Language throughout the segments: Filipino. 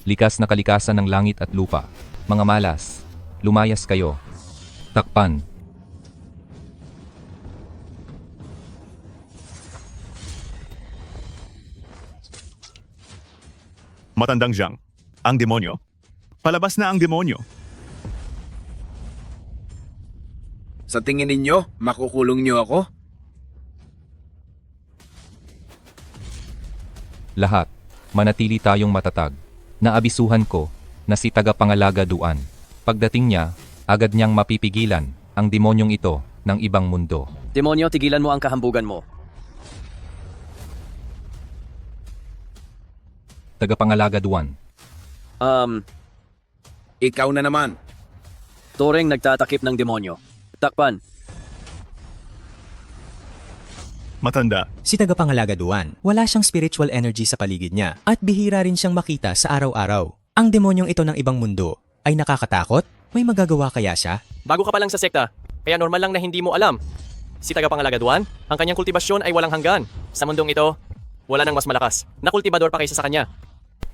Likas na kalikasan ng langit at lupa. Mga malas, lumayas kayo. Takpan. Matandang Jiang, ang demonyo. Palabas na ang demonyo. Sa tingin ninyo, makukulong niyo ako? Lahat, manatili tayong matatag. Naabisuhan ko na si tagapangalaga Duan. Pagdating niya, agad niyang mapipigilan ang demonyong ito ng ibang mundo. Demonyo, tigilan mo ang kahambugan mo. Tagapangalaga Duan. Ikaw na naman. Toreng nagtatakip ng demonyo. Takpan. Matanda, Si tagapangalaga Duan, wala siyang spiritual energy sa paligid niya at bihira rin siyang makita sa araw-araw. Ang demonyong ito ng ibang mundo ay nakakatakot? May magagawa kaya siya? Bago ka pa lang sa sekta, kaya normal lang na hindi mo alam. Si tagapangalaga Duan, ang kanyang kultibasyon ay walang hanggan. Sa mundong ito, wala nang mas malakas na kultibador pa kaysa sa kanya.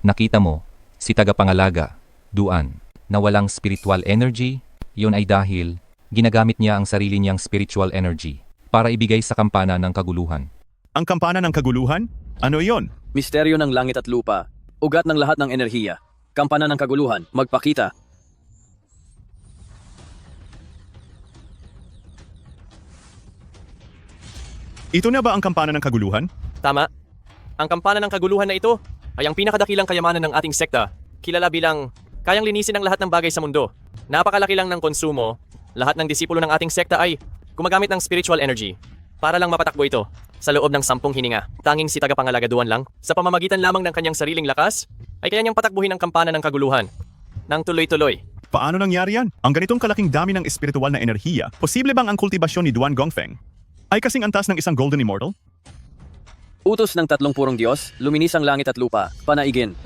Nakita mo, si tagapangalaga Duan, na walang spiritual energy, yun ay dahil ginagamit niya ang sarili niyang spiritual energy para ibigay sa kampana ng kaguluhan. ang kampana ng kaguluhan? Ano yon? Misteryo ng langit at lupa. Ugat ng lahat ng enerhiya. Kampana ng kaguluhan. Magpakita. Ito na ba ang kampana ng kaguluhan? Tama. Ang kampana ng kaguluhan na ito ay ang pinakadakilang kayamanan ng ating sekta. Kilala bilang kayang linisin ang lahat ng bagay sa mundo. Napakalaki lang ng konsumo. Lahat ng disipulo ng ating sekta ay gumagamit ng spiritual energy para lang mapatakbo ito sa loob ng 10 hininga. Tanging si tagapangalaga Duan lang, sa pamamagitan lamang ng kanyang sariling lakas, ay kaya niyang patakbuhin ang kampana ng kaguluhan nang tuloy-tuloy. Paano nangyari yan? Ang ganitong kalaking dami ng espiritual na enerhiya, posible bang ang kultibasyon ni Duan Gongfeng ay kasing antas ng isang Golden Immortal? Utos ng 3 purong Diyos, luminis ang langit at lupa. Panaigin.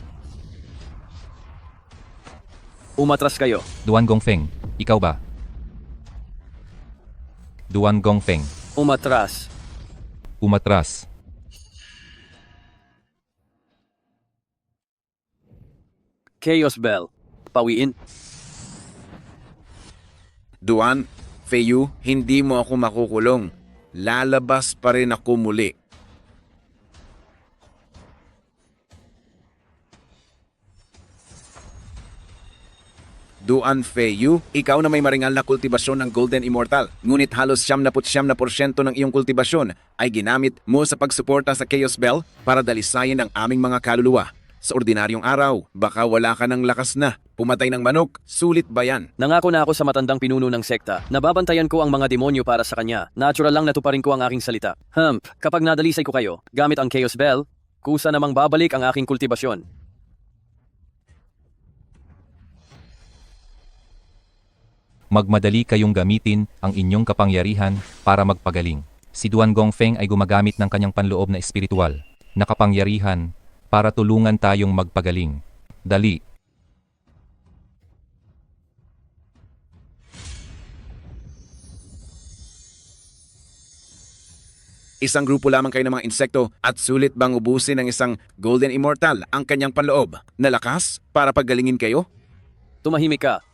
Umatras kayo. Duan Gongfeng, ikaw ba? Duan Gongfeng, Umatras. umatras. Chaos Bell. Pawiin. Duan, Feiyu, hindi mo ako makukulong. Lalabas pa rin ako muli. Duan Feiyu, ikaw na may maringal na kultibasyon ng Golden Immortal. Ngunit halos 99% ng iyong kultibasyon ay ginamit mo sa pagsuporta sa Chaos Bell para dalisayin ang aming mga kaluluwa. Sa ordinaryong araw, baka wala ka ng lakas na. Pumatay ng manok, sulit ba yan? Nangako na ako sa matandang pinuno ng sekta. Nababantayan ko ang mga demonyo para sa kanya. Natural lang natuparin ko ang aking salita. Kapag nadalisay ko kayo, gamit ang Chaos Bell, kusa namang babalik ang aking kultibasyon. Magmadali kayong gamitin ang inyong kapangyarihan para magpagaling. Si Duan Gongfeng ay gumagamit ng kanyang panloob na espiritual na kapangyarihan para tulungan tayong magpagaling. Dali. Isang grupo lamang kayo ng mga insekto at sulit bang ubusin ng isang Golden Immortal ang kanyang panloob na lakas para paggalingin kayo? Tumahimik ka.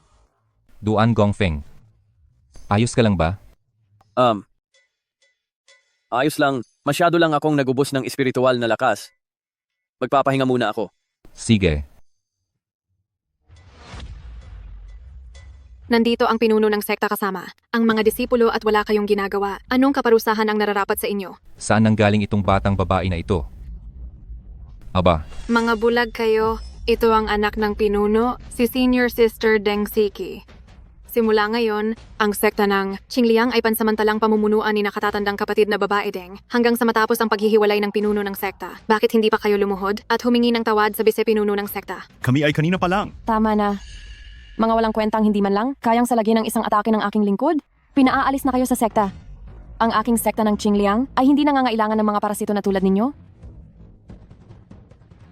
Duan Gongfeng, ayos ka lang ba? Ayos lang. Masyado lang akong nagubos ng espiritual na lakas. Magpapahinga muna ako. Sige. Nandito ang pinuno ng sekta kasama, ang mga disipulo at wala kayong ginagawa. Anong kaparusahan ang nararapat sa inyo? Saan nanggaling itong batang babae na ito? Aba, Mga bulag kayo, ito ang anak ng pinuno, si Senior Sister Deng Siki. Simula ngayon, ang sekta ng Qingliang ay pansamantalang pamumunuan ni nakatatandang kapatid na babae Deng hanggang sa matapos ang paghihiwalay ng pinuno ng sekta. Bakit hindi pa kayo lumuhod at humingi ng tawad sa bise-pinuno ng sekta? Kami ay kanina pa lang. Tama na. Mga walang kwentang hindi man lang, kayang salagin ng isang atake ng aking lingkod? Pinaaalis na kayo sa sekta. Ang aking sekta ng Qingliang ay hindi nangangailangan ng mga parasito na tulad ninyo?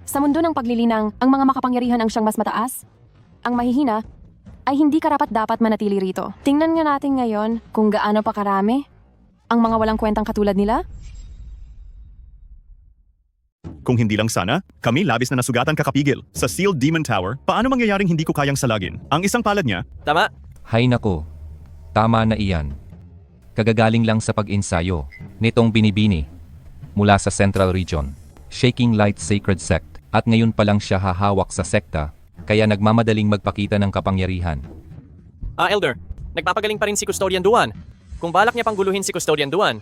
Sa mundo ng paglilinang, ang mga makapangyarihan ang siyang mas mataas. Ang mahihina ay hindi karapat-dapat manatili rito. Tingnan nga natin ngayon kung gaano pa karami ang mga walang kwentang katulad nila. Kung hindi lang sana, kami labis na nasugatan kakapigil. Sa Sealed Demon Tower, paano mangyayaring hindi ko kayang salagin? Ang isang palad niya, Tama? Hay nako, tama na iyan. Kagagaling lang sa pag-insayo nitong binibini mula sa Central Region, Shaking Light Sacred Sect, at ngayon pa lang siya hahawak sa sekta, kaya nagmamadaling magpakita ng kapangyarihan. Elder, nagpapagaling pa rin si Custodian Duan. Kung balak niya pang guluhin si Custodian Duan,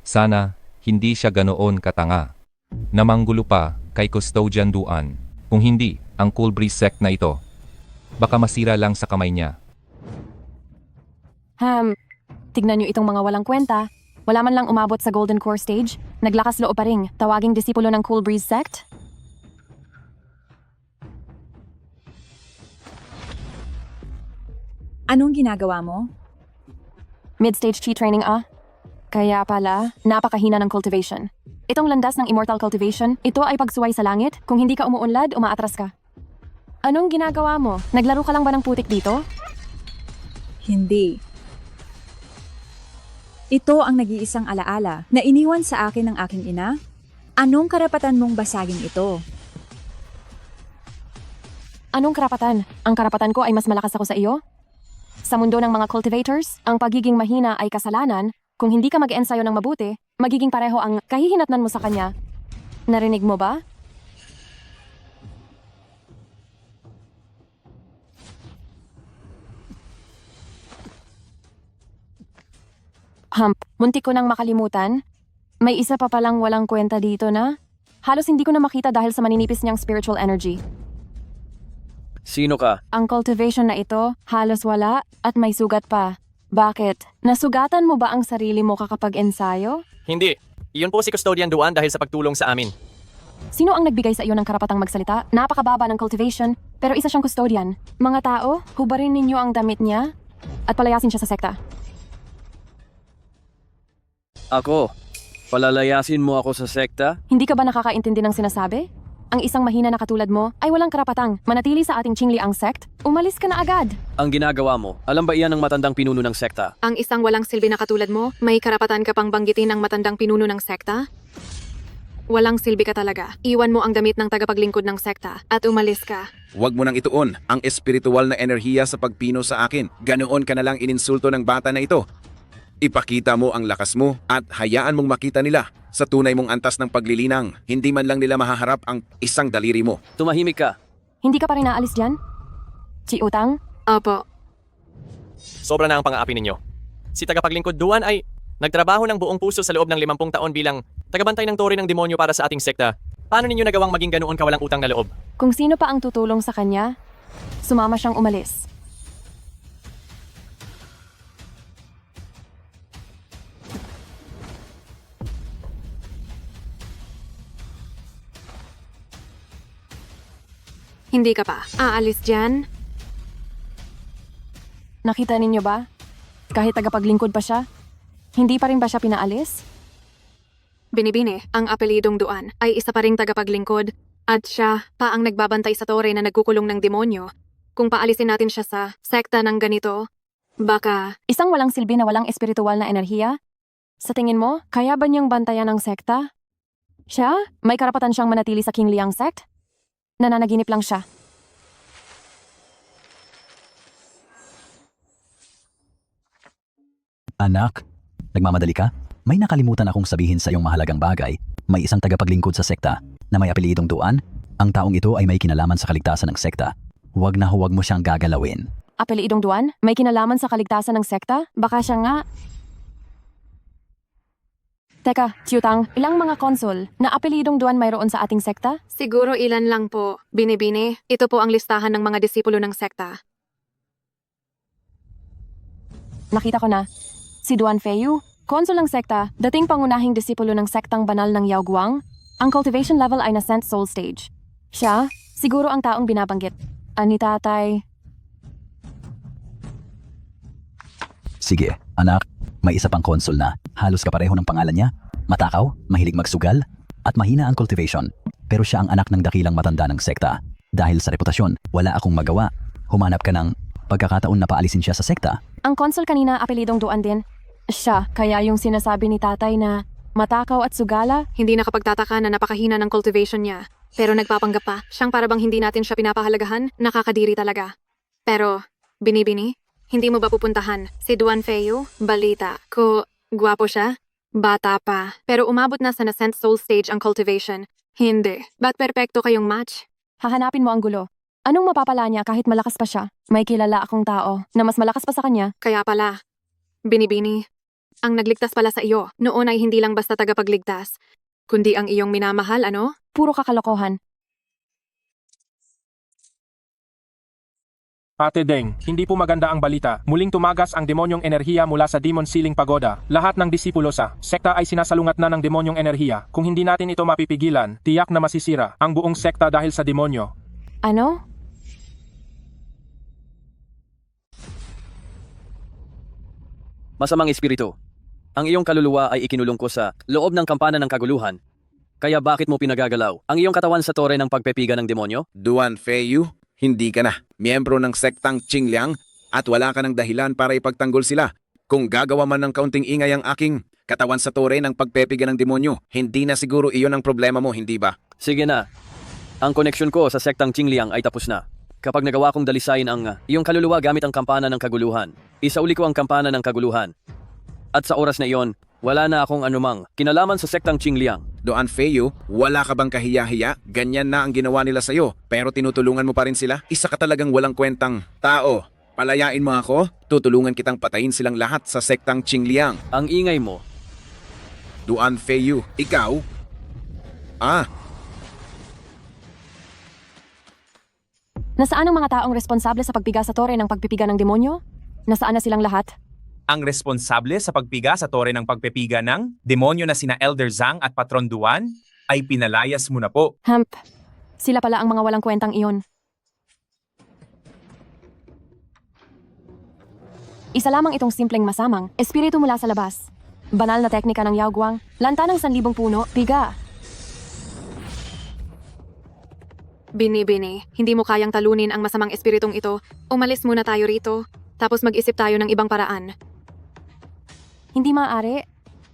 Sana, hindi siya ganoon katanga. Namanggulo pa kay Custodian Duan. Kung hindi, ang Cool Breeze Sect na ito, baka masira lang sa kamay niya. Tignan nyo itong mga walang kwenta. Wala man lang umabot sa Golden Core stage. Naglakas loob pa rin. Tawaging disipulo ng Cool Breeze Sect. Anong ginagawa mo? Mid-stage chi training Kaya pala, napakahina ng cultivation. Itong landas ng Immortal Cultivation, ito ay pagsuway sa langit. Kung hindi ka umuunlad, umaatras ka. Anong ginagawa mo? Naglaro ka lang ba ng putik dito? Hindi. Ito ang nag-iisang alaala na iniwan sa akin ng aking ina. Anong karapatan mong basagin ito? Anong karapatan? Ang karapatan ko ay mas malakas ako sa iyo? Sa mundo ng mga cultivators, ang pagiging mahina ay kasalanan. Kung hindi ka mag-ensayo ng mabuti, magiging pareho ang kahihinatnan mo sa kanya. Narinig mo ba? Muntik ko nang makalimutan. May isa pa palang walang kwenta dito na halos hindi ko na makita dahil sa maninipis niyang spiritual energy. Sino ka? Ang cultivation na ito, halos wala at may sugat pa. Bakit? Nasugatan mo ba ang sarili mo kakapag-ensayo? hindi. Iyon po si Custodian Duan dahil sa pagtulong sa amin. Sino ang nagbigay sa iyo ng karapatang magsalita? Napakababa ng cultivation, pero isa siyang custodian. Mga tao, hubarin ninyo ang damit niya at palayasin siya sa sekta. Ako? Palalayasin mo ako sa sekta? Hindi ka ba nakakaintindi ng sinasabi? Ang isang mahina na katulad mo ay walang karapatang manatili sa ating Qingliang sect. Umalis ka na agad. Ang ginagawa mo, alam ba iyan ng matandang pinuno ng sekta? Ang isang walang silbi na katulad mo, may karapatan ka pang banggitin ang matandang pinuno ng sekta? Walang silbi ka talaga. Iwan mo ang damit ng tagapaglingkod ng sekta at umalis ka. Huwag mo nang ituon ang espiritual na enerhiya sa pagpino sa akin. Ganoon ka na lang ininsulto ng bata na ito. Ipakita mo ang lakas mo at hayaan mong makita nila sa tunay mong antas ng paglilinang. Hindi man lang nila mahaharap ang isang daliri mo. Tumahimik ka. Hindi ka pa rin naalis dyan? Chi Utang? Opo. Sobra na ang pang-aapi ninyo. Si tagapaglingkod Duan ay nagtrabaho ng buong puso sa loob ng 50 taon bilang tagabantay ng tore ng demonyo para sa ating sekta. Paano ninyo nagawang maging ganoon kawalang utang na loob? Kung sino pa ang tutulong sa kanya, sumama siyang umalis. Hindi ka pa aalis dyan? Nakita ninyo ba? Kahit tagapaglingkod pa siya, hindi pa rin ba siya pinaalis? Binibini, ang apelidong Duan ay isa pa ring tagapaglingkod at siya pa ang nagbabantay sa tore na nagkukulong ng demonyo. Kung paalisin natin siya sa sekta ng ganito, baka Isang walang silbi na walang espiritual na enerhiya? Sa tingin mo, kaya ba niyang bantayan ang sekta? Siya? May karapatan siyang manatili sa Qingliang sect? Nananaginip lang siya. Anak, nagmamadali ka? May nakalimutan akong sabihin sa iyong mahalagang bagay. May isang tagapaglingkod sa sekta na may apelidong Duan. Ang taong ito ay may kinalaman sa kaligtasan ng sekta. Huwag na huwag mo siyang gagalawin. Apelidong Duan? May kinalaman sa kaligtasan ng sekta? Baka siya nga... Teka, Chiutang, ilang mga konsul na apelidong Duan mayroon sa ating sekta? siguro ilan lang po. Binibini, ito po ang listahan ng mga disipulo ng sekta. Nakita ko na. Si Duan Feiyu, konsul ng sekta, dating pangunahing disipulo ng sektang banal ng Yao Guang. Ang cultivation level ay na 10th soul stage. Siya, siguro ang taong binabanggit. Ani tatay. Sige, anak, may isa pang konsul na. Halos kapareho ng pangalan niya. Matakaw, mahilig magsugal, at mahina ang cultivation. Pero siya ang anak ng dakilang matanda ng sekta. Dahil sa reputasyon, wala akong magawa. Humanap ka ng pagkakataon na paalisin siya sa sekta. Ang konsul kanina apelidong Duan din. Siya, kaya yung sinasabi ni tatay na Matakaw at sugala? Hindi nakapagtataka na napakahina ng cultivation niya. Pero nagpapanggap pa, siyang parabang hindi natin siya pinapahalagahan, nakakadiri talaga. Pero, Binibini, hindi mo ba pupuntahan si Duan Feo? Balita ko, gwapo siya? Bata pa, pero umabot na sa nascent soul stage ang cultivation. Hindi. Ba't perpekto kayong match? Hahanapin mo ang gulo. Anong mapapala niya kahit malakas pa siya? May kilala akong tao na mas malakas pa sa kanya. Kaya pala, Binibini, ang nagligtas pala sa iyo, noon ay hindi lang basta tagapagligtas, kundi ang iyong minamahal, ano? Puro kakalokohan. Ate Deng, hindi po maganda ang balita. Muling tumagas ang demonyong enerhiya mula sa Demon Ceiling Pagoda. Lahat ng disipulo sa sekta ay sinasalungat na ng demonyong enerhiya. Kung hindi natin ito mapipigilan, tiyak na masisira ang buong sekta dahil sa demonyo. Ano? Masamang espiritu. Ang iyong kaluluwa ay ikinulong ko sa loob ng kampana ng kaguluhan. Kaya bakit mo pinagagalaw ang iyong katawan sa tore ng pagpepiga ng demonyo? Duan Feiyu, hindi ka na miyembro ng sektang Qingliang at wala ka ng dahilan para ipagtanggol sila. Kung gagawa man ng kaunting ingay ang aking katawan sa tore ng pagpepiga ng demonyo, hindi na siguro iyon ang problema mo, hindi ba? Sige na. Ang koneksyon ko sa sektang Qingliang ay tapos na. Kapag nagawa kong dalisayin ang iyong kaluluwa gamit ang kampana ng kaguluhan, isauli ko ang kampana ng kaguluhan. At sa oras na iyon, wala na akong anumang kinalaman sa sektang Qingliang. Duan Feiyu, wala ka bang kahiya-hiya? Ganyan na ang ginawa nila sa'yo, pero tinutulungan mo pa rin sila? Isa ka talagang walang kwentang tao. Palayain mo ako, tutulungan kitang patayin silang lahat sa sektang Qingliang. Ang ingay mo. Duan Feiyu, ikaw? Nasaan ang mga taong responsable sa pagpiga sa tore ng pagpipiga ng demonyo? Nasaan na silang lahat? Ang responsable sa pagpiga sa tore ng pagpepiga ng demonyo na sina Elder Zhang at Patron Duan ay pinalayas mo na po. Sila pala ang mga walang kwentang iyon. Isa lamang itong simpleng masamang, espiritu mula sa labas. Banal na teknika ng Yaoguang, lanta ng 1,000 puno, piga. Binibini, hindi mo kayang talunin ang masamang espiritong ito. Umalis muna tayo rito, tapos mag-isip tayo ng ibang paraan. Hindi maaari.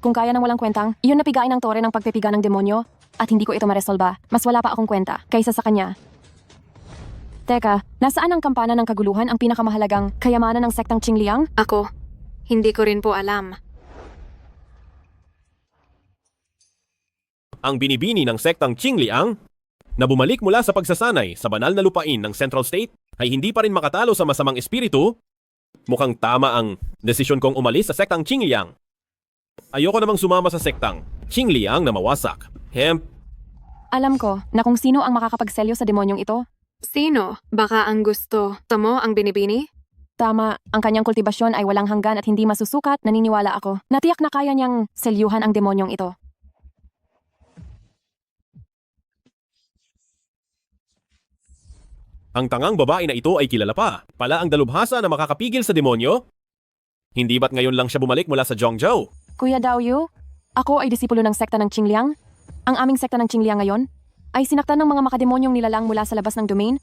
Kung kaya ng walang kwentang, iyon napigain ng tore ng pagpipiga ng demonyo at hindi ko ito maresolba. Mas wala pa akong kwenta kaysa sa kanya. Teka, nasaan ang kampana ng kaguluhan ang pinakamahalagang kayamanan ng sektang Qingliang? Ako, hindi ko rin po alam. Ang binibini ng sektang Qingliang na bumalik mula sa pagsasanay sa banal na lupain ng Central State ay hindi pa rin makatalo sa masamang espiritu. Mukhang tama ang desisyon kong umalis sa sektang Qingliang. Ayoko namang sumama sa sektang Qingliang na mawasak. Alam ko na kung sino ang makakapagselyo sa demonyong ito. Sino? Baka ang gusto mo ang binibini? Tama, ang kanyang kultibasyon ay walang hanggan at hindi masusukat, naniniwala ako. Natiyak na kaya niyang selyuhan ang demonyong ito. Ang tangang babae na ito ay kilala pa. Pala ang dalubhasa na makakapigil sa demonyo? Hindi ba't ngayon lang siya bumalik mula sa Zhongzhou? Kuya Daoyu, ako ay disipulo ng sekta ng Qingliang. Ang aming sekta ng Qingliang ngayon ay sinaktan ng mga makademonyong nilalang mula sa labas ng domain.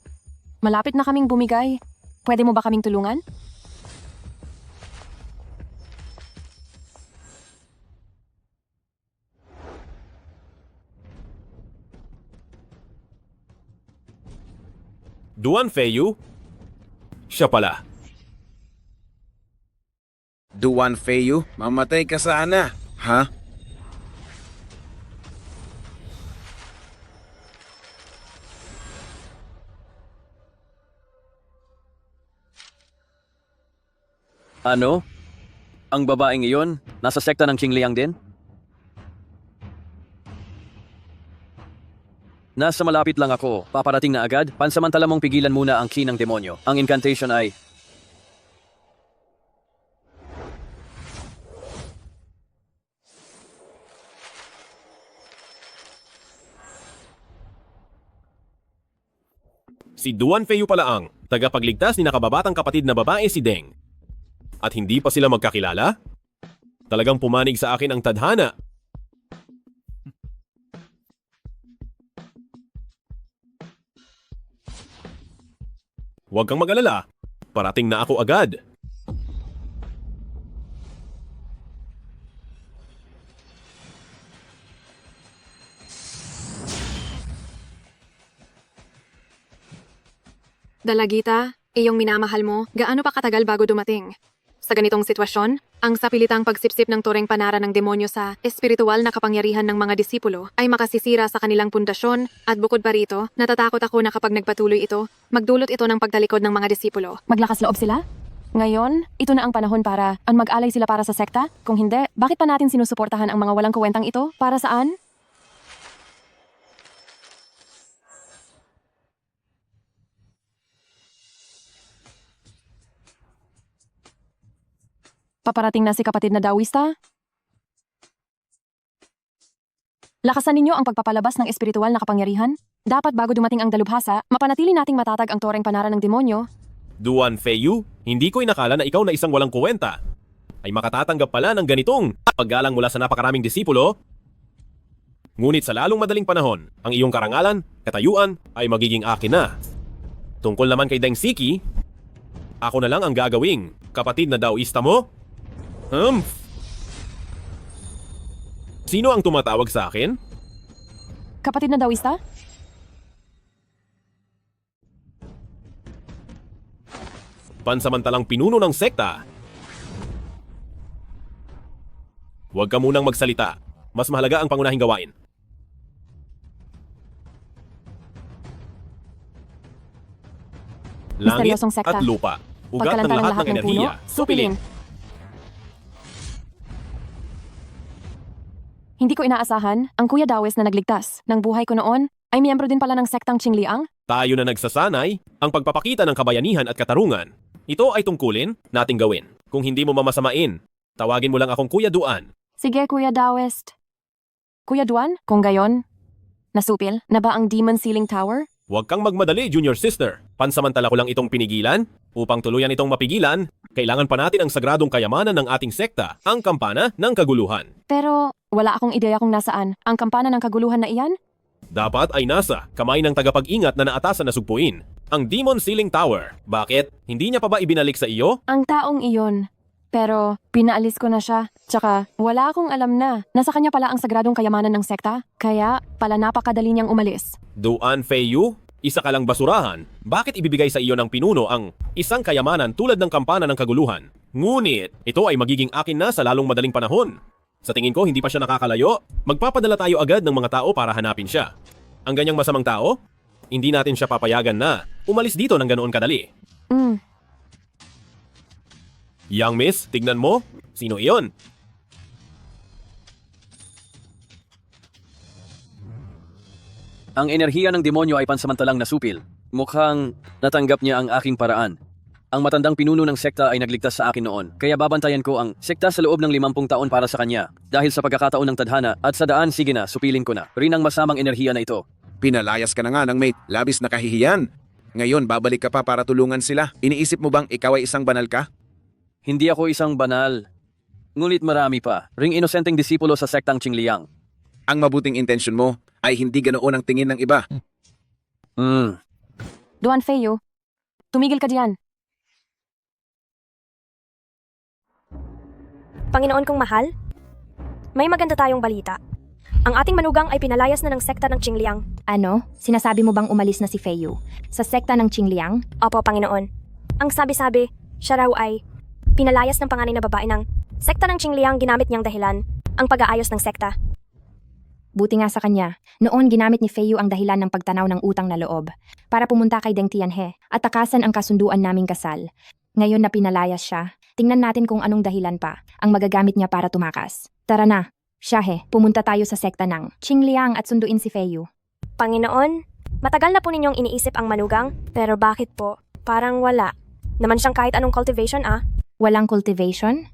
Malapit na kaming bumigay. Pwede mo ba kaming tulungan? Duan Feiyu? Siya pala. Duan Feiyu, mamatay ka sana. Ha? Ano? Ang babaeng iyon, nasa sekta ng Qingliang din? Nasa malapit lang ako, paparating na agad. Pansamantala mong pigilan muna ang ki ng demonyo. Ang incantation ay... Si Duan Feiyu pala ang tagapagligtas ni nakababatang kapatid na babae si Deng. At hindi pa sila magkakilala? Talagang pumanig sa akin ang tadhana. Huwag kang mag-alala. Parating na ako agad. Dalagita, iyong minamahal mo, gaano pa katagal bago dumating? Sa ganitong sitwasyon, ang sapilitang pagsipsip ng toreng panara ng demonyo sa espiritual na kapangyarihan ng mga disipulo ay makasisira sa kanilang pundasyon at bukod pa rito, natatakot ako na kapag nagpatuloy ito, magdulot ito ng pagtalikod ng mga disipulo. Maglakas loob sila? Ngayon, ito na ang panahon para mag-alay sila para sa sekta? Kung hindi, bakit pa natin sinusuportahan ang mga walang kuwentang ito? Para saan? Paparating na si kapatid na Dawista? Lakasan ninyo ang pagpapalabas ng espiritual na kapangyarihan. Dapat bago dumating ang dalubhasa, mapanatili nating matatag ang toreng panara ng demonyo. Duan Feiyu, hindi ko inakala na ikaw na isang walang kuwenta ay makatatanggap pala ng ganitong paggalang mula sa napakaraming disipulo. Ngunit sa lalong madaling panahon, ang iyong karangalan, katayuan ay magiging akin na. Tungkol naman kay Deng Siki, ako na lang ang gagawing kapatid na Daoista mo? Sino ang tumatawag sa akin? Kapatid na Dawista? Pansamantalang pinuno ng sekta. Huwag ka munang magsalita. Mas mahalaga ang pangunahing gawain. Langit Misteryosong sekta. at lupa. Ugat ng Pagkalanta lahat ng puno, enerhiya. Supilin. Hindi ko inaasahan, ang Kuya Dawes na nagligtas ng buhay ko noon ay miyembro din pala ng sektang Qingliang. Tayo na nagsasanay ang pagpapakita ng kabayanihan at katarungan. Ito ay tungkulin nating gawin. Kung hindi mo mamasamain, tawagin mo lang akong Kuya Duan. Sige, Kuya Dawes. Kuya Duan, kung gayon, nasupil na ba ang Demon Ceiling Tower? Huwag kang magmadali, Junior Sister. Pansamantala ko lang itong pinigilan. Upang tuluyan itong mapigilan, kailangan pa natin ang sagradong kayamanan ng ating sekta, ang kampana ng kaguluhan. Pero wala akong ideya kung nasaan ang kampana ng kaguluhan na iyan. Dapat ay nasa kamay ng tagapag-ingat na naatasan na sugpuin, ang Demon Ceiling Tower. Bakit? Hindi niya pa ba ibinalik sa iyo? Ang taong iyon. Pero pinaalis ko na siya. Tsaka wala akong alam na nasa kanya pala ang sagradong kayamanan ng sekta. Kaya pala napakadali niyang umalis. Duan Feiyu? Isa ka lang basurahan. Bakit ibibigay sa iyo ng pinuno ang isang kayamanan tulad ng kampana ng kaguluhan? Ngunit, ito ay magiging akin na sa lalong madaling panahon. Sa tingin ko, hindi pa siya nakakalayo. Magpapadala tayo agad ng mga tao para hanapin siya. Ang ganyang masamang tao, hindi natin siya papayagan na umalis dito ng ganoon kadali. Young miss, tignan mo. Sino iyon? Ang enerhiya ng demonyo ay pansamantalang nasupil. Mukhang natanggap niya ang aking paraan. Ang matandang pinuno ng sekta ay nagligtas sa akin noon, kaya babantayan ko ang sekta sa loob ng 50 taon para sa kanya. Dahil sa pagkakataon ng tadhana at sa daan, sige na, supilin ko na. Rin ang masamang enerhiya na ito. Pinalayas ka na nga ng mate, labis na kahihiyan. Ngayon babalik ka pa para tulungan sila. Iniisip mo bang ikaw ay isang banal ka? Hindi ako isang banal. Ngunit marami pa. Ring inosenteng disipulo sa sektang Qingliang. Ang mabuting intensyon mo ay hindi ganoon ang tingin ng iba. Duan Feiyu, tumigil ka diyan. Panginoon kong mahal, may maganda tayong balita. Ang ating manugang ay pinalayas na ng sekta ng Qingliang. Ano? Sinasabi mo bang umalis na si Feiyu sa sekta ng Qingliang? Opo, Panginoon. Ang sabi-sabi, siya raw ay pinalayas ng panganay na babae ng sekta ng Qingliang. Ginamit niyang dahilan ang pag-aayos ng sekta. Buti nga sa kanya, noon ginamit ni Feiyu ang dahilan ng pagtanaw ng utang na loob para pumunta kay Deng Tianhe at takasan ang kasunduan naming kasal. Ngayon na pinalayas siya, tingnan natin kung anong dahilan pa ang magagamit niya para tumakas. Tara na, Shahe, pumunta tayo sa sekta ng Qingliang at sunduin si Feiyu. Panginoon, matagal na po ninyong iniisip ang manugang, pero bakit po? Parang wala. Naman siyang kahit anong cultivation Walang cultivation?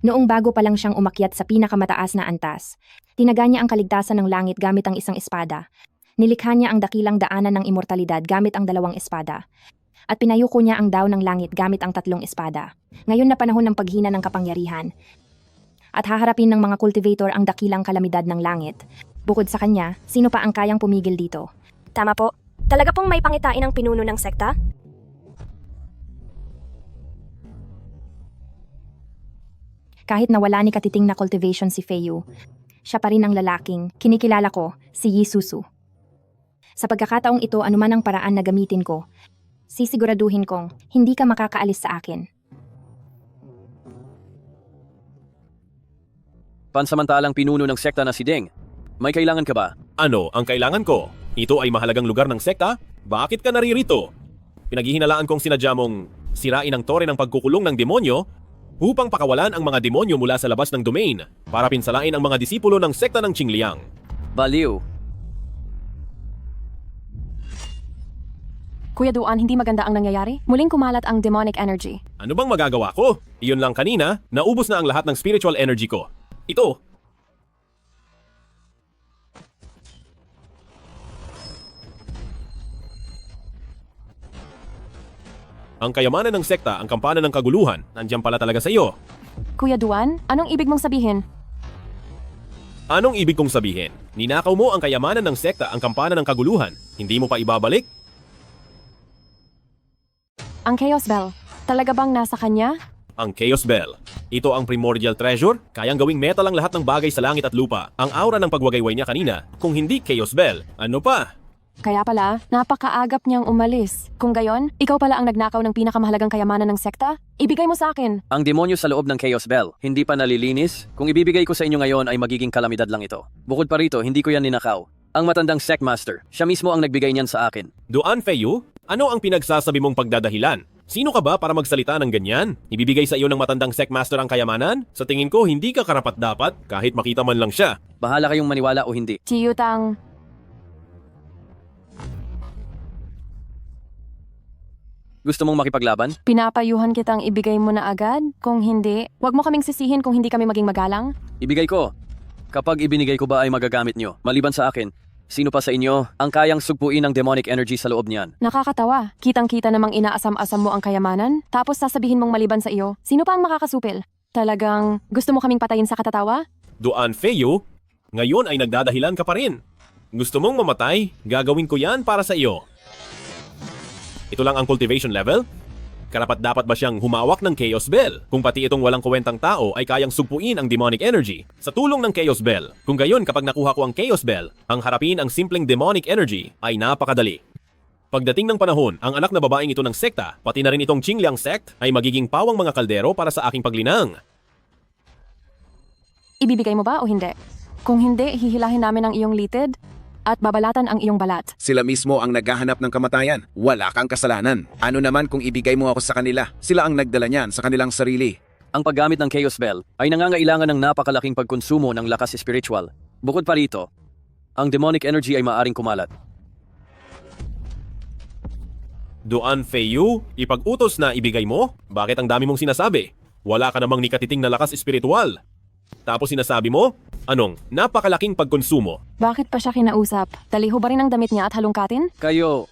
Noong bago pa lang siyang umakyat sa pinakamataas na antas, tinaga niya ang kaligtasan ng langit gamit ang isang espada. Nilikha niya ang dakilang daanan ng immortalidad gamit ang 2 espada. At pinayuko niya ang daw ng langit gamit ang 3 espada. Ngayon na panahon ng paghina ng kapangyarihan. At haharapin ng mga cultivator ang dakilang kalamidad ng langit. Bukod sa kanya, sino pa ang kayang pumigil dito? Tama po. Talaga pong may pangitain ang pinuno ng sekta? Kahit na wala ni katiting na cultivation si Feiyu, siya pa rin ang lalaking kinikilala ko, si Yi Susu. Sa pagkakataong ito, anuman ang paraan na gamitin ko, Sisiguraduhin kong hindi ka makakaalis sa akin. Pansamantalang pinuno ng sekta na si Deng. May kailangan ka ba? Ano ang kailangan ko? Ito ay mahalagang lugar ng sekta? Bakit ka naririto? Pinaghihinalaan kong sinadya mong sirain ang tore ng pagkukulong ng demonyo upang pakawalan ang mga demonyo mula sa labas ng domain para pinsalain ang mga disipulo ng sekta ng Qingliang. Baliw. Kuya Duan, hindi maganda ang nangyayari. Muling kumalat ang demonic energy. Ano bang magagawa ko? Iyon lang kanina, naubos na ang lahat ng spiritual energy ko. Ito. Ang kayamanan ng sekta, ang kampana ng kaguluhan, nandiyan pala talaga sa iyo. Kuya Duan, anong ibig mong sabihin? Anong ibig kong sabihin? Ninakaw mo ang kayamanan ng sekta, ang kampana ng kaguluhan. Hindi mo pa ibabalik? Ang Chaos Bell, talaga bang nasa kanya? Ang Chaos Bell. Ito ang primordial treasure, kayang gawing metal ang lahat ng bagay sa langit at lupa. Ang aura ng pagwagayway niya kanina, kung hindi Chaos Bell, ano pa? Kaya pala, napakaagap niyang umalis. Kung gayon, ikaw pala ang nagnakaw ng pinakamahalagang kayamanan ng sekta? Ibigay mo sa akin. Ang demonyo sa loob ng Chaos Bell, hindi pa nalilinis? Kung ibibigay ko sa inyo ngayon ay magiging kalamidad lang ito. Bukod pa rito, hindi ko yan ninakaw. Ang matandang sect master, siya mismo ang nagbigay niyan sa akin. Duan Feiyu, ano ang pinagsasabi mong pagdadahilan? Sino ka ba para magsalita ng ganyan? Ibibigay sa iyo ng matandang sect master ang kayamanan? Sa tingin ko, hindi ka karapat-dapat kahit makita man lang siya. Bahala kayong maniwala o hindi. Chiyutang, Gusto mong makipaglaban? pinapayuhan kitang ibigay mo na agad. Kung hindi, wag mo kaming sisihin kung hindi kami maging magalang. Ibigay ko. Kapag ibinigay ko ba ay magagamit nyo? Maliban sa akin, sino pa sa inyo ang kayang sugpuin ng demonic energy sa loob niyan? Nakakatawa. Kitang-kita namang inaasam-asam mo ang kayamanan, tapos sasabihin mong maliban sa iyo, sino pa ang makakasupil? Talagang gusto mo kaming patayin sa katatawa? Duan Feiyu, ngayon ay nagdadahilan ka pa rin. Gusto mong mamatay? Gagawin ko yan para sa iyo. Ito lang ang cultivation level? Karapat-dapat ba siyang humawak ng Chaos Bell? Kung pati itong walang kwentang tao ay kayang sugpuin ang demonic energy sa tulong ng Chaos Bell. Kung gayon kapag nakuha ko ang Chaos Bell, ang harapin ang simpleng demonic energy ay napakadali. Pagdating ng panahon, ang anak na babaeng ito ng sekta, pati na rin itong Qingliang sect, ay magiging pawang mga kaldero para sa aking paglinang. Ibibigay mo ba o hindi? Kung hindi, hihilahin namin ang iyong litid at babalatan ang iyong balat. Sila mismo ang naghahanap ng kamatayan. Wala kang kasalanan. Ano naman kung ibigay mo ako sa kanila? Sila ang nagdala niyan sa kanilang sarili. Ang paggamit ng Chaos Bell ay nangangailangan ng napakalaking pagkonsumo ng lakas spiritual. Bukod pa rito, ang demonic energy ay maaring kumalat. Duan Feiyu, ipag-utos na ibigay mo? Bakit ang dami mong sinasabi? Wala ka namang nikatiting na lakas espiritual. Tapos sinasabi mo, anong napakalaking pagkonsumo? Bakit pa siya kinausap? Taliho ba rin ang damit niya at halongkatin? Kayo,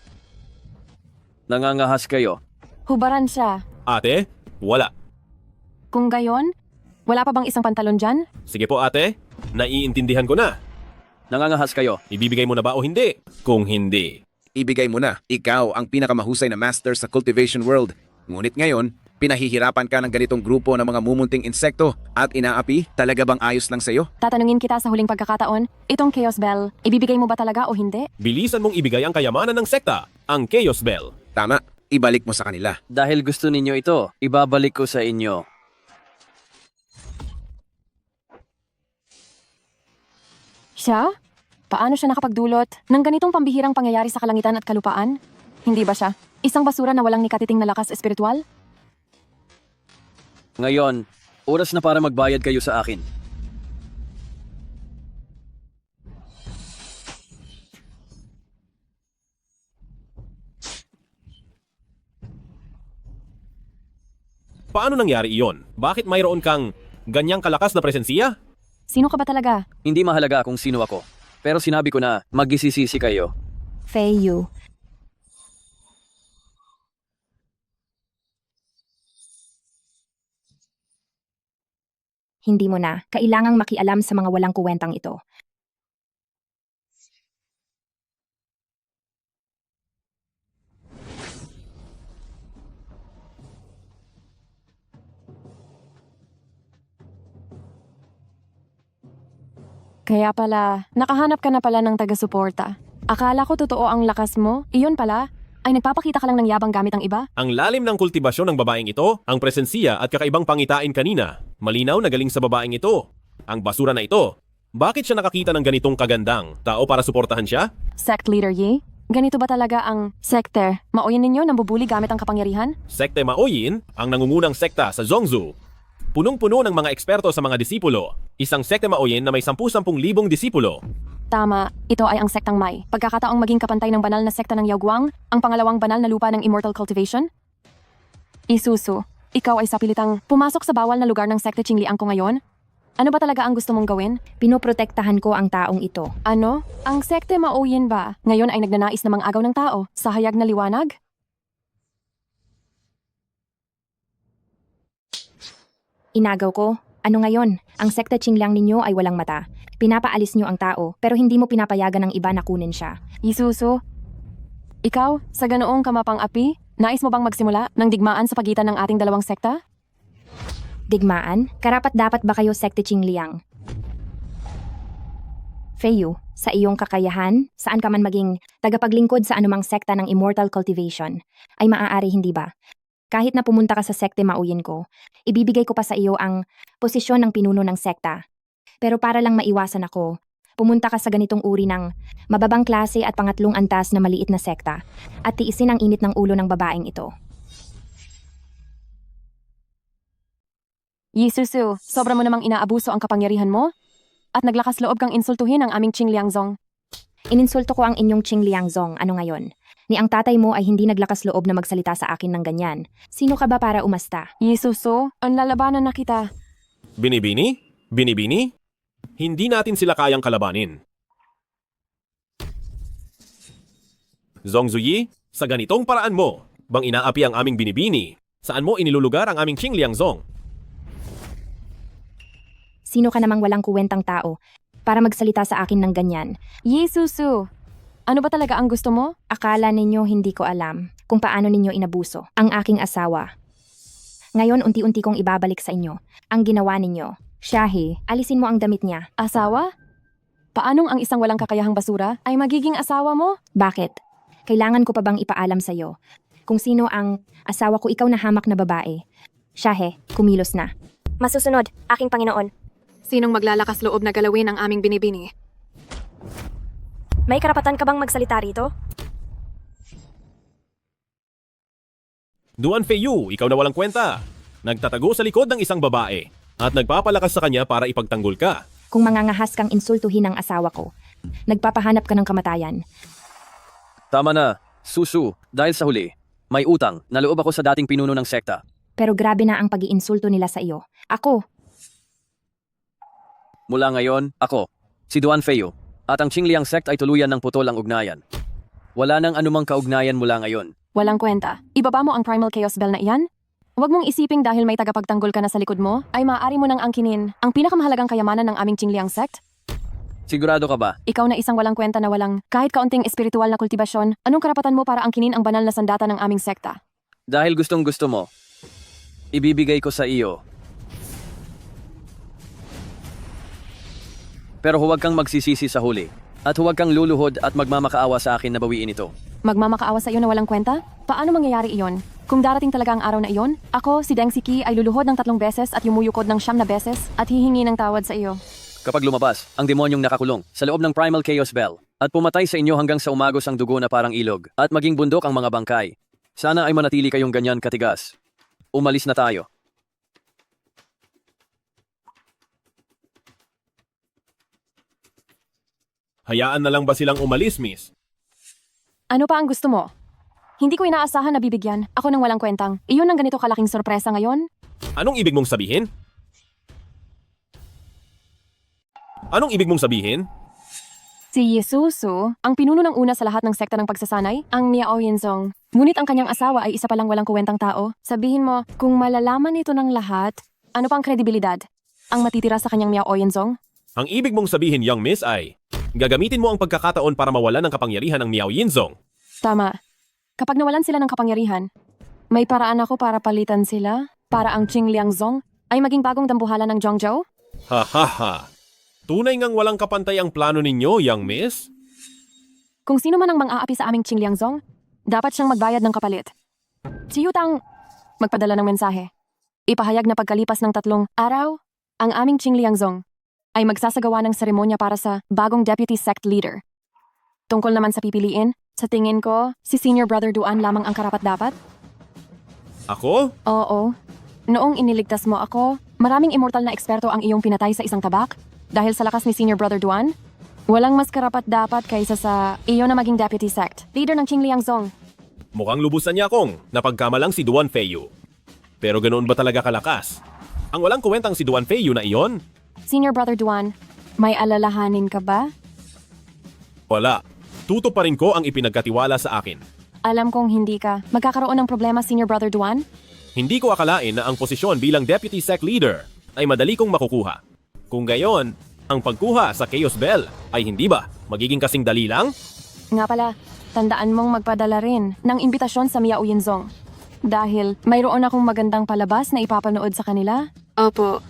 nangangahas kayo. Hubaran siya. Ate, wala. Kung gayon, wala pa bang isang pantalon dyan? Sige po ate, naiintindihan ko na. Nangangahas kayo. Ibibigay mo na ba o hindi? Kung hindi, Ibigay mo na. Ikaw ang pinakamahusay na master sa cultivation world. Ngunit ngayon, pinahihirapan ka ng ganitong grupo ng mga mumunting insekto at inaapi, talaga bang ayos lang sa'yo? Tatanungin kita sa huling pagkakataon, itong Chaos Bell, ibibigay mo ba talaga o hindi? bilisan mong ibigay ang kayamanan ng sekta, ang Chaos Bell. Tama, ibalik mo sa kanila. Dahil gusto ninyo ito, ibabalik ko sa inyo. Siya? Paano siya nakapagdulot ng ganitong pambihirang pangyayari sa kalangitan at kalupaan? Hindi ba siya isang basura na walang nikatiting na lakas espiritual? Ngayon, oras na para magbayad kayo sa akin. Paano nangyari iyon? Bakit mayroon kang ganyang kalakas na presensiya? Sino ka ba talaga? Hindi mahalaga kung sino ako. Pero sinabi ko na magsisisi kayo. Feiyu. Hindi mo na. Kailangang makialam sa mga walang kuwentang ito. Kaya pala, nakahanap ka na pala ng taga-suporta. Akala ko totoo ang lakas mo, iyon pala. ay nagpapakita ka lang ng yabang gamit ang iba? Ang lalim ng kultibasyon ng babaeng ito, ang presensiya at kakaibang pangitain kanina. Malinaw na galing sa babaeng ito. Ang basura na ito. Bakit siya nakakita ng ganitong kagandang tao para suportahan siya? Sect Leader Yi? Ganito ba talaga ang sekte? Mauyin ninyo nang bubuli gamit ang kapangyarihan? Sekte Maoyin, ang nangungunang sekta sa Zhongzhou. Punong-puno ng mga eksperto sa mga disipulo. Isang sekte Maoyin na may 10,000 disipulo. Tama, ito ay ang sektang Mai. Pagkakataong maging kapantay ng banal na sekta ng Yaoguang, ang pangalawang banal na lupa ng Immortal Cultivation? Isuzu, ikaw ay sapilitang pumasok sa bawal na lugar ng sekte Qingliang ko ngayon? Ano ba talaga ang gusto mong gawin? Pinoprotektahan ko ang taong ito. Ano? Ang sekte Maoyin ba? Ngayon ay nagnanais na mang agaw ng tao sa hayag na liwanag? Inagaw ko. Ano ngayon? Ang sekta Qingliang ninyo ay walang mata. Pinapaalis nyo ang tao, pero hindi mo pinapayagan ng iba na kunin siya. Isuzu, ikaw, sa ganoong kamapang api, nais mo bang magsimula ng digmaan sa pagitan ng ating dalawang sekta? Digmaan? Karapat-dapat ba kayo sekte Qingliang? Feiyu, sa iyong kakayahan, saan ka man maging tagapaglingkod sa anumang sekta ng Immortal Cultivation, ay maaari hindi ba? Kahit na pumunta ka sa sekte Maoyin ko, ibibigay ko pa sa iyo ang posisyon ng pinuno ng sekta. Pero para lang maiwasan ako, pumunta ka sa ganitong uri ng mababang klase at pangatlong antas na maliit na sekta at tiisin ang init ng ulo ng babaeng ito. Yisusu, sobra mo namang inaabuso ang kapangyarihan mo? At naglakas loob kang insultuhin ang aming Qingliangzong. Ininsulto ko ang inyong Qingliangzong, ano ngayon? Ni ang tatay mo ay hindi naglakas loob na magsalita sa akin ng ganyan. Sino ka ba para umasta? Yisusu, ang lalabanan na kita. Binibini? Binibini? Hindi natin sila kayang kalabanin. Zhongzuyi, sa ganitong paraan mo, bang inaapi ang aming binibini? Saan mo inilulugar ang aming Qingliangzong? Sino ka namang walang kuwentang tao para magsalita sa akin ng ganyan? Yisusu, ano ba talaga ang gusto mo? Akala ninyo hindi ko alam kung paano ninyo inabuso ang aking asawa. Ngayon unti-unti kong ibabalik sa inyo ang ginawa ninyo. Shahi, alisin mo ang damit niya. Asawa? Paanong ang isang walang kakayahang basura ay magiging asawa mo? Bakit? Kailangan ko pa bang ipaalam sa'yo kung sino ang asawa ko, ikaw na hamak na babae? Shahe, kumilos na. Masusunod, aking Panginoon. Sinong maglalakas loob na galawin ang aming binibini? May karapatan ka bang magsalita rito? Duan Feiyu, ikaw na walang kwenta. Nagtatago sa likod ng isang babae at nagpapalakas sa kanya para ipagtanggol ka. Kung mangangahas kang insultuhin ang asawa ko, nagpapahanap ka ng kamatayan. Tama na, Susu, dahil sa huli, may utang, naloob ako sa dating pinuno ng sekta. Pero grabe na ang pag-iinsulto nila sa iyo. Ako, Mula ngayon, ako, si Duan Feiyu, at ang Qingliang sect ay tuluyan ng putol ang ugnayan. Wala nang anumang kaugnayan mula ngayon. Walang kwenta. Ibaba mo ang Primal Chaos Bell na iyan? Huwag mong isiping dahil may tagapagtanggol ka na sa likod mo, ay maaari mo nang angkinin ang pinakamahalagang kayamanan ng aming Qingliang sect? Sigurado ka ba? Ikaw na isang walang kwenta na walang kahit kaunting espiritual na kultibasyon, anong karapatan mo para angkinin ang banal na sandata ng aming sekta? Dahil gustong gusto mo, ibibigay ko sa iyo. Pero huwag kang magsisisi sa huli. At huwag kang luluhod at magmamakaawa sa akin na bawiin ito. Magmamakaawa sa iyo na walang kwenta? Paano mangyayari iyon? Kung darating talaga ang araw na iyon, ako, si Deng Siki, ay luluhod ng 3 beses at yumuyukod ng 9 na beses at hihingi ng tawad sa iyo. Kapag lumabas, ang demonyong nakakulong sa loob ng Primal Chaos Bell at pumatay sa inyo hanggang sa umagos ang dugo na parang ilog at maging bundok ang mga bangkay. Sana ay manatili kayong ganyan katigas. Umalis na tayo. Hayaan na lang ba silang umalis, miss? Ano pa ang gusto mo? Hindi ko inaasahan na bibigyan ako ng walang kwentang. Iyon ang ganito kalaking sorpresa ngayon? Anong ibig mong sabihin? Anong ibig mong sabihin? Si Yisusu, ang pinuno ng una sa lahat ng sekta ng pagsasanay, ang Miao Yinzong. Ngunit ang kanyang asawa ay isa palang walang kuwentang tao. Sabihin mo, kung malalaman ito ng lahat, ano pang kredibilidad ang matitira sa kanyang Miao Yinzong? Ang ibig mong sabihin, young miss, ay gagamitin mo ang pagkakataon para mawalan ng kapangyarihan ng Miao Yinzong. Tama. Kapag nawalan sila ng kapangyarihan, may paraan ako para palitan sila, para ang Qingliangzong ay maging bagong dambuhalan ng Zhongzhou? Ha ha ha. Tunay ngang walang kapantay ang plano ninyo, young miss? Kung sino man ang mang-aapi sa aming Qingliangzong, Dapat siyang magbayad ng kapalit. Si Yutang magpadala ng mensahe. Ipahayag na pagkalipas ng 3 araw, ang aming Qing Liangzong ay magsasagawa ng seremonya para sa bagong deputy sect leader. Tungkol naman sa pipiliin, sa tingin ko, si Senior Brother Duan lamang ang karapat-dapat. Ako? Oo. Noong iniligtas mo ako, maraming immortal na eksperto ang iyong pinatay sa isang tabak. Dahil sa lakas ni Senior Brother Duan, walang mas karapat-dapat kaysa sa iyo na maging deputy sect leader ng Qing Liangzong. Mukhang lubusan niya akong napagkamalang si Duan Feiyu. Pero ganoon ba talaga kalakas? Ang walang kwentang si Duan Feiyu na iyon? Senior Brother Duan, may alalahanin ka ba? Wala. Tuto pa rin ko ang ipinagkatiwala sa akin. Alam kong hindi ka. Magkakaroon ng problema, Senior Brother Duan? Hindi ko akalain na ang posisyon bilang deputy sect leader ay madali kong makukuha. Kung gayon, ang pagkuha sa Chaos Bell ay hindi ba magiging kasing dali lang? Nga pala, tandaan mong magpadala rin ng imbitasyon sa Miao Yinzong. Dahil mayroon akong magandang palabas na ipapanood sa kanila. Opo.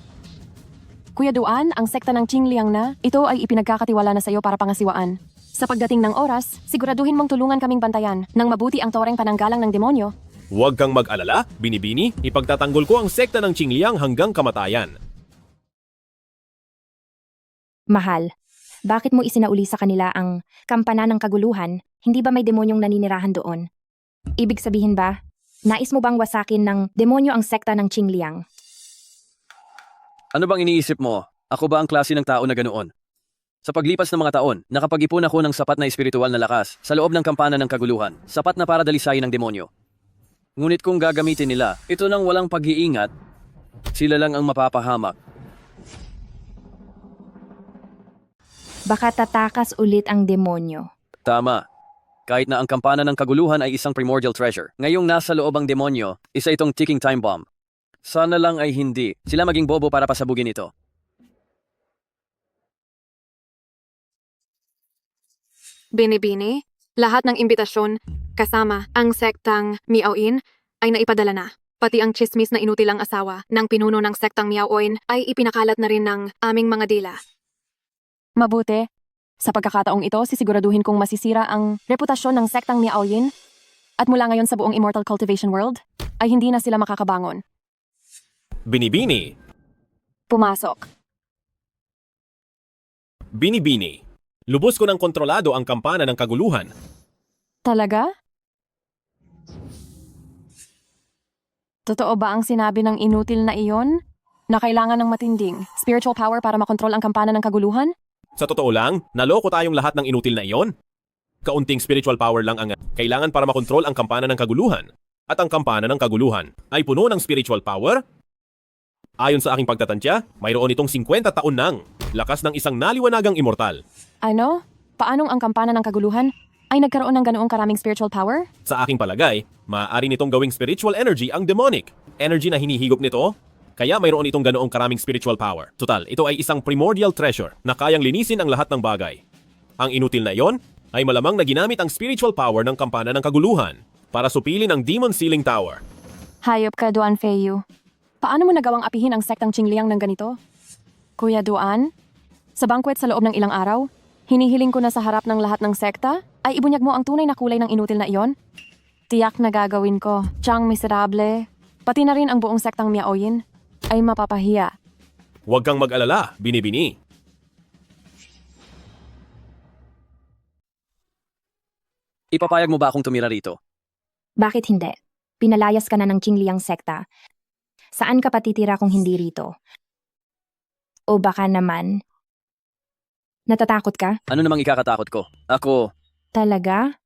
Kuya Duan, ang sekta ng Qing Liang na, ito ay ipinagkakatiwala na sa iyo para pangasiwaan. Sa pagdating ng oras, siguraduhin mong tulungan kaming bantayan nang mabuti ang toreng pananggalang ng demonyo. Huwag kang mag-alala, Binibini, ipagtatanggol ko ang sekta ng Qingliang hanggang kamatayan. Mahal, bakit mo isinauli sa kanila ang kampana ng kaguluhan? Hindi ba may demonyong naninirahan doon? Ibig sabihin ba, nais mo bang wasakin ng demonyo ang sekta ng Qing Liang? Ano bang iniisip mo? Ako ba ang klase ng tao na ganoon? Sa paglipas ng mga taon, nakapag-ipon ako ng sapat na espiritual na lakas sa loob ng kampana ng kaguluhan, sapat na para dalisayin ng demonyo. Ngunit kung gagamitin nila, ito nang walang pag-iingat, sila lang ang mapapahamak. Baka tatakas ulit ang demonyo. Tama. Kahit na ang kampana ng kaguluhan ay isang primordial treasure, ngayong nasa loob ang demonyo, isa itong ticking time bomb. Sana lang ay hindi sila maging bobo para pasabugin ito. Binibini, lahat ng imbitasyon, kasama ang sektang Miaoin, ay naipadala na. Pati ang chismis na inutilang asawa ng pinuno ng sektang Miaoin ay ipinakalat na rin ng aming mga dila. Mabuti. Sa pagkakataong ito, sisiguraduhin kong masisira ang reputasyon ng sektang Miaoyin at mula ngayon sa buong Immortal Cultivation World, ay hindi na sila makakabangon. Binibini, Pumasok. Binibini. Lubos ko ng kontrolado ang kampana ng kaguluhan. Talaga? Totoo ba ang sinabi ng inutil na iyon? Na kailangan ng matinding spiritual power para makontrol ang kampana ng kaguluhan? Sa totoo lang, naloko tayong lahat ng inutil na iyon. Kaunting spiritual power lang ang kailangan para makontrol ang kampana ng kaguluhan. At ang kampana ng kaguluhan ay puno ng spiritual power? Ayon sa aking pagtatantya, mayroon itong 50 taon nang lakas ng isang naliwanagang immortal. Ano? Paanong ang kampana ng kaguluhan ay nagkaroon ng ganoong karaming spiritual power? Sa aking palagay, maaari nitong gawing spiritual energy ang demonic. Energy na hinihigop nito, kaya mayroon itong ganoong karaming spiritual power. Total, ito ay isang primordial treasure na kayang linisin ang lahat ng bagay. Ang inutil na iyon ay malamang na ginamit ang spiritual power ng kampana ng kaguluhan para supilin ang Demon Ceiling Tower. Hayop ka, Duan Feiyu. Paano mo nagawang apihin ang sektang Qing Liang ng ganito? Kuya Duan, sa banquet sa loob ng ilang araw, hinihiling ko na sa harap ng lahat ng sekta ay ibunyag mo ang tunay na kulay ng inutil na iyon. Tiyak na gagawin ko. Chang miserable. Pati na rin ang buong sektang Miaoyin ay mapapahiya. Huwag kang mag-alala, Binibini. Ipapayag mo ba akong tumira rito? Bakit hindi? Pinalayas ka na ng Qing Liang sekta. Saan ka patitira kung hindi rito? O baka naman, natatakot ka? Ano namang ikakatakot ko? Ako, Talaga?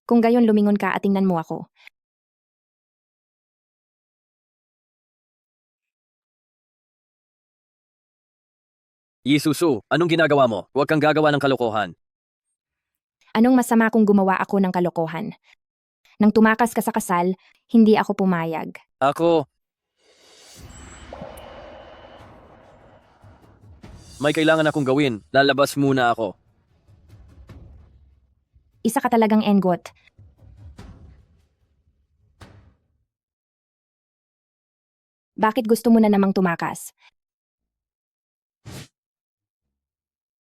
Kung gayon lumingon ka at tingnan mo ako. Yisusu, anong ginagawa mo? Huwag kang gagawa ng kalokohan. Anong masama kung gumawa ako ng kalokohan? Nang tumakas ka sa kasal, hindi ako pumayag. Ako, may kailangan akong gawin. Lalabas muna ako. Isa ka talagang enggot. Bakit gusto mo na namang tumakas?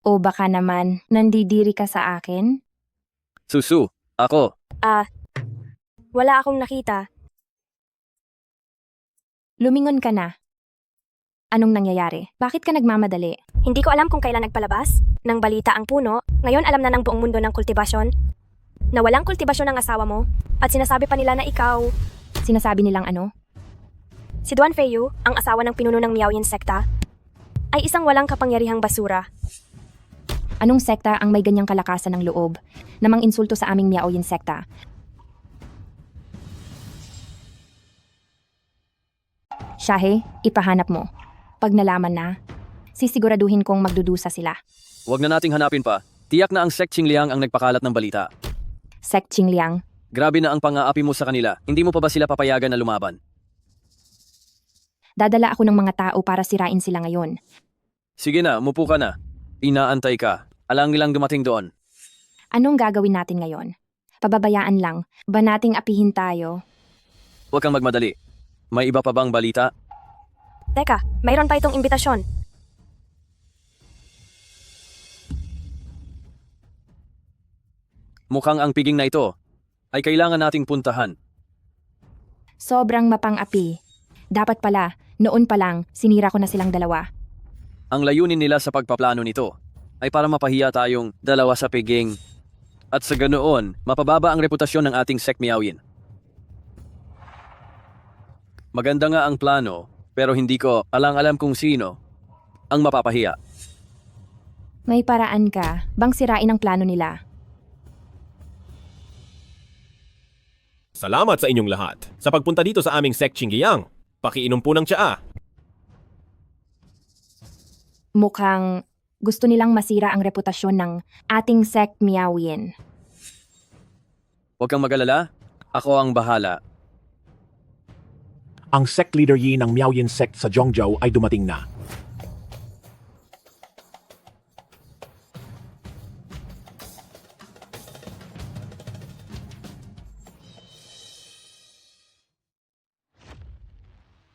O baka naman, nandidiri ka sa akin? Susu, ako. Wala akong nakita. Lumingon ka na. Anong nangyayari? Bakit ka nagmamadali? Hindi ko alam kung kailan nagpalabas ng balita ang puno. Ngayon alam na ng buong mundo ng kultibasyon na walang kultibasyon ng asawa mo at sinasabi pa nila na ikaw. Sinasabi nilang ano? Si Duan Feiyu, ang asawa ng pinuno ng Miaoyin sekta, ay isang walang kapangyarihang basura. Anong sekta ang may ganyang kalakasan ng loob na mang-insulto sa aming Miaoyin sekta? Shahe, ipahanap mo. Pag nalaman na, sisiguraduhin kong magdudusa sila. Huwag na nating hanapin pa. Tiyak na ang Sect Qingliang ang nagpakalat ng balita. Sect Qingliang, Grabe na ang pang-aapi mo sa kanila. Hindi mo pa ba sila papayagan na lumaban? dadala ako ng mga tao para sirain sila ngayon. Sige na, umupo ka na. Inaantay ka. Alang nilang dumating doon. Anong gagawin natin ngayon? Pababayaan lang. Ba nating apihin tayo? Huwag kang magmadali. May iba pa bang balita? Teka, mayroon pa itong imbitasyon. Mukhang ang piging na ito ay kailangan nating puntahan. Sobrang mapang-api. Dapat pala, noon pa lang, sinira ko na silang dalawa. Ang layunin nila sa pagpaplano nito ay para mapahiya tayong dalawa sa piging at sa ganoon, mapababa ang reputasyon ng ating Sect Miaoyin. Maganda nga ang plano, pero hindi ko alam kung sino ang mapapahiya. May paraan ka, bang sirain ang plano nila? Salamat sa inyong lahat sa pagpunta dito sa aming Sect Qingliang. Pakiinom po ng tsaa. Mukhang gusto nilang masira ang reputasyon ng ating Sect Miaoyin. Huwag kang mag-alala, ako ang bahala. Ang sect leader Yi ng Miaoyin sect sa Zhongzhou ay dumating na.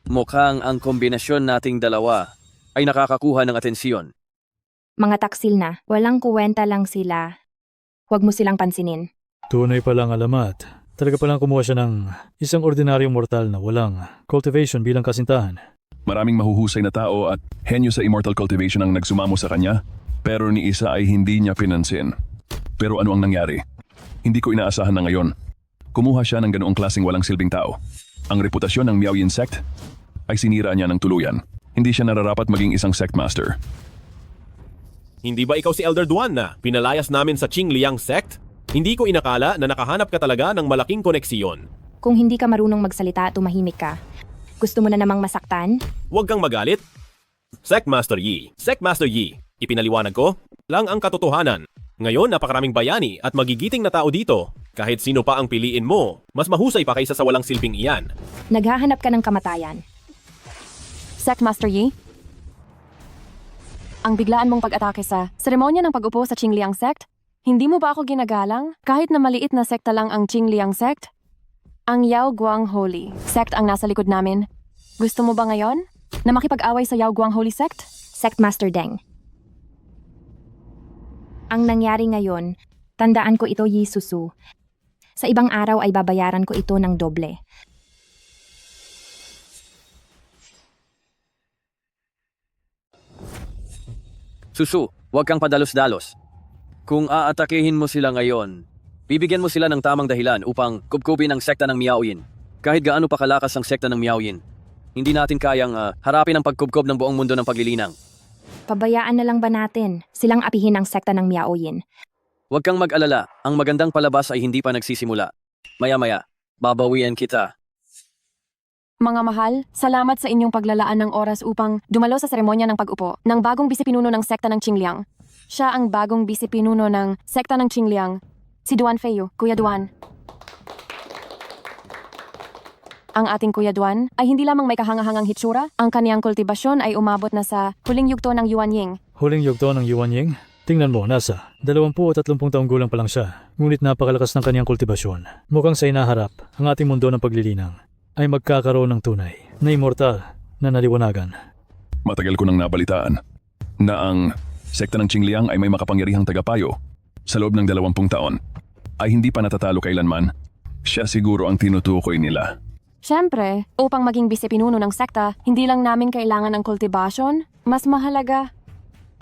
Mukhang ang kombinasyon nating dalawa ay nakakakuha ng atensyon. Mga taksil na, walang kuwenta lang sila. Huwag mo silang pansinin. Tunay palang alamat. Talaga palang kumuha siya ng isang ordinaryong mortal na walang cultivation bilang kasintahan. Maraming mahuhusay na tao at henyo sa immortal cultivation ang nagsumamo sa kanya, pero ni isa ay hindi niya pinansin. Pero ano ang nangyari? Hindi ko inaasahan na ngayon. Kumuha siya ng ganoong klaseng walang silbing tao. Ang reputasyon ng Miaoyin sect ay sinira niya ng tuluyan. Hindi siya nararapat maging isang sect master. Hindi ba ikaw si Elder Duan na pinalayas namin sa Qingliang sect? Hindi ko inakala na nakahanap ka talaga ng malaking koneksiyon. Kung hindi ka marunong magsalita, tumahimik ka. Gusto mo na namang masaktan? Huwag kang magalit. Sect Master Yi, ipinaliwanag ko lang ang katotohanan. Ngayon napakaraming bayani at magigiting na tao dito. Kahit sino pa ang piliin mo, mas mahusay pa kaysa sa walang silbing iyan. Naghahanap ka ng kamatayan. Sect Master Yi? Ang biglaan mong pag-atake sa seremonya ng pag-upo sa Qingliang sect? Hindi mo ba ako ginagalang? Kahit na maliit na sekta lang ang Qingliang sect? Ang Yao Guang Holy sect ang nasa likod namin. Gusto mo ba ngayon na makipag-away sa Yao Guang Holy sect? Sect Master Deng. Ang nangyari ngayon, tandaan ko ito, Yi Susu. Sa ibang araw ay babayaran ko ito ng doble. Susu, huwag kang padalos-dalos. Kung aatakehin mo sila ngayon, bibigyan mo sila ng tamang dahilan upang kubkubin ang sekta ng Miaoyin. Kahit gaano pa kalakas ang sekta ng Miaoyin, hindi natin kayang harapin ang pagkubkob ng buong mundo ng paglilinang. Pabayaan na lang ba natin silang apihin ang sekta ng Miaoyin? Huwag kang mag-alala, ang magandang palabas ay hindi pa nagsisimula. Maya-maya, babawian kita. Mga mahal, salamat sa inyong paglalaan ng oras upang dumalo sa seremonya ng pag-upo ng bagong bisipinuno ng sekta ng Qingliang. Siya ang bagong bisipinuno ng sekta ng Qingliang, si Duan Feiyu, Kuya Duan. Ang ating Kuya Duan ay hindi lamang may kahangahangang hitsura, ang kaniyang kultibasyon ay umabot na sa huling yugto ng Yuan Ying. Huling yugto ng Yuan Ying? Tingnan mo, nasa 20 o 30 taong gulang pa lang siya, ngunit napakalakas ng kaniyang kultibasyon. Mukhang sa inaharap, ang ating mundo ng paglilinang ay magkakaroon ng tunay na immortal na naliwanagan. Matagal ko nang nabalitaan na ang sekta ng Qingliang ay may makapangyarihang tagapayo sa loob ng 20 taon. ay hindi pa natatalo kailanman. Siya siguro ang tinutukoy nila. Siyempre, upang maging vice-pinuno ng sekta, hindi lang namin kailangan ng kultibasyon. Mas mahalaga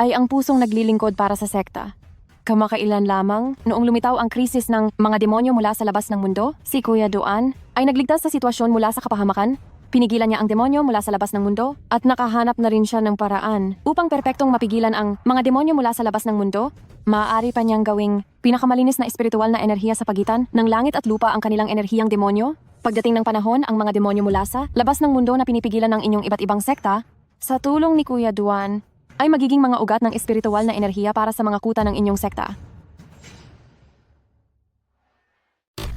ay ang pusong naglilingkod para sa sekta. Kamakailan lamang, noong lumitaw ang krisis ng mga demonyo mula sa labas ng mundo, si Kuya Duan ay nagligtas sa sitwasyon mula sa kapahamakan. Pinigilan niya ang demonyo mula sa labas ng mundo at nakahanap na rin siya ng paraan upang perpektong mapigilan ang mga demonyo mula sa labas ng mundo. Maaari pa niyang gawing pinakamalinis na espiritual na enerhiya sa pagitan ng langit at lupa ang kanilang enerhiyang demonyo. Pagdating ng panahon, ang mga demonyo mula sa labas ng mundo na pinipigilan ng inyong iba't ibang sekta, sa tulong ni Kuya Duan, ay magiging mga ugat ng espiritual na enerhiya para sa mga kuta ng inyong sekta.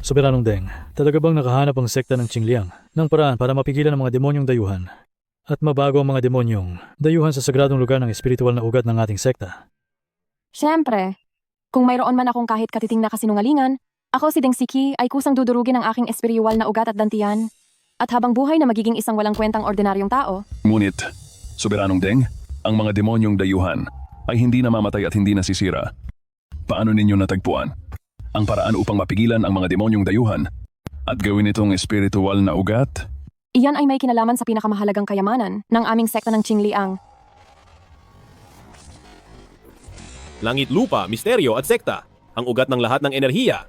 Soberanong Deng, talaga bang nakahanap ang sekta ng Qingliang ng paraan para mapigilan ang mga demonyong dayuhan at mabago ang mga demonyong dayuhan sa sagradong lugar ng espiritual na ugat ng ating sekta? Siyempre, kung mayroon man akong kahit katiting na kasinungalingan, ako si Deng Siki ay kusang dudurugin ang aking espiritual na ugat at dantian. At habang buhay na magiging isang walang kwentang ordinaryong tao, Ngunit, Soberanong Deng, ang mga demonyong dayuhan ay hindi namamatay at hindi nasisira. Paano ninyo natagpuan ang paraan upang mapigilan ang mga demonyong dayuhan at gawin itong espiritual na ugat? iyan ay may kinalaman sa pinakamahalagang kayamanan ng aming sekta ng Qingliang. Langit, lupa, misteryo at sekta. Ang ugat ng lahat ng enerhiya.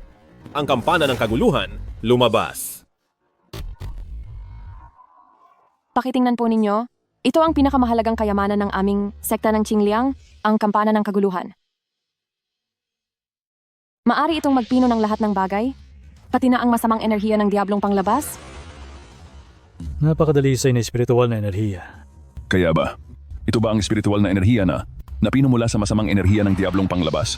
Ang kampana ng kaguluhan, lumabas. Pakitingnan po ninyo, ito ang pinakamahalagang kayamanan ng aming sekta ng Qingliang, ang kampana ng kaguluhan. Maari itong magpino ng lahat ng bagay, pati na ang masamang enerhiya ng diablong panglabas. Napakadalisay na espiritual na enerhiya. Kaya ba? Ito ba ang espiritual na enerhiya na napino mula sa masamang enerhiya ng diablong panglabas?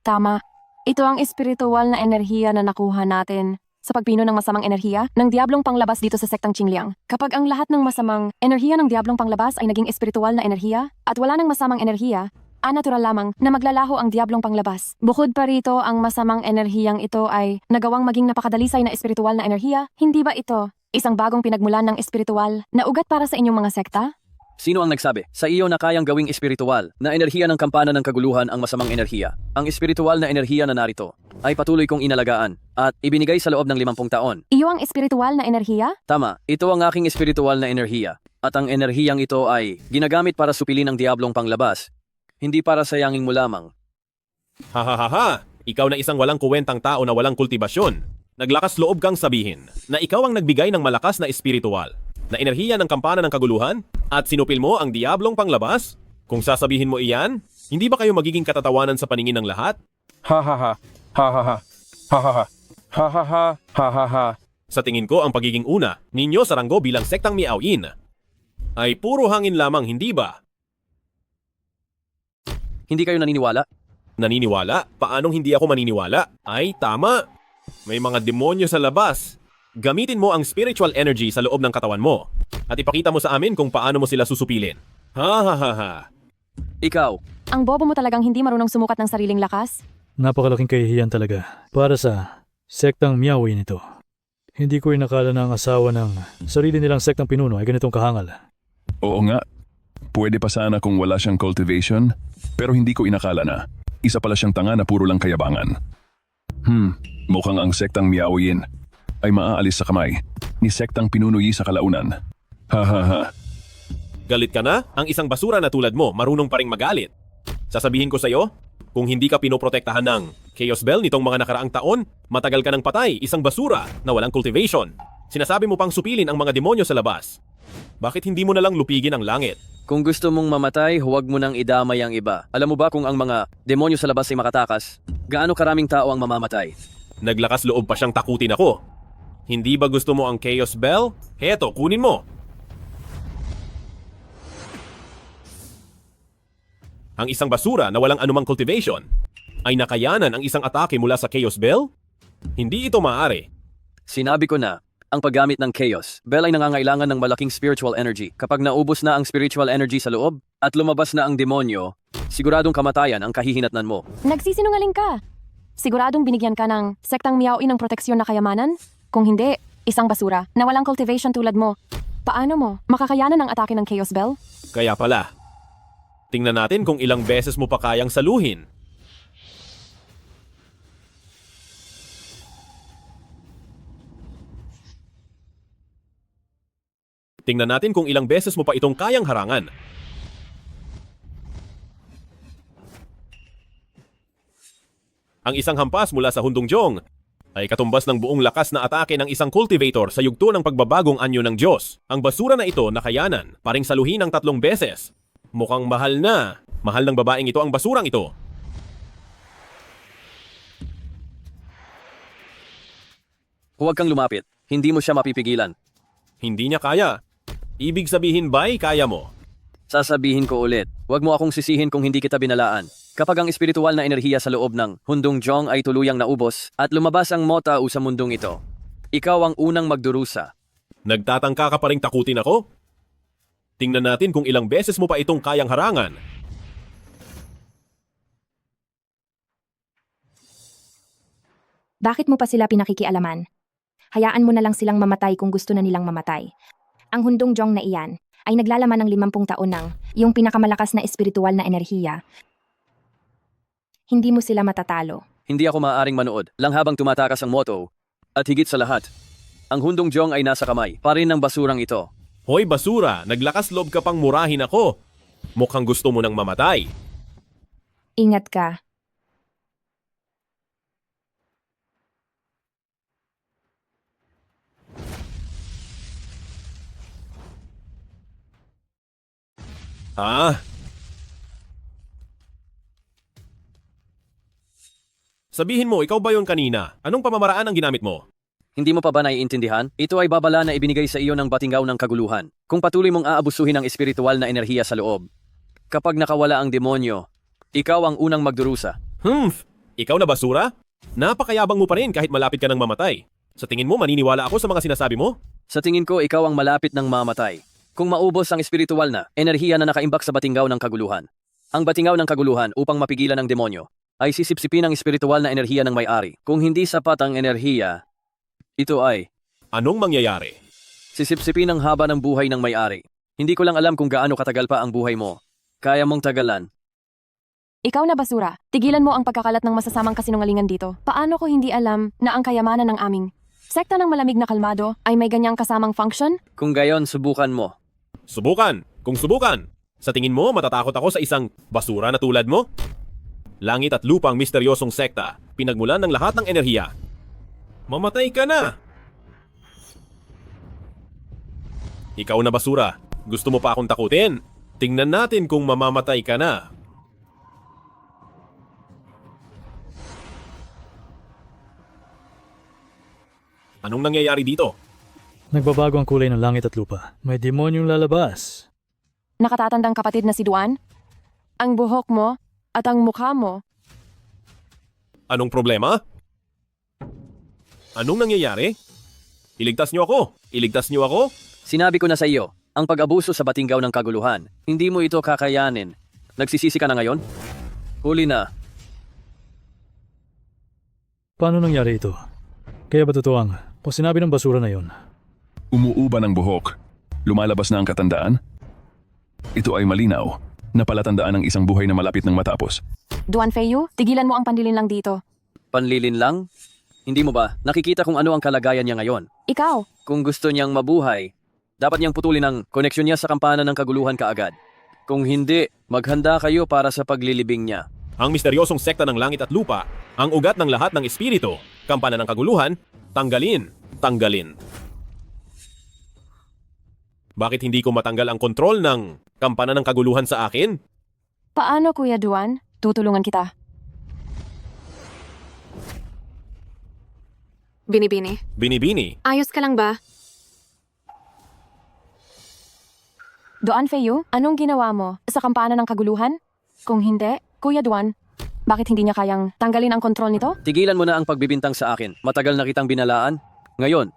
Tama. Ito ang espiritual na enerhiya na nakuha natin sa pagpino ng masamang enerhiya ng diablong panglabas dito sa sektang Qingliang. Kapag ang lahat ng masamang enerhiya ng diablong panglabas ay naging espiritual na enerhiya at wala ng masamang enerhiya, natural lamang na maglalaho ang diablong panglabas. Bukod pa rito, ang masamang enerhiyang ito ay nagawang maging napakadalisay na espiritual na enerhiya. Hindi ba ito isang bagong pinagmulan ng espiritual na ugat para sa inyong mga sekta? Sino ang nagsabi sa iyo na kayang gawing espiritual na enerhiya ng kampana ng kaguluhan ang masamang enerhiya? Ang espiritual na enerhiya na narito ay patuloy kong inalagaan at ibinigay sa loob ng 50 taon. Iyo ang espiritual na enerhiya? Tama, ito ang aking espiritual na enerhiya. At ang enerhiyang ito ay ginagamit para supilin ang diablong panglabas, hindi para sayangin mo lamang. Hahaha, ikaw na isang walang kuwentang tao na walang kultibasyon. Naglakas loob kang sabihin na ikaw ang nagbigay ng malakas na espiritual, na enerhiya ng kampana ng kaguluhan, at sinupil mo ang diablong panglabas? Kung sasabihin mo iyan, hindi ba kayo magiging katatawanan sa paningin ng lahat? Ha. Sa tingin ko, ang pagiging una ninyo sa ranggo bilang sektang Miaoyin ay puro hangin lamang, hindi ba? Hindi kayo naniniwala? Naniniwala? Paanong hindi ako maniniwala? Ay, tama! May mga demonyo sa labas. Gamitin mo ang spiritual energy sa loob ng katawan mo at ipakita mo sa amin kung paano mo sila susupilin. Ha. Ikaw. Ang bobo mo talagang hindi marunong sumukat ng sariling lakas? Napakalaking kahihiyan talaga para sa sektang Miaoyin ito. Hindi ko inakala na ang asawa ng sarili nilang sektang pinuno ay ganitong kahangal. Oo nga. Pwede pa sana kung wala siyang cultivation, pero hindi ko inakala na isa pala siyang tanga na puro lang kayabangan. Mukhang ang sektang Miaoyin ay maaalis sa kamay ni sektang pinunuyi sa kalaunan. Ha. Galit ka na? Ang isang basura na tulad mo, marunong pa ring magalit. Sasabihin ko sa'yo, kung hindi ka pinoprotektahan ng Chaos Bell nitong mga nakaraang taon, matagal ka ng patay, isang basura na walang cultivation. Sinasabi mo pang supilin ang mga demonyo sa labas. Bakit hindi mo na lang lupigin ang langit? Kung gusto mong mamatay, huwag mo nang idamay ang iba. Alam mo ba kung ang mga demonyo sa labas ay makatakas? Gaano karaming tao ang mamamatay? Naglakas loob pa siyang takutin ako. Hindi ba gusto mo ang Chaos Bell? Heto, kunin mo. Ang isang basura na walang anumang cultivation ay nakayanan ang isang atake mula sa Chaos Bell? Hindi ito maaari. Sinabi ko na, ang paggamit ng Chaos Bell ay nangangailangan ng malaking spiritual energy. Kapag naubos na ang spiritual energy sa loob at lumabas na ang demonyo, siguradong kamatayan ang kahihinatnan mo. Nagsisinungaling ka. Siguradong binigyan ka ng sektang Miaoyin ng proteksyon na kayamanan? Kung hindi, isang basura na walang cultivation tulad mo. Paano mo makakayanan ang atake ng Chaos Bell? Kaya pala. Tingnan natin kung ilang beses mo pa kayang saluhin. Tingnan natin kung ilang beses mo pa itong kayang harangan. Ang isang hampas mula sa Hundong Jong ay katumbas ng buong lakas na atake ng isang cultivator sa yugto ng pagbabagong anyo ng Diyos. Ang basura na ito nakayanan, paring saluhin ng 3 beses. Mukhang mahal na. Mahal ng babaeng ito ang basurang ito. Huwag kang lumapit. Hindi mo siya mapipigilan. Hindi niya kaya. Ibig sabihin ba'y kaya mo? Sasabihin ko ulit, huwag mo akong sisihin kung hindi kita binalaan. Kapag ang espiritual na enerhiya sa loob ng Hundong Jong ay tuluyang naubos at lumabas ang motao sa mundong ito, ikaw ang unang magdurusa. Nagtatangka ka pa ring takutin ako? Tingnan natin kung ilang beses mo pa itong kayang harangan. Bakit mo pa sila pinakikialaman? Hayaan mo na lang silang mamatay kung gusto na nilang mamatay. Ang Hundong Jong na iyan ay naglalaman ng 50 taon ng yung pinakamalakas na espiritual na enerhiya. Hindi mo sila matatalo. Hindi ako maaaring manood lang habang tumatakas ang moto. At higit sa lahat, ang Hundong Jong ay nasa kamay pa rin ng basurang ito. Hoy basura, naglakas loob ka pang murahin ako. Mukhang gusto mo nang mamatay. Ingat ka. Ha? Sabihin mo, ikaw ba yon kanina? Anong pamamaraan ang ginamit mo? Hindi mo pa ba naiintindihan? Ito ay babala na ibinigay sa iyo ng batinggaw ng kaguluhan. Kung patuloy mong aabusuhin ang espiritual na enerhiya sa loob. Kapag nakawala ang demonyo, ikaw ang unang magdurusa. Ikaw na basura? Napakayabang mo pa rin kahit malapit ka ng mamatay. Sa tingin mo, maniniwala ako sa mga sinasabi mo? Sa tingin ko, ikaw ang malapit ng mamatay. Kung maubos ang espiritual na enerhiya na nakaimbak sa batinggaw ng kaguluhan. Ang batinggaw ng kaguluhan upang mapigilan ang demonyo ay sisipsipin ang espiritual na enerhiya ng may-ari. Kung hindi sapat ang enerhiya, ito ay... Anong mangyayari? Sisipsipin ang haba ng buhay ng may-ari. Hindi ko lang alam kung gaano katagal pa ang buhay mo. Kaya mong tagalan. Ikaw na basura, tigilan mo ang pagkakalat ng masasamang kasinungalingan dito. Paano ko hindi alam na ang kayamanan ng aming sekta ng malamig na kalmado ay may ganyang kasamang function? Kung gayon, subukan mo. Subukan! Kung subukan! Sa tingin mo, matatakot ako sa isang basura na tulad mo? Langit at lupa ang misteryosong sekta, pinagmulan ng lahat ng enerhiya. Mamatay ka na! Ikaw na basura, gusto mo pa akong takutin? Tingnan natin kung mamamatay ka na. Anong nangyayari dito? Nagbabago ang kulay ng langit at lupa. May demonyong lalabas. Nakatatandang kapatid na si Duan? Ang buhok mo at ang mukha mo. Anong problema? Anong nangyayari? Iligtas niyo ako! Iligtas niyo ako! Sinabi ko na sa iyo, ang pag-abuso sa batinggaw ng kaguluhan, hindi mo ito kakayanin. Nagsisisi ka na ngayon? Huli na. Paano nangyari ito? Kaya ba totoo ang o sinabi ng basura na yon? Umuuba ng buhok. Lumalabas na ang katandaan? Ito ay malinaw na palatandaan ng isang buhay na malapit ng matapos. Duan Feyu, tigilan mo ang panlilin lang dito. Panlilin lang? Hindi mo ba nakikita kung ano ang kalagayan niya ngayon? Ikaw! Kung gusto niyang mabuhay, dapat niyang putulin ang koneksyon niya sa kampana ng kaguluhan kaagad. Kung hindi, maghanda kayo para sa paglilibing niya. Ang misteryosong sekta ng langit at lupa, ang ugat ng lahat ng espiritu, kampana ng kaguluhan, tanggalin, tanggalin. Bakit hindi ko matanggal ang kontrol ng kampana ng kaguluhan sa akin? Paano, Kuya Duan? Tutulungan kita. Binibini. Binibini. Ayos ka lang ba? Duan Feyu, anong ginawa mo sa kampana ng kaguluhan? Kung hindi, Kuya Duan, bakit hindi niya kayang tanggalin ang kontrol nito? Tigilan mo na ang pagbibintang sa akin. Matagal na kitang binalaan. Ngayon,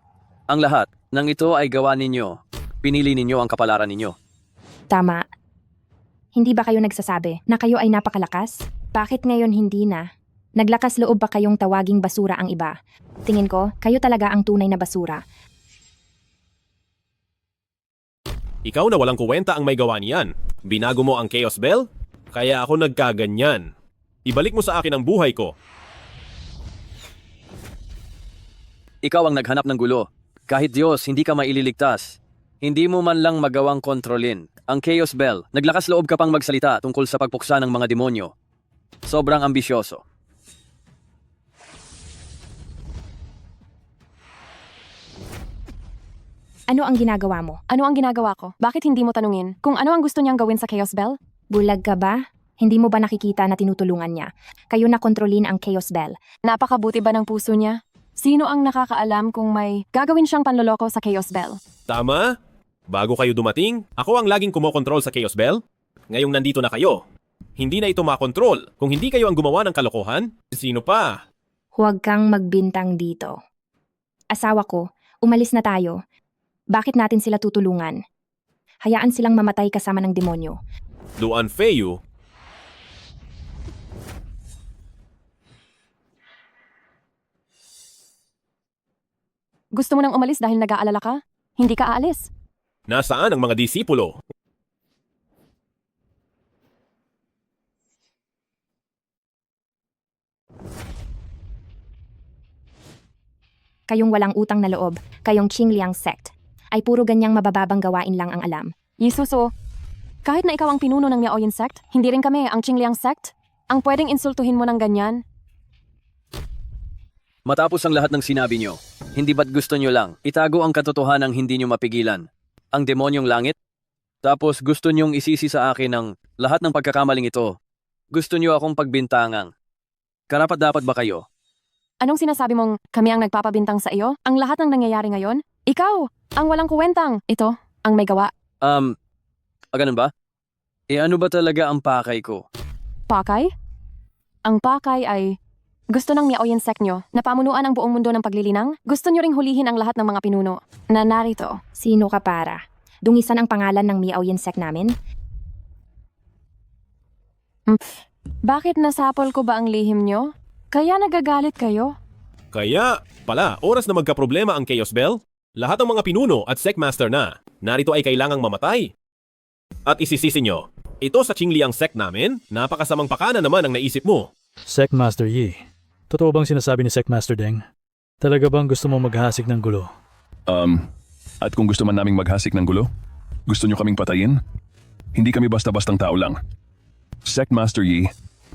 ang lahat ng ito ay gawa ninyo. Pinili ninyo ang kapalaran ninyo. Tama. Hindi ba kayo nagsasabi na kayo ay napakalakas? Bakit ngayon hindi na? Naglakas loob ba kayong tawaging basura ang iba? Tingin ko, kayo talaga ang tunay na basura. Ikaw na walang kuwenta ang may gawa niyan. Binago mo ang Chaos Bell? Kaya ako nagkaganyan. Ibalik mo sa akin ang buhay ko. Ikaw ang naghanap ng gulo. Kahit Diyos, hindi ka maililigtas. Hindi mo man lang magawang kontrolin ang Chaos Bell. Naglakas loob ka pang magsalita tungkol sa pagpuksa ng mga demonyo. Sobrang ambisyoso. Ano ang ginagawa mo? Ano ang ginagawa ko? Bakit hindi mo tanungin kung ano ang gusto niyang gawin sa Chaos Bell? Bulag ka ba? Hindi mo ba nakikita na tinutulungan niya? Kayo na kontrolin ang Chaos Bell. Napakabuti ba ng puso niya? Sino ang nakakaalam kung may gagawin siyang panloloko sa Chaos Bell? Tama? Bago kayo dumating, ako ang laging kumokontrol sa Chaos Bell. Ngayong nandito na kayo, hindi na ito makontrol. Kung hindi kayo ang gumawa ng kalokohan, sino pa? Huwag kang magbintang dito. Asawa ko, umalis na tayo. Bakit natin sila tutulungan? Hayaan silang mamatay kasama ng demonyo. Duan Feiyu, Gusto mo nang umalis dahil nag-aalala ka? Hindi ka aalis. nasaan ang mga disipulo? Kayong walang utang na loob, kayong Qingliang sect, ay puro ganyang mabababang gawain lang ang alam. Yisuso, kahit na ikaw ang pinuno ng Miaoyin sect, hindi rin kami ang Qingliang sect. Ang pwedeng insultuhin mo ng ganyan. Matapos ang lahat ng sinabi nyo, hindi ba't gusto nyo lang itago ang katotohanang hindi nyo mapigilan? Ang demonyong langit? Tapos gusto nyong isisi sa akin ang lahat ng pagkakamaling ito. Gusto nyo akong pagbintangang. Karapat-dapat ba kayo? Anong sinasabi mong kami ang nagpapabintang sa iyo? Ang lahat ng nangyayari ngayon? Ikaw, ang walang kuwentang. Ito, ang may gawa. Ganun ba? Ano ba talaga ang pakay ko? Pakay? Ang pakay ay gusto ng Miaoyin sect nyo na pamunuan ang buong mundo ng paglilinang? Gusto nyo ring hulihin ang lahat ng mga pinuno na narito? Sino ka para? Dungisan ang pangalan ng Miaoyin sect namin? Bakit nasapol ko ba ang lihim nyo? Kaya nagagalit kayo? Kaya, pala, oras na magkaproblema ang Chaos Bell. Lahat ng mga pinuno at Sectmaster na, narito ay kailangang mamatay. At isisisi nyo, ito sa Qingliang sect namin, napakasamang pakana naman ang naisip mo. Sectmaster Yi, totoo bang sinasabi ni Sectmaster Deng? Talaga bang gusto mo maghasik ng gulo? At kung gusto man naming maghasik ng gulo, gusto nyo kaming patayin? Hindi kami basta-bastang tao lang. Sectmaster Yi,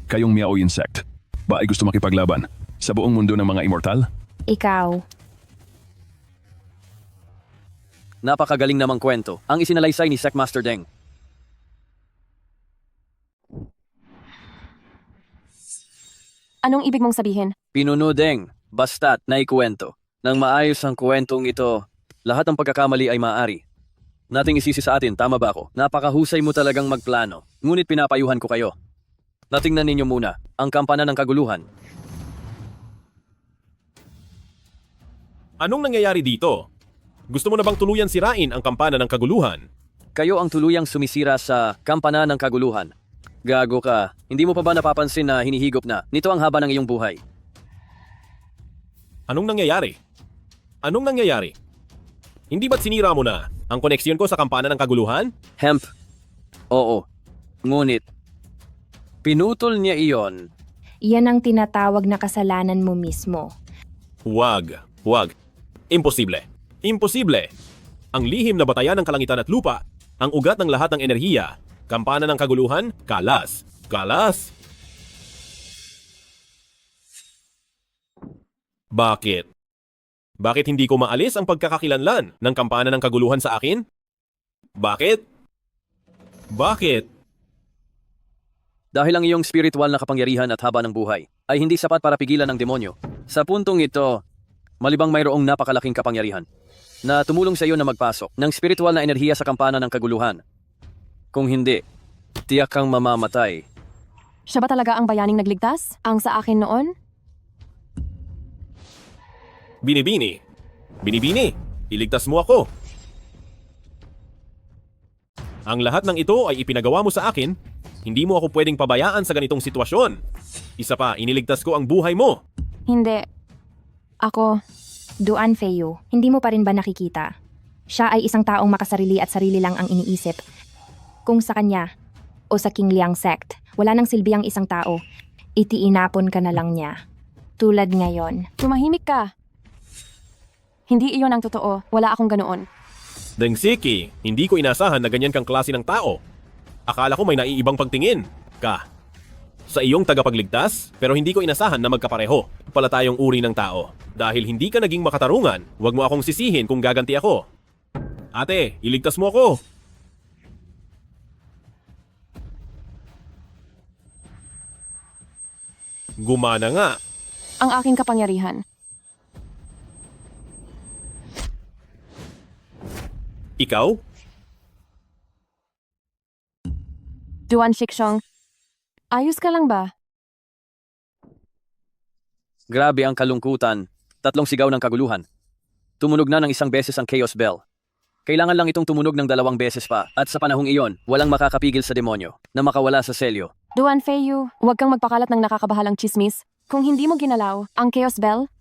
kayong Miaoyin sect, ba ay gusto makipaglaban sa buong mundo ng mga immortal? Ikaw. Napakagaling namang kwento ang isinalaysay ni Sectmaster Deng. Anong ibig mong sabihin? Pinuno Deng, basta't naikwento. Nang maayos ang kwentong ito, lahat ng pagkakamali ay maaari. Nating isisi sa atin, tama ba ako? Napakahusay mo talagang magplano. Ngunit pinapayuhan ko kayo. Natingnan ninyo muna ang kampana ng kaguluhan. Anong nangyayari dito? Gusto mo na bang tuluyan sirain ang kampana ng kaguluhan? Kayo ang tuluyang sumisira sa kampana ng kaguluhan. Gago ka, hindi mo pa ba napapansin na hinihigop na nito ang haba ng iyong buhay? Anong nangyayari? Anong nangyayari? Hindi ba't sinira mo na ang koneksyon ko sa kampana ng kaguluhan? Hemp. Oo. Ngunit, pinutol niya iyon. Iyan ang tinatawag na kasalanan mo mismo. Huwag. Imposible. Imposible. Ang lihim na batayan ng kalangitan at lupa, ang ugat ng lahat ng enerhiya, kampana ng kaguluhan, kalas. Kalas. Bakit? Bakit hindi ko maalis ang pagkakakilanlan ng kampana ng kaguluhan sa akin? Bakit? Bakit? Dahil ang iyong spiritual na kapangyarihan at haba ng buhay ay hindi sapat para pigilan ng demonyo. Sa puntong ito, malibang mayroong napakalaking kapangyarihan na tumulong sa iyo na magpasok ng spiritual na enerhiya sa kampana ng kaguluhan. Kung hindi, tiyak kang mamamatay. Siya ba talaga ang bayaning nagligtas? Ang sa akin noon? Binibini, iligtas mo ako. Ang lahat ng ito ay ipinagawa mo sa akin, hindi mo ako pwedeng pabayaan sa ganitong sitwasyon. Isa pa, iniligtas ko ang buhay mo. Hindi. Ako. Duan Feiyu, hindi mo pa rin ba nakikita? Siya ay isang taong makasarili at sarili lang ang iniisip. Kung sa kanya o sa Qingliang sect, wala nang silbi ang isang tao, itiinapon ka na lang niya. Tulad ngayon. Tumahimik ka. Hindi iyon ang totoo. Wala akong ganoon. Dengsiki, hindi ko inasahan na ganyan kang klase ng tao. Akala ko may naiibang pagtingin ka sa iyong tagapagligtas, pero hindi ko inasahan na magkapareho pala tayong uri ng tao. Dahil hindi ka naging makatarungan, huwag mo akong sisihin kung gaganti ako. Ate, iligtas mo ako. Gumana nga. Ang aking kapangyarihan. Ikaw? Duan Shikshong, ayos ka lang ba? Grabe ang kalungkutan. 3 sigaw ng kaguluhan. Tumunog na ng 1 beses ang Chaos Bell. Kailangan lang itong tumunog ng 2 beses pa. At sa panahong iyon, walang makakapigil sa demonyo na makawala sa selyo. Duan Feiyu, huwag kang magpakalat ng nakakabahalang chismis. Kung hindi mo ginalaw ang Chaos Bell,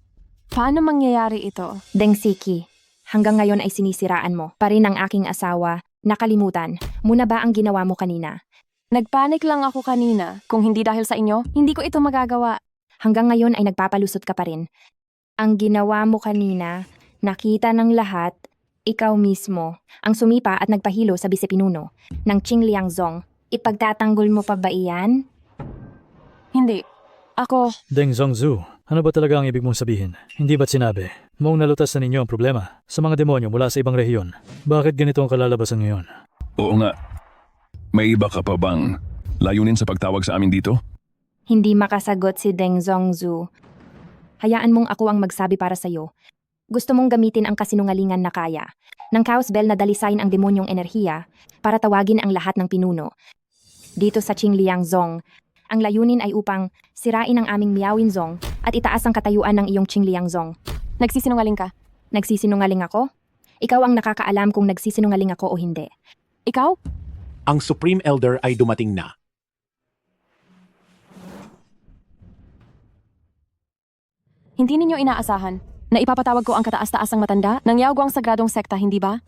paano mangyayari ito? Dengsiki, hanggang ngayon ay sinisiraan mo pa rin ang aking asawa. Nakalimutan mo na ba ang ginawa mo kanina? Nagpanik lang ako kanina. Kung hindi dahil sa inyo, hindi ko ito magagawa. Hanggang ngayon ay nagpapalusot ka pa rin. Ang ginawa mo kanina, nakita ng lahat, ikaw mismo, ang sumipa at nagpahilo sa bisepinuno ng Qingliangzong. Ipagtatanggol mo pa ba iyan? Hindi. Ako, Deng Zhongzhu, ano ba talaga ang ibig mong sabihin? Hindi ba't sinabi mong nalutas na ninyo ang problema sa mga demonyo mula sa ibang rehiyon? Bakit ganito ang kalalabasan ngayon? Oo nga. May iba ka pa bang layunin sa pagtawag sa amin dito? Hindi makasagot si Deng Zhongzhu. Hayaan mong ako ang magsabi para sa'yo. Gusto mong gamitin ang kasinungalingan na kaya ng Chaos Bell na dalisain ang demonyong enerhiya para tawagin ang lahat ng pinuno. Dito sa Qingliangzong, ang layunin ay upang sirain ang aming Miaoyinzong at itaas ang katayuan ng iyong Qingliangzong. nagsisinungaling ka. Nagsisinungaling ako? Ikaw ang nakakaalam kung nagsisinungaling ako o hindi. Ikaw? Ang Supreme Elder ay dumating na. Hindi ninyo inaasahan na ipapatawag ko ang kataas-taasang matanda ng Yaoguang Sagradong Sekta, hindi ba?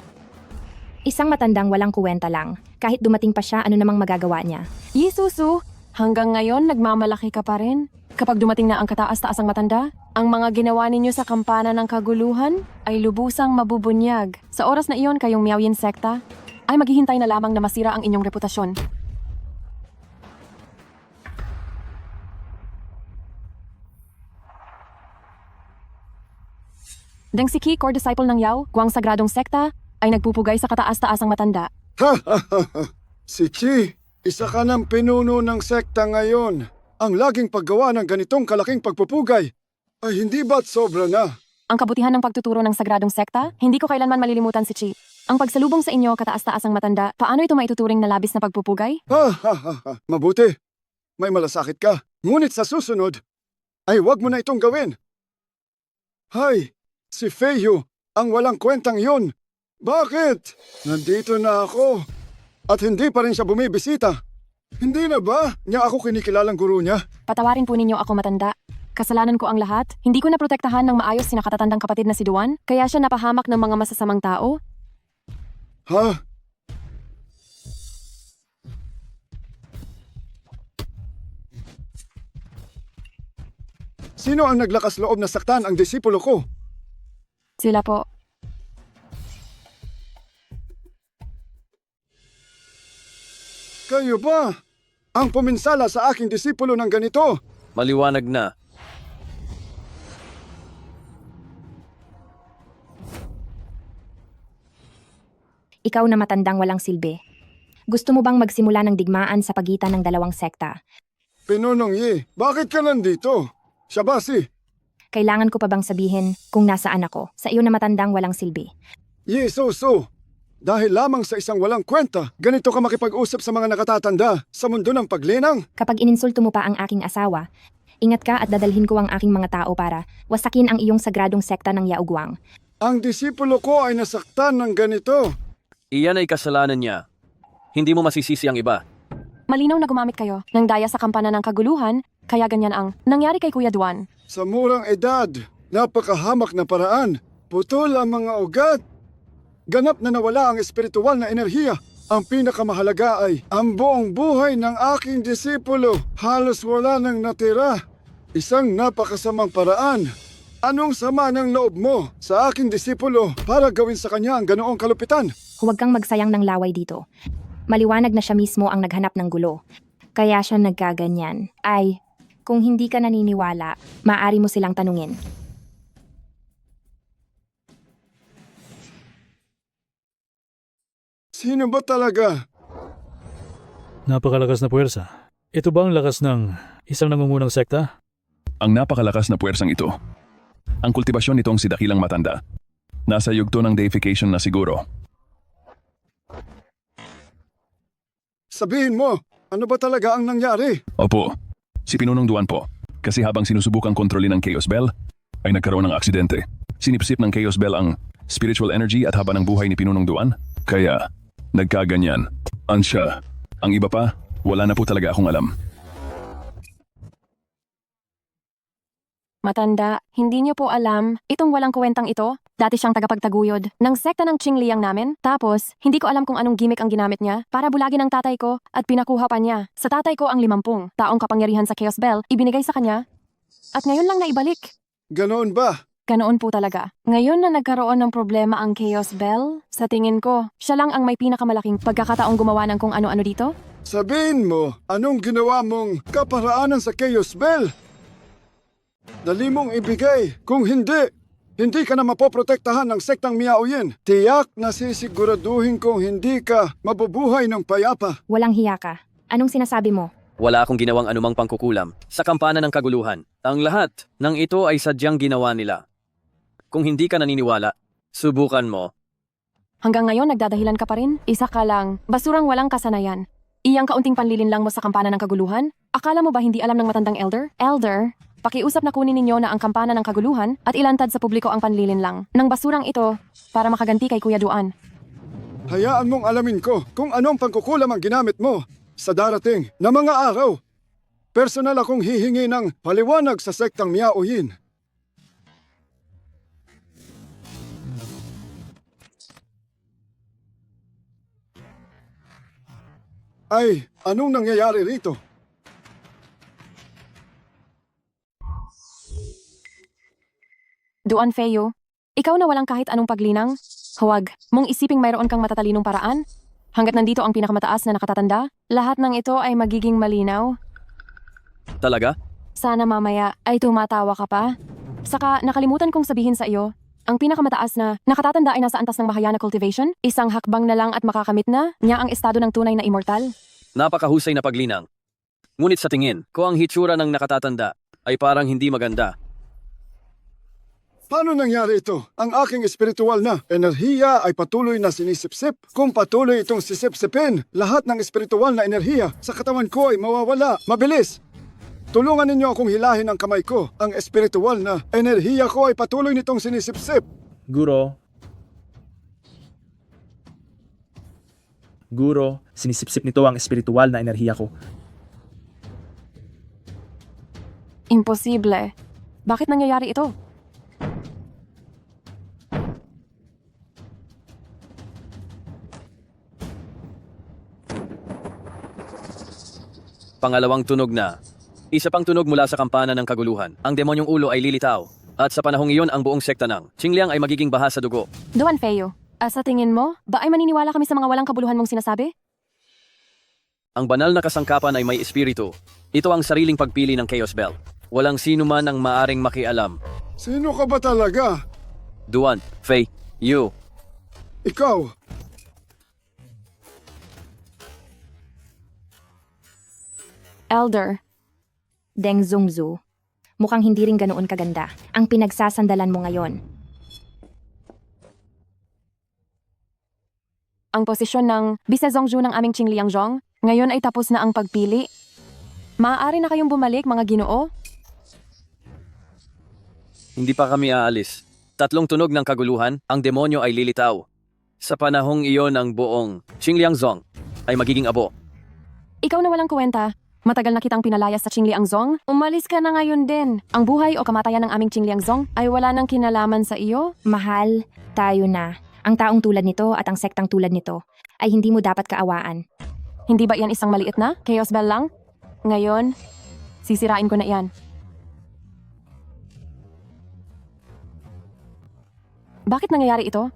Isang matandang walang kuwenta lang. Kahit dumating pa siya, ano namang magagawa niya? Yisusu, hanggang ngayon nagmamalaki ka pa rin. Kapag dumating na ang kataas-taasang matanda, ang mga ginawa ninyo sa kampana ng kaguluhan ay lubusang mabubunyag. Sa oras na iyon, kayong Miaoyin Sekta ay maghihintay na lamang na masira ang inyong reputasyon. Deng Siki, core disciple ng Yao, Guang Sagradong Sekta, ay nagpupugay sa kataas-taasang matanda. Ha ha ha ha! Si Chi, isa ka ng pinuno ng sekta ngayon. Ang laging paggawa ng ganitong kalaking pagpupugay ay hindi ba't sobra na? Ang kabutihan ng pagtuturo ng Sagradong Sekta, hindi ko kailanman malilimutan si Chi. Ang pagsalubong sa inyo, kataas-taasang matanda, paano ito maituturing na labis na pagpupugay? Ha ha ha ha! Mabuti. May malasakit ka. Ngunit sa susunod, ay wag mo na itong gawin. Hay! Si Feiyu, ang walang kwentang yun. Bakit? Nandito na ako. At hindi pa rin siya bumibisita. Hindi na ba niya ako kinikilalang guro niya? Patawarin po ninyo ako, matanda. Kasalanan ko ang lahat. Hindi ko naprotektahan ng maayos si nakatatandang kapatid na si Duan, kaya siya napahamak ng mga masasamang tao. Ha? Sino ang naglakas loob na saktan ang disipulo ko? Sila po. Kayo ba? Ang puminsala sa aking disipulo ng ganito? Maliwanag na. Ikaw na matandang walang silbi. Gusto mo bang magsimula ng digmaan sa pagitan ng dalawang sekta? Pinunong Yi, bakit ka nandito? Siya ba si? Kailangan ko pa bang sabihin kung nasaan ako sa iyo na matandang walang silbi? Yi, so. Dahil lamang sa isang walang kwenta, ganito ka makipag-usap sa mga nakatatanda sa mundo ng paglinang? Kapag ininsulto mo pa ang aking asawa, ingat ka at dadalhin ko ang aking mga tao para wasakin ang iyong sagradong sekta ng Yaoguang. Ang disipulo ko ay nasaktan ng ganito. Iyan ay kasalanan niya. Hindi mo masisisi ang iba. Malinaw na gumamit kayo ng daya sa kampana ng kaguluhan, kaya ganyan ang nangyari kay Kuya Duan. Sa murang edad, napakahamak na paraan, putol ang mga ugat. Ganap na nawala ang espiritual na enerhiya. Ang pinakamahalaga ay ang buong buhay ng aking disipulo. Halos wala nang natira. Isang napakasamang paraan. Anong sama ng loob mo sa aking disipulo para gawin sa kanya ang ganoong kalupitan? Huwag kang magsayang ng laway dito. Maliwanag na siya mismo ang naghanap ng gulo. Kaya siya nagkaganyan. Ay, kung hindi ka naniniwala, maaari mo silang tanungin. Sino ba talaga? Napakalakas na puwersa. Ito ba ang lakas ng isang nangungunang sekta? Ang napakalakas na puwersang ito. Ang kultibasyon nitong si Dakilang Matanda. Nasa yugto ng deification na siguro. Sabihin mo, ano ba talaga ang nangyari? Opo, si Pinunong Duan po. Kasi habang sinusubukang kontrolin ng Chaos Bell, ay nagkaroon ng aksidente. Sinipsip ng Chaos Bell ang spiritual energy at haba ng buhay ni Pinunong Duan. Kaya, nagkaganyan. Ansya. Ang iba pa, wala na po talaga akong alam. Matanda, hindi niyo po alam, itong walang kwentang ito, dati siyang tagapagtaguyod ng sekta ng Qingliang namin. Tapos, hindi ko alam kung anong gimmick ang ginamit niya para bulagin ang tatay ko at pinakuha pa niya. Sa tatay ko ang 50 taong kapangyarihan sa Chaos Bell, ibinigay sa kanya. At ngayon lang naibalik. Ganoon ba? Ganoon po talaga. Ngayon na nagkaroon ng problema ang Chaos Bell, sa tingin ko, siya lang ang may pinakamalaking pagkakataong gumawa ng kung ano-ano dito. Sabihin mo, anong ginawa mong kaparaanan sa Chaos Bell? Dali mong ibigay. Kung hindi, hindi ka na mapoprotektahan ng sektang Miaoyin. Tiyak na sisiguraduhin kong hindi ka mabubuhay ng payapa. Walang hiya ka. Anong sinasabi mo? Wala akong ginawang anumang pangkukulam sa kampana ng kaguluhan. Ang lahat ng ito ay sadyang ginawa nila. Kung hindi ka naniniwala, subukan mo. Hanggang ngayon nagdadahilan ka pa rin? Isa ka lang, basurang walang kasanayan. Iyang kaunting panlilin lang mo sa kampana ng kaguluhan? Akala mo ba hindi alam ng matandang elder? Elder, pakiusap na kunin ninyo na ang kampana ng kaguluhan at ilantad sa publiko ang panlilin lang ng basurang ito para makaganti kay Kuya Duan. Hayaan mong alamin ko kung anong pangkukulam ang ginamit mo sa darating na mga araw. Personal akong hihingi ng paliwanag sa sektang Miaoyin. Ay, anong nangyayari rito? Duan Feo, ikaw na walang kahit anong paglinang? Huwag mong isiping mayroon kang matatalinong paraan? Hanggat nandito ang pinakamataas na nakatatanda, lahat ng ito ay magiging malinaw. Talaga? Sana mamaya ay tumatawa ka pa. Saka nakalimutan kong sabihin sa iyo, ang pinakamataas na nakatatanda ay nasa antas ng Mahayana Cultivation, isang hakbang na lang at makakamit na niya ang estado ng tunay na immortal. Napakahusay na paglinang. Ngunit sa tingin ko ang hitsura ng nakatatanda ay parang hindi maganda. Paano nangyari ito? Ang aking espiritual na enerhiya ay patuloy na sinisipsip. Kung patuloy itong sisipsipin, lahat ng espiritual na enerhiya sa katawan ko ay mawawala. Mabilis! Tulungan ninyo akong hilahin ang kamay ko. Ang espiritual na enerhiya ko ay patuloy nitong sinisipsip. Guro, sinisipsip nito ang espiritual na enerhiya ko. Imposible. Bakit nangyayari ito? Pangalawang tunog na. Isa pang tunog mula sa kampana ng kaguluhan. Ang demonyong ulo ay lilitaw. At sa panahong iyon, ang buong sekta ng Qingliang ay magiging baha sa dugo. Duan Feo, sa tingin mo, ba ay maniniwala kami sa mga walang kabuluhan mong sinasabi? Ang banal na kasangkapan ay may espiritu. Ito ang sariling pagpili ng Chaos Bell. Walang sino man ang maaring makialam. Sino ka ba talaga? Duan, Fei, you. Ikaw. Elder. Deng Zongzu, mukhang hindi rin ganoon kaganda ang pinagsasandalan mo ngayon. Ang posisyon ng Vice Zongju ng aming Qingliang Zhong, ngayon ay tapos na ang pagpili. Maaari na kayong bumalik, mga ginoo? Hindi pa kami aalis. 3 tunog ng kaguluhan, ang demonyo ay lilitaw. Sa panahong iyon, ang buong Qingliang Zhong ay magiging abo. Ikaw na walang kwenta. Matagal na kitang pinalayas sa Qingliang Zhong. Umalis ka na ngayon din. Ang buhay o kamatayan ng aming Qingliang Zhong ay wala nang kinalaman sa iyo. Mahal, tayo na. Ang taong tulad nito at ang sektang tulad nito ay hindi mo dapat kaawaan. Hindi ba iyan isang maliit na Chaos Bell lang? Ngayon, sisirain ko na iyan. Bakit nangyayari ito?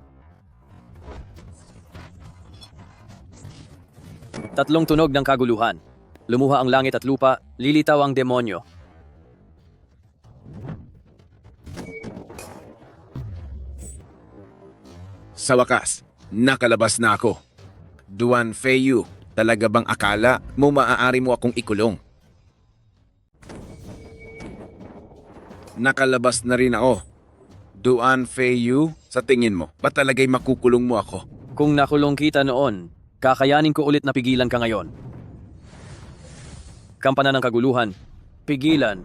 Tatlong tunog ng kaguluhan. Lumuha ang langit at lupa, lilitaw ang demonyo. Sa wakas, nakalabas na ako. Duan Feiyu, talaga bang akala mo maaari mo akong ikulong? Nakalabas na rin ako. Duan Feiyu, sa tingin mo, ba talaga'y makukulong mo ako? Kung nakulong kita noon, kakayanin ko ulit na pigilan ka ngayon. Kampana ng kaguluhan, pigilan.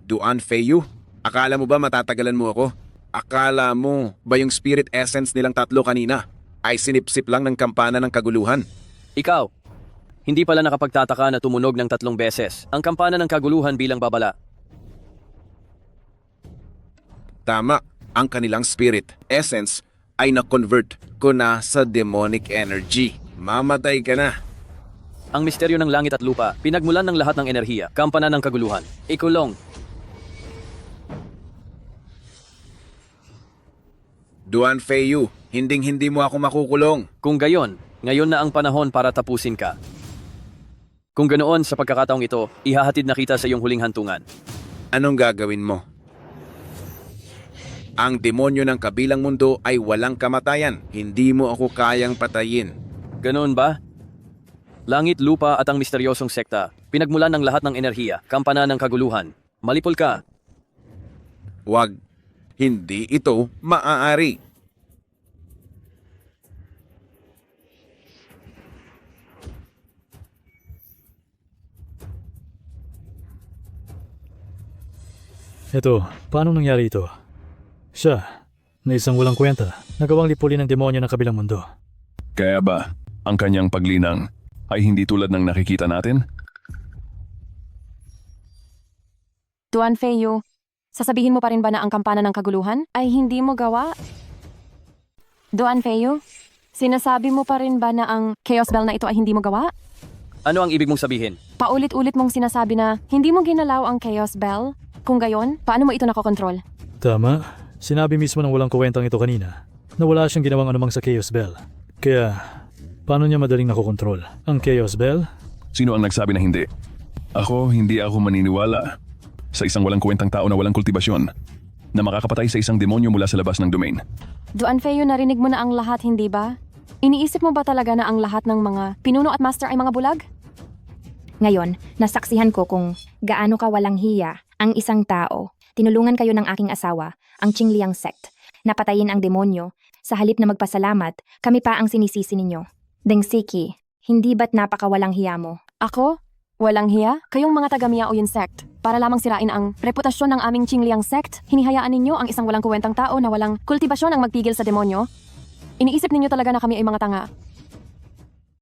Duan Feiyu, akala mo ba matatagalan mo ako? Akala mo ba yung spirit essence nilang tatlo kanina ay sinipsip lang ng kampana ng kaguluhan? Ikaw, hindi pala nakapagtataka na tumunog ng 3 beses ang kampana ng kaguluhan bilang babala. Tama, ang kanilang spirit essence ay na-convert ko na sa demonic energy. Mamatay ka na. Ang misteryo ng langit at lupa, pinagmulan ng lahat ng enerhiya, kampana ng kaguluhan. Ikulong. Duan Feiyu, hinding-hindi mo ako makukulong. Kung gayon, ngayon na ang panahon para tapusin ka. Kung ganoon sa pagkakataong ito, ihahatid na kita sa iyong huling hantungan. Anong gagawin mo? Ang demonyo ng kabilang mundo ay walang kamatayan. Hindi mo ako kayang patayin. Ganoon ba? Langit, lupa at ang misteryosong sekta, pinagmulan ng lahat ng enerhiya, kampana ng kaguluhan. Malipol ka. Wag. Hindi ito maaari. Ito, paano nangyari ito? Siya, na isang walang kwenta, nagawang lipulin ng demonyo ng kabilang mundo. Kaya ba, ang kanyang paglinang ay hindi tulad ng nakikita natin? Duan Feiyu, sasabihin mo pa rin ba na ang kampana ng kaguluhan ay hindi mo gawa? Duan Feiyu, sinasabi mo pa rin ba na ang Chaos Bell na ito ay hindi mo gawa? Ano ang ibig mong sabihin? Paulit-ulit mong sinasabi na hindi mo ginalaw ang Chaos Bell. Kung gayon, paano mo ito nakokontrol? Tama, sinabi mismo ng walang kwentang ito kanina na wala siyang ginawang anumang sa Chaos Bell. Kaya, paano niya madaling nakokontrol? Ang Chaos Bell? Sino ang nagsabi na hindi? Hindi ako maniniwala sa isang walang kwentang tao na walang kultibasyon na makakapatay sa isang demonyo mula sa labas ng domain. Duan Feiyu, narinig mo na ang lahat, hindi ba? Iniisip mo ba talaga na ang lahat ng mga pinuno at master ay mga bulag? Ngayon, nasaksihan ko kung gaano ka walang hiya ang isang tao. Tinulungan kayo ng aking asawa, ang Qingliang sect. Napatayin ang demonyo. Sa halip na magpasalamat, kami pa ang sinisisi ninyo. Deng Siki, hindi ba't napakawalang hiya mo? Ako? Walang hiya? Kayong mga taga-Miaoyin sect. Para lamang sirain ang reputasyon ng aming Qingliang sect, hinihayaan ninyo ang isang walang kuwentang tao na walang kultibasyon ang magpigil sa demonyo? Iniisip ninyo talaga na kami ay mga tanga.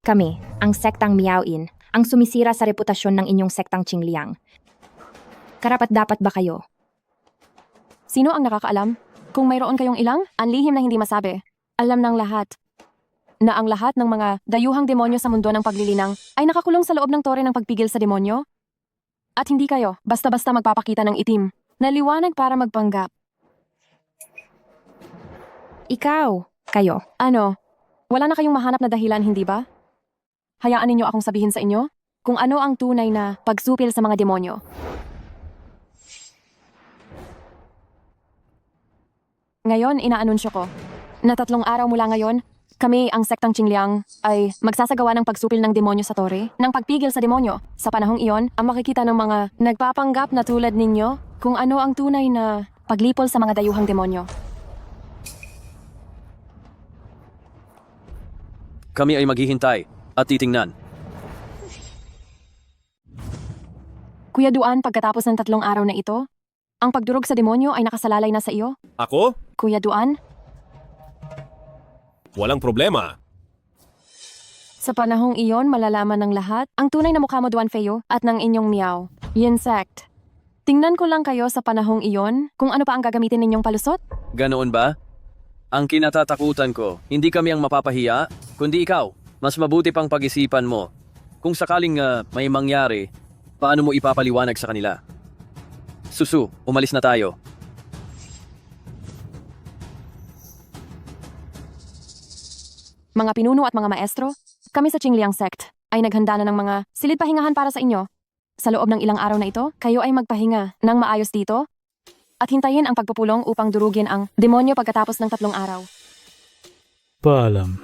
Kami, ang sektang Miaoyin, ang sumisira sa reputasyon ng inyong sektang Qingliang. Karapat-dapat ba kayo? Sino ang nakakaalam? Kung mayroon kayong ilang, ang lihim na hindi masabi. Alam ng lahat na ang lahat ng mga dayuhang demonyo sa mundo ng paglilinang ay nakakulong sa loob ng tore ng pagpigil sa demonyo? At hindi kayo basta-basta magpapakita ng itim na liwanag para magpanggap. Ikaw, kayo. Ano? Wala na kayong mahanap na dahilan, hindi ba? Hayaan ninyo akong sabihin sa inyo kung ano ang tunay na pagsupil sa mga demonyo. Ngayon, inaanunsyo ko na 3 araw mula ngayon, kami, ang sektang Qingliang, ay magsasagawa ng pagsupil ng demonyo sa tore, ng pagpigil sa demonyo. Sa panahong iyon, ang makikita ng mga nagpapanggap na tulad ninyo kung ano ang tunay na paglipol sa mga dayuhang demonyo. Kami ay maghihintay at titingnan. Kuya Duan, pagkatapos ng 3 araw na ito, ang pagdurog sa demonyo ay nakasalalay na sa iyo? Ako? Kuya Duan? Walang problema. Sa panahong iyon, malalaman ng lahat ang tunay na mukha mo, Duan Feiyu, at ng inyong Miao, Yin sect. Tingnan ko lang kayo sa panahong iyon kung ano pa ang gagamitin ninyong palusot. Ganoon ba? Ang kinatatakutan ko, hindi kami ang mapapahiya, kundi ikaw. Mas mabuti pang pag-isipan mo. Kung sakaling may mangyari, paano mo ipapaliwanag sa kanila? Susu, umalis na tayo. mga pinuno at mga maestro, kami sa Qingliang Sect ay naghanda na ng mga silid pahingahan para sa inyo. Sa loob ng ilang araw na ito, kayo ay magpahinga ng maayos dito at hintayin ang pagpupulong upang durugin ang demonyo pagkatapos ng 3 araw. Paalam.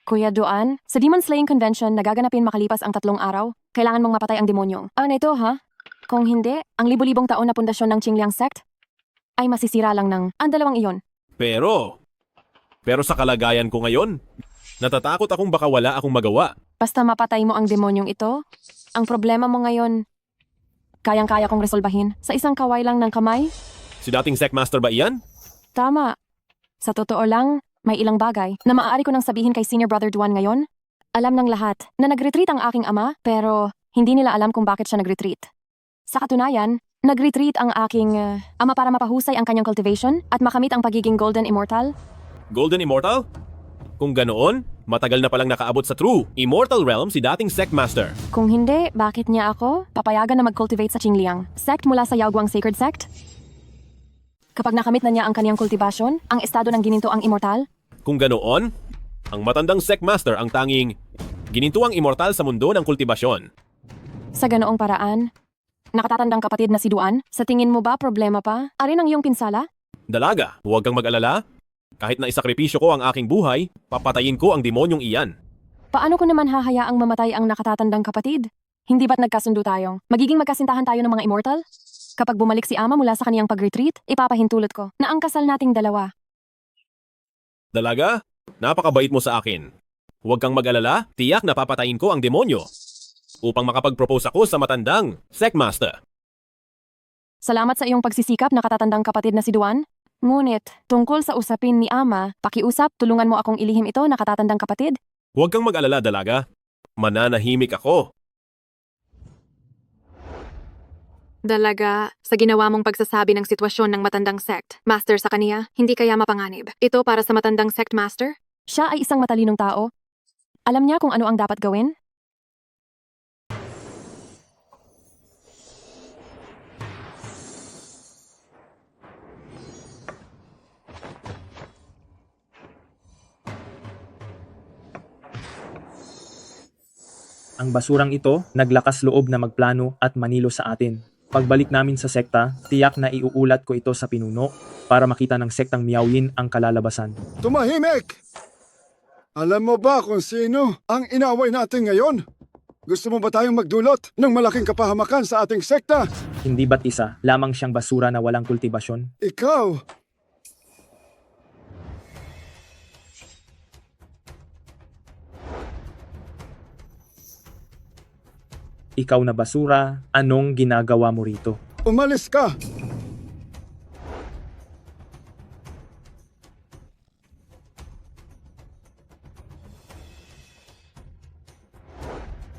Kuya Duan, sa Demon Slaying Convention na gaganapin makalipas ang 3 araw, kailangan mong mapatay ang demonyong. Ano ito, ha? Kung hindi, ang libu-libong taon na pundasyon ng Qingliang Sect ay masisira lang ng ang 2 iyon. Pero sa kalagayan ko ngayon, natatakot akong baka wala akong magawa. Basta mapatay mo ang demonyong ito, ang problema mo ngayon, kayang-kaya kong resolbahin sa isang kaway lang ng kamay. Si dating Secmaster ba iyan? Tama. Sa totoo lang, may ilang bagay na maaari ko nang sabihin kay Senior Brother Duan ngayon. Alam ng lahat na nag-retreat ang aking ama, pero hindi nila alam kung bakit siya nag-retreat. Sa katunayan, nag-retreat ang aking ama para mapahusay ang kanyang cultivation at makamit ang pagiging Golden Immortal. Golden Immortal? Kung ganoon, matagal na palang nakaabot sa True Immortal Realm si dating Secmaster. Kung hindi, bakit niya ako papayagan na mag-cultivate sa Qingliang Sect mula sa Yaoguang Sacred Sect? Kapag nakamit na niya ang kanyang kultibasyon, ang estado ng gininto ang immortal, Kung ganoon, ang matandang Secmaster ang tanging ginintuang immortal sa mundo ng kultibasyon. sa ganoong paraan, nakatatandang kapatid na si Duan, sa tingin mo ba problema pa? Arin ang iyong pinsala? Dalaga, huwag kang mag-alala. Kahit na isakripisyo ko ang aking buhay, papatayin ko ang demonyong iyan. Paano ko naman hahayaang mamatay ang nakatatandang kapatid? Hindi ba't nagkasundo tayo? Magiging magkasintahan tayo ng mga immortal? Kapag bumalik si Ama mula sa kaniyang pag-retreat, ipapahintulot ko na ang kasal nating dalawa. Dalaga, napakabait mo sa akin. Huwag kang mag-alala, tiyak na papatayin ko ang demonyo. Upang makapag-propose ako sa matandang Secmaster. Salamat sa iyong pagsisikap, nakatatandang kapatid na si Duan. Ngunit, tungkol sa usapin ni Ama, pakiusap, tulungan mo akong ilihim ito, nakatatandang kapatid. Huwag kang mag-alala, Dalaga. Mananahimik ako. Dalaga, sa ginawa mong pagsasabi ng sitwasyon ng matandang sect, master sa kaniya, hindi kaya mapanganib. Ito para sa matandang sect master? Siya ay isang matalinong tao. Alam niya kung ano ang dapat gawin? Ang basurang ito, naglakas loob na magplano at manilo sa atin. Pagbalik namin sa sekta, tiyak na iuulat ko ito sa pinuno para makita ng sektang Miaoyin ang kalalabasan. Tumahimik! Alam mo ba kung sino ang inaaway natin ngayon? Gusto mo ba tayong magdulot ng malaking kapahamakan sa ating sekta? Hindi ba't isa, lamang siyang basura na walang kultibasyon? Ikaw! Ikaw na basura, anong ginagawa mo rito? Umalis ka!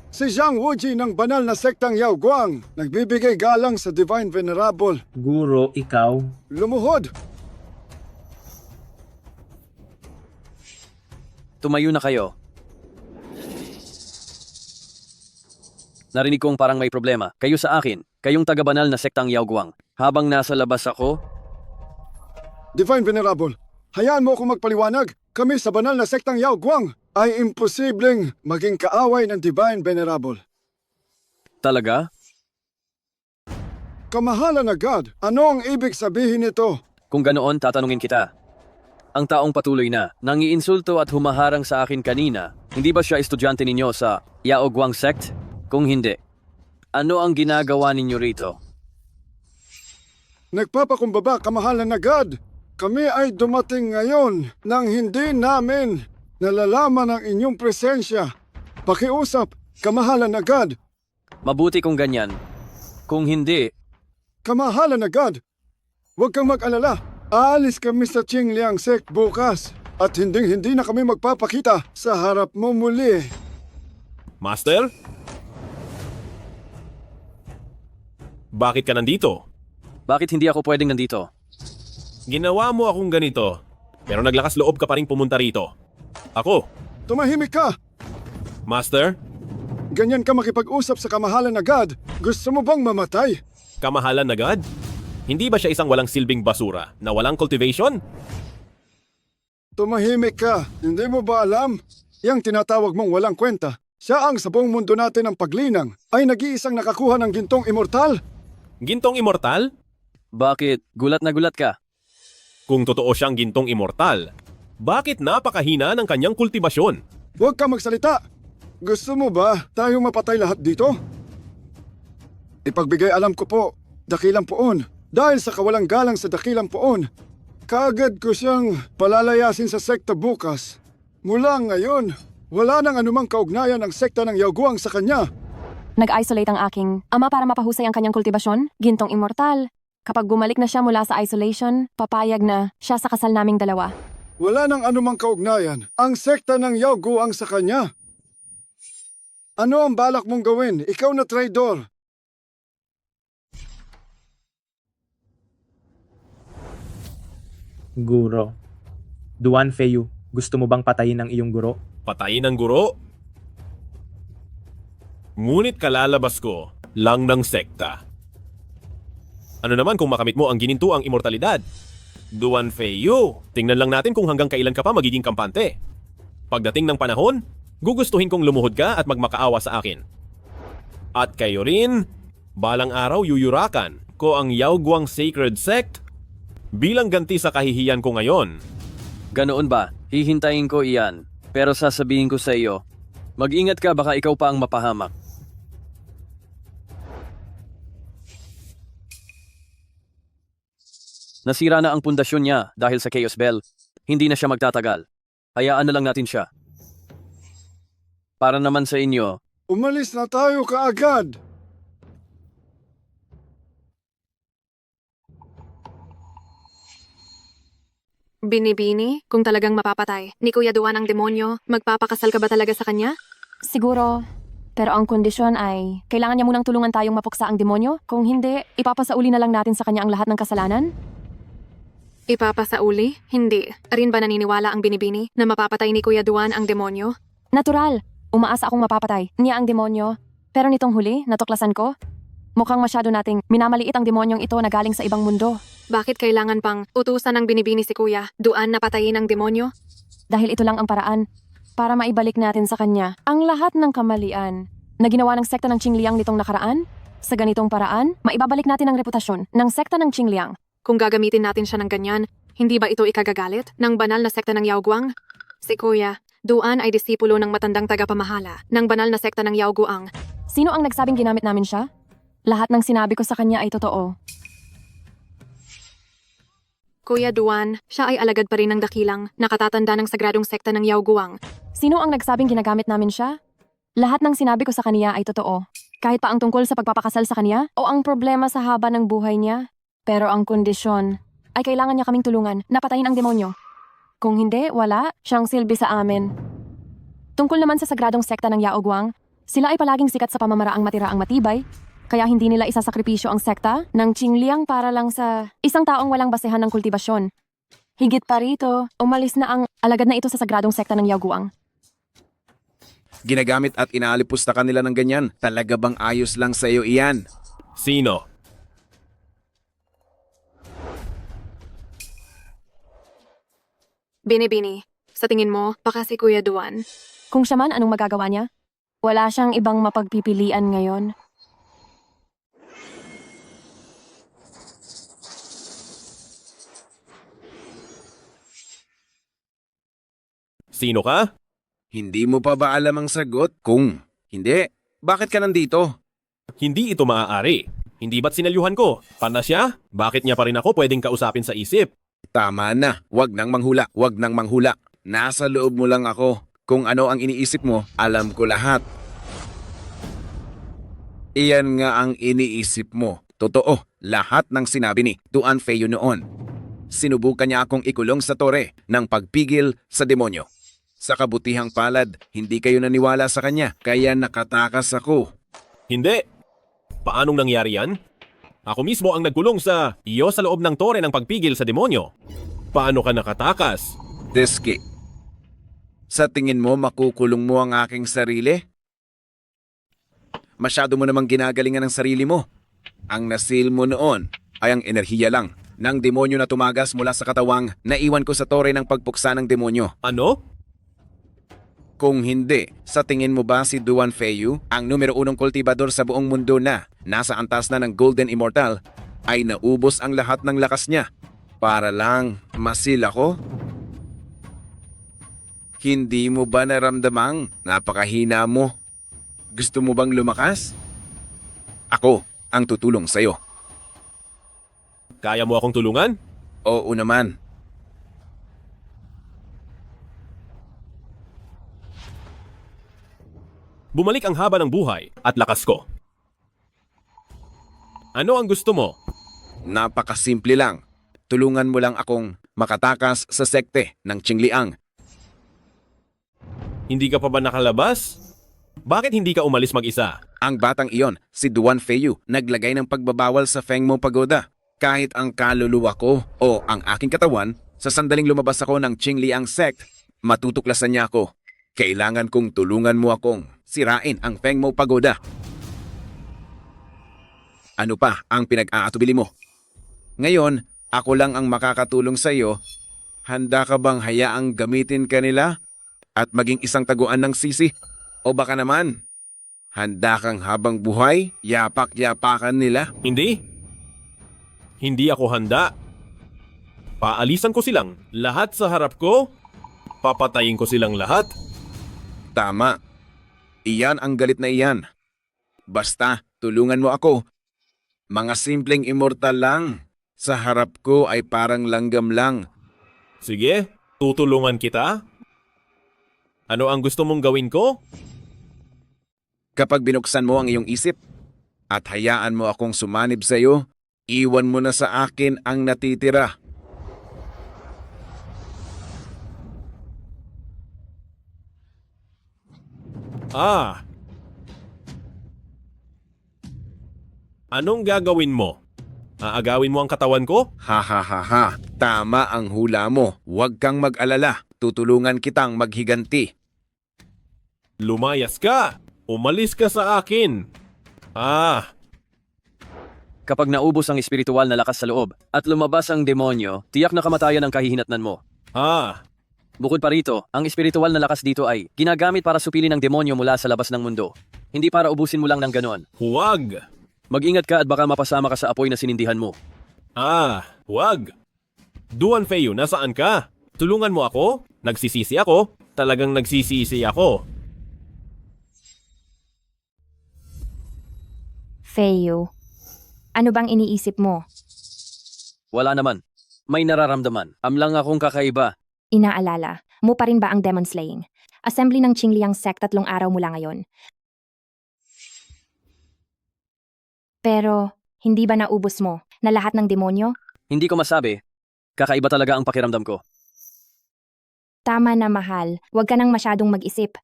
Si Zhang Wuji ng banal na sektang Yaoguang, nagbibigay galang sa Divine Venerable. Guro, ikaw? Lumuhod! Tumayo na kayo. Narinig kong parang may problema. Kayo sa akin, kayong taga-banal na sektang Yaoguang. Habang nasa labas ako, Divine Venerable, hayaan mo akong magpaliwanag. Kami sa banal na sektang Yaoguang ay imposibleng maging kaaway ng Divine Venerable. talaga? Kamahalan na God, ano ang ibig sabihin nito? Kung ganoon, tatanungin kita. Ang taong patuloy na, nangiinsulto at humaharang sa akin kanina, hindi ba siya estudyante ninyo sa Yaoguang Sect? Kung hindi, ano ang ginagawa ninyo rito? Nagpapakumbaba, kamahalan na God. Kami ay dumating ngayon nang hindi namin nalalaman ang inyong presensya. Pakiusap, kamahalan na God. Mabuti kung ganyan. Kung hindi, Kamahalan na God. Huwag kang mag-alala. Aalis kami sa Qingliang Sect bukas. At hindi na kami magpapakita sa harap mo muli. Master? Bakit ka nandito? bakit hindi ako pwedeng nandito? Ginawa mo akong ganito, pero naglakas loob ka pa rin pumunta rito. Ako, Tumahimik ka! Master, Ganyan ka makipag-usap sa kamahalan na God. Gusto mo bang mamatay? Kamahalan na God? Hindi ba siya isang walang silbing basura na walang cultivation? Tumahimik ka. Hindi mo ba alam? Yang tinatawag mong walang kwenta. Siya ang sa buong mundo natin ng paglinang ay nag-iisang nakakuha ng gintong immortal. Gintong immortal? Bakit? Gulat na gulat ka. Kung totoo siyang gintong immortal, bakit napakahina ng kanyang kultibasyon? Huwag ka magsalita. Gusto mo ba tayong mapatay lahat dito? Ipagbigay alam ko po, dakilang poon. Dahil sa kawalang galang sa dakilang poon, kaagad ko siyang palalayasin sa sekta bukas. Mula ngayon, wala nang anumang kaugnayan ang sekta ng Yaoguang sa kanya. Nag-isolate ang aking ama para mapahusay ang kanyang kultibasyon, gintong immortal. Kapag bumalik na siya mula sa isolation, papayag na siya sa kasal naming dalawa. Wala nang anumang kaugnayan ang sekta ng Yaoguang sa kanya. Ano ang balak mong gawin? Ikaw na traidor. Guro. Duan Feiyu, gusto mo bang patayin ang iyong guro? Patayin ang guro? Ngunit kalalabas ko lang ng sekta. Ano naman kung makamit mo ang ginintuang immortalidad? Duan Feiyu, tingnan lang natin kung hanggang kailan ka pa magiging kampante. Pagdating ng panahon, gugustuhin kong lumuhod ka at magmakaawa sa akin. At kayo rin, balang araw yuyurakan ko ang Yaoguang Sacred Sect bilang ganti sa kahihiyan ko ngayon. Ganoon ba? Hihintayin ko iyan. Pero sasabihin ko sa iyo, mag-ingat ka baka ikaw pa ang mapahamak. Nasira na ang pundasyon niya dahil sa Chaos Bell. Hindi na siya magtatagal. Hayaan na lang natin siya. Para naman sa inyo, Umalis na tayo kaagad. Binibini, kung talagang mapapatay ni Kuya Duan ang demonyo, magpapakasal ka ba talaga sa kanya? Siguro. Pero ang kondisyon ay, kailangan niya munang tulungan tayong mapuksa ang demonyo. Kung hindi, ipapasauli na lang natin sa kanya ang lahat ng kasalanan. Ipapasauli? Hindi. Rin ba naniniwala ang binibini na mapapatay ni Kuya Duan ang demonyo? Natural. Umaasa akong mapapatay niya ang demonyo. Pero nitong huli, natuklasan ko, mukhang masyado nating minamaliit ang demonyong ito na galing sa ibang mundo. Bakit kailangan pang utusan ng binibini si Kuya Duan na patayin ang demonyo? Dahil ito lang ang paraan para maibalik natin sa kanya ang lahat ng kamalian na ginawa ng sekta ng Qingliang nitong nakaraan. Sa ganitong paraan, maibabalik natin ang reputasyon ng sekta ng Qingliang. Kung gagamitin natin siya ng ganyan, hindi ba ito ikagagalit ng banal na sekta ng Yaoguang? Si Kuya Duan ay disipulo ng matandang tagapamahala ng banal na sekta ng Yaoguang. Sino ang nagsabing ginamit namin siya? Lahat ng sinabi ko sa kanya ay totoo. Kuya Duan, siya ay alagad pa rin ng dakilang nakatatanda ng sagradong sekta ng Yaoguang. Sino ang nagsabing ginagamit namin siya? Lahat ng sinabi ko sa kanya ay totoo. Kahit pa ang tungkol sa pagpapakasal sa kanya o ang problema sa haba ng buhay niya. Pero ang kondisyon ay kailangan niya kaming tulungan na patayin ang demonyo. Kung hindi, wala siyang silbi sa amin. Tungkol naman sa sagradong sekta ng Yaoguang, sila ay palaging sikat sa pamamaraang matiraang matibay, kaya hindi nila isasakripisyo ang sekta ng Qingliang para lang sa isang taong walang basehan ng kultibasyon. Higit pa rito, umalis na ang alagad na ito sa sagradong sekta ng Yaoguang. Ginagamit at inaalipusta ka nila ng ganyan. Talaga bang ayos lang sa iyo iyan? Sino? Binibini, sa tingin mo, baka si Kuya Duan? Kung siya man, anong magagawa niya? Wala siyang ibang mapagpipilian ngayon. Sino ka? Hindi mo pa ba alam ang sagot? Kung hindi, bakit ka nandito? Hindi ito maaari. Hindi ba't sinalyuhan ko? Pana siya? Bakit niya pa rin ako pwedeng kausapin sa isip? Tama na, wag nang manghula, wag nang manghula. Nasa loob mo lang ako. Kung ano ang iniisip mo, alam ko lahat. Iyan nga ang iniisip mo. Totoo, lahat ng sinabi ni Duan Feiyu noon. Sinubukan niya akong ikulong sa tore ng pagpigil sa demonyo. Sa kabutihang palad, hindi kayo naniwala sa kanya, kaya nakatakas ako. Hindi. Paanong nangyari yan? Ako mismo ang nagkulong sa iyo sa loob ng tore ng pagpigil sa demonyo. Paano ka nakatakas? Deski, sa tingin mo makukulong mo ang aking sarili? Masyado mo namang ginagalingan ang sarili mo. Ang nasil mo noon ay ang enerhiya lang ng demonyo na tumagas mula sa katawang naiwan ko sa tore ng pagpuksa ng demonyo. Ano? Kung hindi, sa tingin mo ba si Duan Feiyu, ang numero 1 kultibador sa buong mundo na nasa antas na ng Golden Immortal, ay naubos ang lahat ng lakas niya para lang masil ako? Hindi mo ba naramdamang napakahina mo? Gusto mo bang lumakas? Ako ang tutulong sa'yo. Kaya mo akong tulungan? Oo naman. Bumalik ang haba ng buhay at lakas ko. Ano ang gusto mo? Napakasimple lang. Tulungan mo lang akong makatakas sa sekte ng Qingliang. Hindi ka pa ba nakalabas? Bakit hindi ka umalis mag-isa? Ang batang iyon, si Duan Feiyu, naglagay ng pagbabawal sa Fengmo Pagoda. Kahit ang kaluluwa ko o ang aking katawan, sa sandaling lumabas ako ng Qingliang sect, matutuklasan niya ako. Kailangan kong tulungan mo akong sirain ang Fengmo Pagoda. Ano pa ang pinag-aatubili mo? Ngayon, ako lang ang makakatulong sa iyo. Handa ka bang hayaang gamitin kanila at maging isang taguan ng sisi? O baka naman, handa kang habang buhay, yapak-yapakan nila? Hindi. Hindi ako handa. Paalisan ko silang lahat sa harap ko. Papatayin ko silang lahat. Tama. Iyan ang galit na iyan. Basta, tulungan mo ako. Mga simpleng immortal lang. Sa harap ko ay parang langgam lang. Sige, tutulungan kita. Ano ang gusto mong gawin ko? Kapag binuksan mo ang iyong isip at hayaan mo akong sumanib sa iyo, iwan mo na sa akin ang natitira. Anong gagawin mo? Aagawin mo ang katawan ko? Ha ha ha ha. Tama ang hula mo. Huwag kang mag-alala. Tutulungan kitang maghiganti. Lumayas ka! Umalis ka sa akin! Kapag naubos ang espiritual na lakas sa loob at lumabas ang demonyo, tiyak na kamatayan ang kahihinatnan mo. Bukod pa rito, ang espiritual na lakas dito ay ginagamit para supilin ang demonyo mula sa labas ng mundo. Hindi para ubusin mo lang ng ganon. Huwag! Mag-ingat ka at baka mapasama ka sa apoy na sinindihan mo. Huwag! Duan Feiyu, nasaan ka? Tulungan mo ako? Nagsisisi ako? Talagang nagsisisi ako. Feiyu, ano bang iniisip mo? Wala naman. May nararamdaman. Amlang akong kakaiba. Inaalala mo pa rin ba ang demon slaying? Assembly ng Qingliang sect 3 araw mula ngayon. Pero, hindi ba naubos mo na lahat ng demonyo? Hindi ko masabi. Kakaiba talaga ang pakiramdam ko. Tama na mahal, huwag ka nang masyadong mag-isip.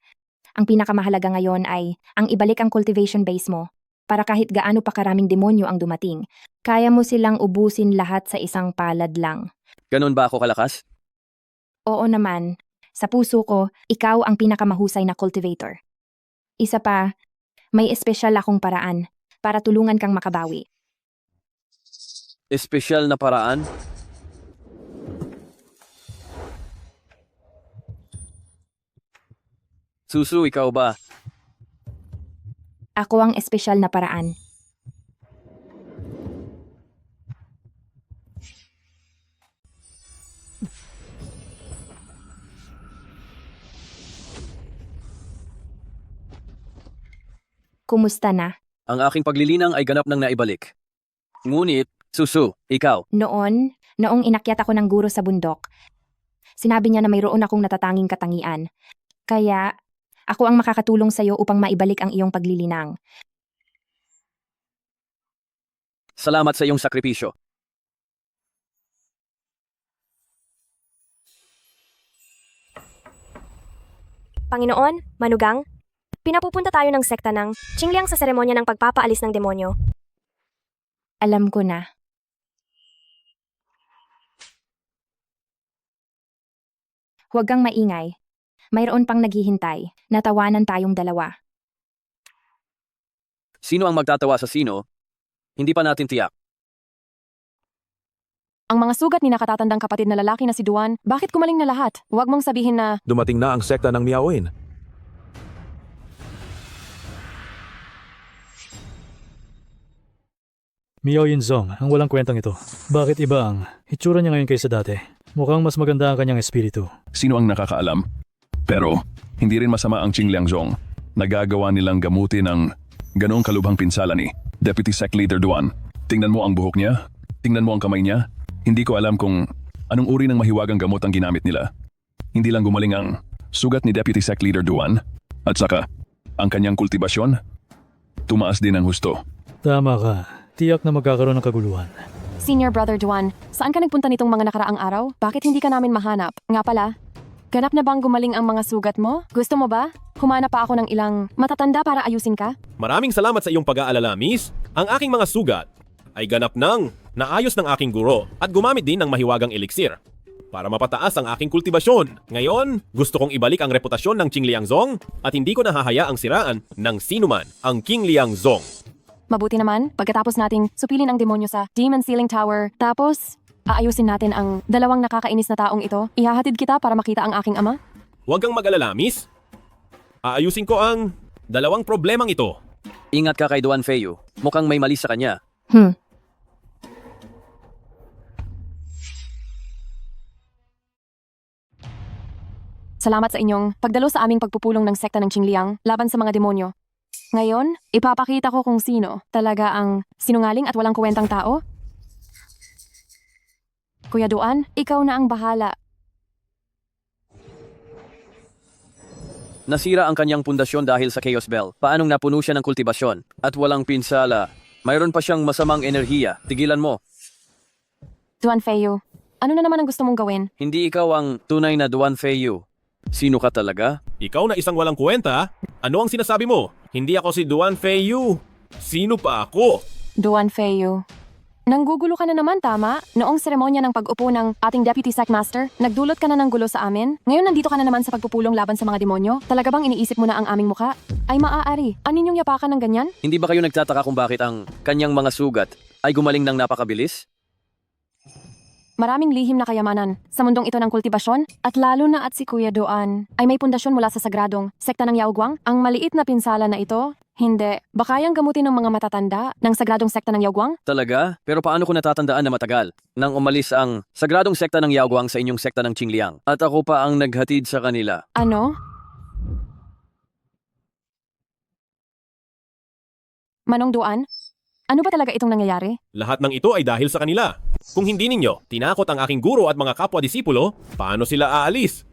Ang pinakamahalaga ngayon ay ang ibalik ang cultivation base mo para kahit gaano pa karaming demonyo ang dumating, kaya mo silang ubusin lahat sa isang palad lang. Ganon ba ako kalakas? Oo naman. Sa puso ko, ikaw ang pinakamahusay na cultivator. Isa pa, may espesyal akong paraan para tulungan kang makabawi. Espesyal na paraan? Susu, ikaw ba? Ako ang espesyal na paraan. Kumusta na? Ang aking paglilinang ay ganap ng naibalik. Ngunit, Susu, ikaw. Noong inakyat ako ng guro sa bundok, sinabi niya na mayroon akong natatanging katangian. Kaya, ako ang makakatulong sa iyo upang maibalik ang iyong paglilinang. Salamat sa iyong sakripisyo. Panginoon, Manugang, pinapupunta tayo ng sekta ng Qingliang sa seremonya ng pagpapaalis ng demonyo. Alam ko na. Huwag kang maingay. Mayroon pang naghihintay. Natawanan tayong dalawa. Sino ang magtatawa sa sino? Hindi pa natin tiyak. Ang mga sugat ni nakatatandang kapatid na lalaki na si Duan, bakit kumaling na lahat? Huwag mong sabihin na, Dumating na ang sekta ng Miaoin. Miao Yinzong, ang walang kwentang ito. Bakit iba ang itsura niya ngayon kaysa dati? Mukhang mas maganda ang kanyang espiritu. Sino ang nakakaalam? Pero, hindi rin masama ang Qing Liangzong. Nagagawa nilang gamutin ang ganoong kalubhang pinsala ni Deputy Sec Leader Duan. Tingnan mo ang buhok niya. Tingnan mo ang kamay niya. Hindi ko alam kung anong uri ng mahiwagang gamot ang ginamit nila. Hindi lang gumaling ang sugat ni Deputy Sec Leader Duan. At saka, ang kanyang kultibasyon, tumaas din ang husto. Tama ka. Tiyak na magkakaroon ng kaguluhan. Senior Brother Duan, saan ka nagpunta nitong mga nakaraang araw? Bakit hindi ka namin mahanap? Nga pala, ganap na bang gumaling ang mga sugat mo? Gusto mo ba? Humanap pa ako ng ilang matatanda para ayusin ka? Maraming salamat sa iyong pag-aalala, miss. Ang aking mga sugat ay ganap ng naayos ng aking guro at gumamit din ng mahiwagang eliksir para mapataas ang aking kultibasyon. Ngayon, gusto kong ibalik ang reputasyon ng Qing Liangzong at hindi ko nahahayaang siraan ng sinuman ang Qing Liangzong. Mabuti naman, pagkatapos nating supilin ang demonyo sa Demon Ceiling Tower, tapos aayusin natin ang dalawang nakakainis na taong ito, ihahatid kita para makita ang aking ama? Huwag kang mag-alala, miss. Aayusin ko ang dalawang problemang ito. Ingat ka kay Duan Feiyu. Mukhang may mali sa kanya. Salamat sa inyong pagdalo sa aming pagpupulong ng sekta ng Qingliang laban sa mga demonyo. Ngayon, ipapakita ko kung sino talaga ang sinungaling at walang kwentang tao. Kuya Duan, ikaw na ang bahala. Nasira ang kanyang pundasyon dahil sa Chaos Bell. Paanong napuno siya ng kultibasyon? At walang pinsala. Mayroon pa siyang masamang enerhiya. Tigilan mo. Duan Feiyu, ano na naman ang gusto mong gawin? Hindi ikaw ang tunay na Duan Feiyu. Sino ka talaga? Ikaw na isang walang kwenta? Ano ang sinasabi mo? Hindi ako si Duan Feiyu. Sino pa ako? Duan Feiyu. Nanggugulo ka na naman, tama? Noong seremonya ng pag-upo ng ating Deputy Secmaster, nagdulot ka na ng gulo sa amin. Ngayon nandito ka na naman sa pagpupulong laban sa mga demonyo. Talaga bang iniisip mo na ang aming muka? Ay maaari. Aninyong yapakan ng ganyan? Hindi ba kayo nagtataka kung bakit ang kanyang mga sugat ay gumaling ng napakabilis? Maraming lihim na kayamanan sa mundong ito ng kultibasyon at lalo na at si Kuya Duan ay may pundasyon mula sa sagradong sekta ng Yaoguang. Ang maliit na pinsala na ito, hindi. Ba kayang gamutin ng mga matatanda ng sagradong sekta ng Yaoguang? Talaga? Pero paano ko natatandaan na matagal nang umalis ang sagradong sekta ng Yaoguang sa inyong sekta ng Qingliang at ako pa ang naghatid sa kanila? Ano? Manong Duan? Ano ba talaga itong nangyayari? Lahat ng ito ay dahil sa kanila. Kung hindi ninyo tinakot ang aking guro at mga kapwa-disipulo, paano sila aalis?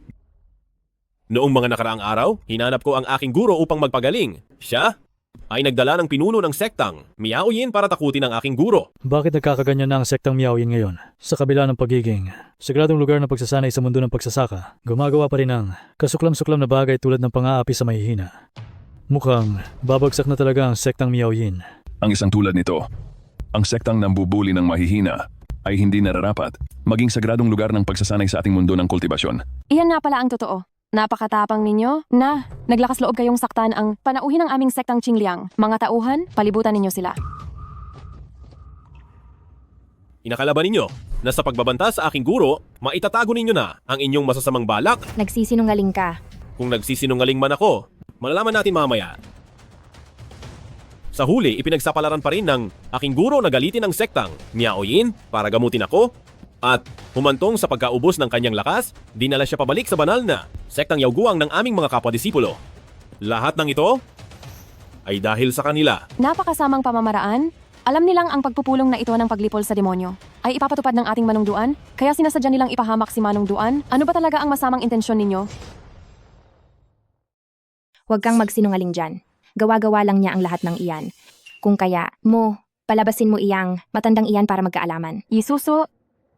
Noong mga nakaraang araw, hinanap ko ang aking guro upang magpagaling. Siya ay nagdala ng pinuno ng sektang Miaoyin para takutin ang aking guro. Bakit nagkakaganyan na ang sektang Miaoyin ngayon? Sa kabila ng pagiging sagradong lugar ng pagsasanay sa mundo ng pagsasaka, gumagawa pa rin ng kasuklam-suklam na bagay tulad ng pang-aapi sa mahihina. Mukhang babagsak na talaga ang sektang Miaoyin. Ang isang tulad nito, ang sektang nambubuli ng mahihina ay hindi nararapat maging sagradong lugar ng pagsasanay sa ating mundo ng kultibasyon. Iyan nga pala ang totoo. Napakatapang ninyo na naglakas loob kayong saktan ang panauhin ng aming sektang Qingliang. Mga tauhan, palibutan ninyo sila. Inakalaban ninyo na sa pagbabanta sa aking guro, maitatago ninyo na ang inyong masasamang balak. Nagsisinungaling ka. Kung nagsisinungaling man ako, malalaman natin mamaya. Sa huli, ipinagsapalaran pa rin ng aking guro na galitin ang sektang Miaoyin para gamutin ako at humantong sa pagkaubos ng kanyang lakas, dinala siya pabalik sa banal na sektang Yaoguang ng aming mga kapwa-disipulo. Lahat ng ito ay dahil sa kanila. Napakasamang pamamaraan. Alam nilang ang pagpupulong na ito ng paglipol sa demonyo ay ipapatupad ng ating Manong Duan, kaya sinasadya nilang ipahamak si Manong Duan. Ano ba talaga ang masamang intensyon ninyo? Huwag kang magsinungaling dyan. Gawa-gawa lang niya ang lahat ng iyan. Kung kaya, palabasin mo iyang matandang iyan para magkaalaman. Isuso,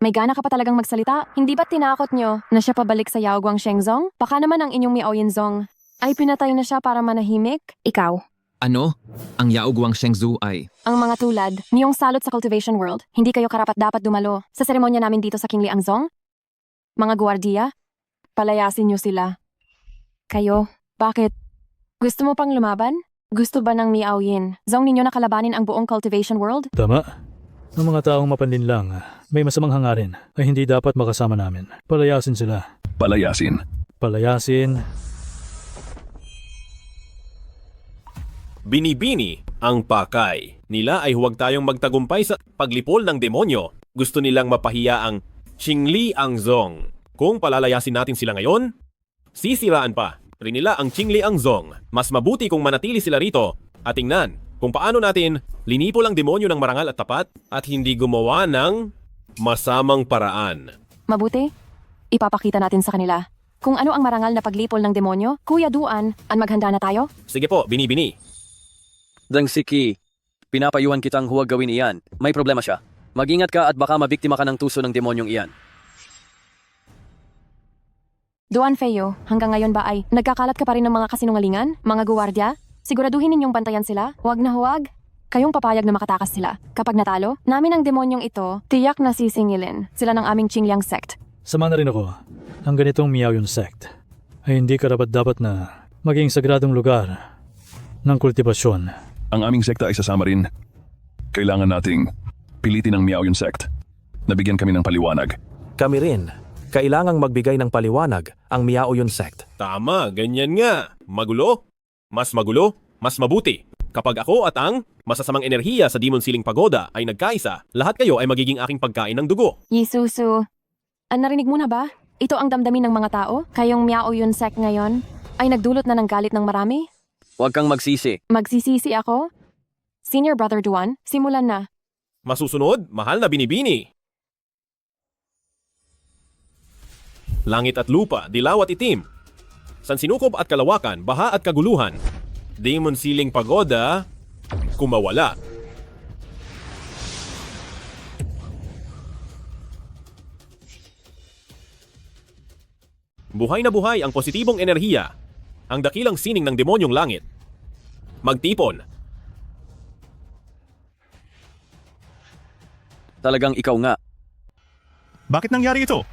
may gana ka pa talagang magsalita? Hindi ba't tinakot nyo na siya pabalik sa Yaoguang Shengzong? Baka naman ang inyong Miao Yinzong ay pinatay na siya para manahimik? Ikaw? Ano? Ang Yaoguang Shengzu ay... Ang mga tulad, niyong salot sa Cultivation World, hindi kayo karapat-dapat dumalo sa seremonya namin dito sa King Liangzong? Mga guwardiya, palayasin niyo sila. Kayo? Bakit? Gusto mo pang lumaban? Gusto ba ng Miaoyin? Zong ninyo na kalabanin ang buong cultivation world? Tama. Ang mga taong mapanlin lang, may masamang hangarin, ay hindi dapat makasama namin. Palayasin sila. Palayasin. Palayasin. Binibini ang pakay. Nila ay huwag tayong magtagumpay sa paglipol ng demonyo. Gusto nilang mapahiya ang Qingli Angzong. Kung palalayasin natin sila ngayon, sisiraan pa rin nila ang Qingli Angzong. Mas mabuti kung manatili sila rito at tingnan kung paano natin linipol ang demonyo ng marangal at tapat at hindi gumawa ng masamang paraan. Mabuti. Ipapakita natin sa kanila kung ano ang marangal na paglipol ng demonyo. Kuya Duan, maghanda na tayo? Sige po, Binibini. Deng Siki, pinapayuhan kitang huwag gawin iyan. May problema siya. Mag-ingat ka at baka mabiktima ka ng tuso ng demonyong iyan. Duan Feyo, hanggang ngayon ba ay nagkakalat ka pa rin ng mga kasinungalingan? Mga guwardiya? Siguraduhin ninyong bantayan sila? Huwag na huwag. Kayong papayag na makatakas sila. Kapag natalo, namin ang demonyong ito, tiyak na sisingilin. Sila ng aming Qingliang sect. Sama na rin ako. Ang ganitong Miaoyun sect ay hindi karapat-dapat na maging sagradong lugar ng kultibasyon. Ang aming sekta ay sasama rin. Kailangan nating pilitin ang Miaoyun sect. Nabigyan kami ng paliwanag. Kami rin. Kailangang magbigay ng paliwanag ang Miaoyun sect. Tama, ganyan nga. Magulo, mas mabuti. Kapag ako at ang masasamang enerhiya sa Demon Ceiling Pagoda ay nagkaisa, lahat kayo ay magiging aking pagkain ng dugo. Yisusu, narinig mo na ba? Ito ang damdamin ng mga tao. Kayong Miaoyun sect ngayon ay nagdulot na ng galit ng marami. Huwag kang magsisi. Magsisisi ako? Senior Brother Duan, simulan na. Masusunod, mahal na Binibini. Langit at lupa, dilaw at itim. Sansinukob at kalawakan, baha at kaguluhan. Demon Ceiling Pagoda, kumawala. Buhay na buhay ang positibong enerhiya. Ang dakilang sining ng demonyong langit. Magtipon. Talagang ikaw nga. Bakit nangyari ito?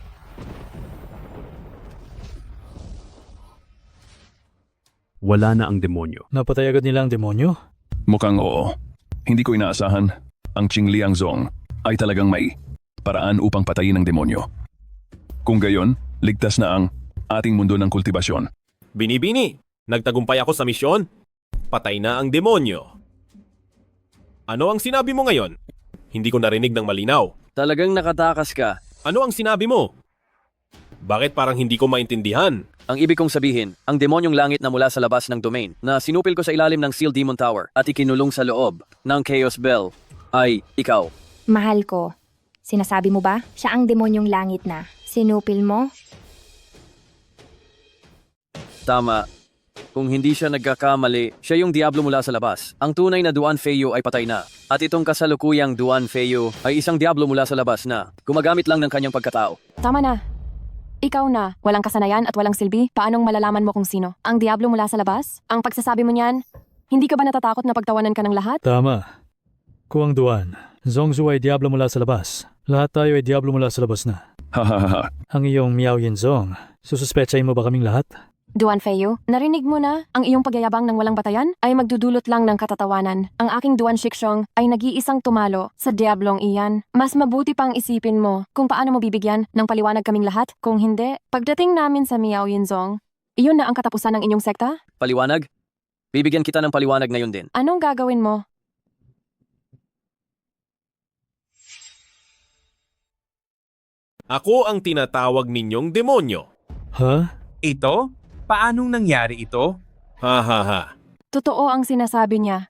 Wala na ang demonyo. Napatay agad nila ang demonyo? Mukhang oo. Hindi ko inaasahan. Ang Qingli Angzong ay talagang may paraan upang patayin ang demonyo. Kung gayon, ligtas na ang ating mundo ng kultibasyon. Binibini, nagtagumpay ako sa misyon. Patay na ang demonyo. Ano ang sinabi mo ngayon? Hindi ko narinig ng malinaw. Talagang nakatakas ka. Ano ang sinabi mo? Bakit parang hindi ko maintindihan? Ang ibig kong sabihin, ang demonyong langit na mula sa labas ng domain na sinupil ko sa ilalim ng Seal Demon Tower at ikinulong sa loob ng Chaos Bell ay ikaw. Mahal ko. Sinasabi mo ba? Siya ang demonyong langit na sinupil mo? Tama. Kung hindi siya nagkakamali, siya yung diablo mula sa labas. Ang tunay na Duan Feyo ay patay na. At itong kasalukuyang Duan Feyo ay isang diablo mula sa labas na gumagamit lang ng kanyang pagkatao. Tama na. Ikaw na, walang kasanayan at walang silbi, paanong malalaman mo kung sino? Ang diablo mula sa labas? Ang pagsasabi mo niyan, hindi ka ba natatakot na pagtawanan ka ng lahat? Tama. Kuwang Duan, Zongzu ay diablo mula sa labas. Lahat tayo ay diablo mula sa labas na. Hahaha. Ang iyong Miaoyin Zong, sususpetsahin mo ba kaming lahat? Duan Feyo, narinig mo na, ang iyong pagyayabang ng walang batayan ay magdudulot lang ng katatawanan. Ang aking Duan Shikshong ay nag-iisang tumalo sa diablong iyan. Mas mabuti pang isipin mo kung paano mo bibigyan ng paliwanag kaming lahat. Kung hindi, pagdating namin sa Miaoyin Zong, iyon na ang katapusan ng inyong sekta? Paliwanag? Bibigyan kita ng paliwanag ngayon din. Anong gagawin mo? Ako ang tinatawag ninyong demonyo. Ha? Ito? Paanong nangyari ito? Ha ha ha. Totoo ang sinasabi niya.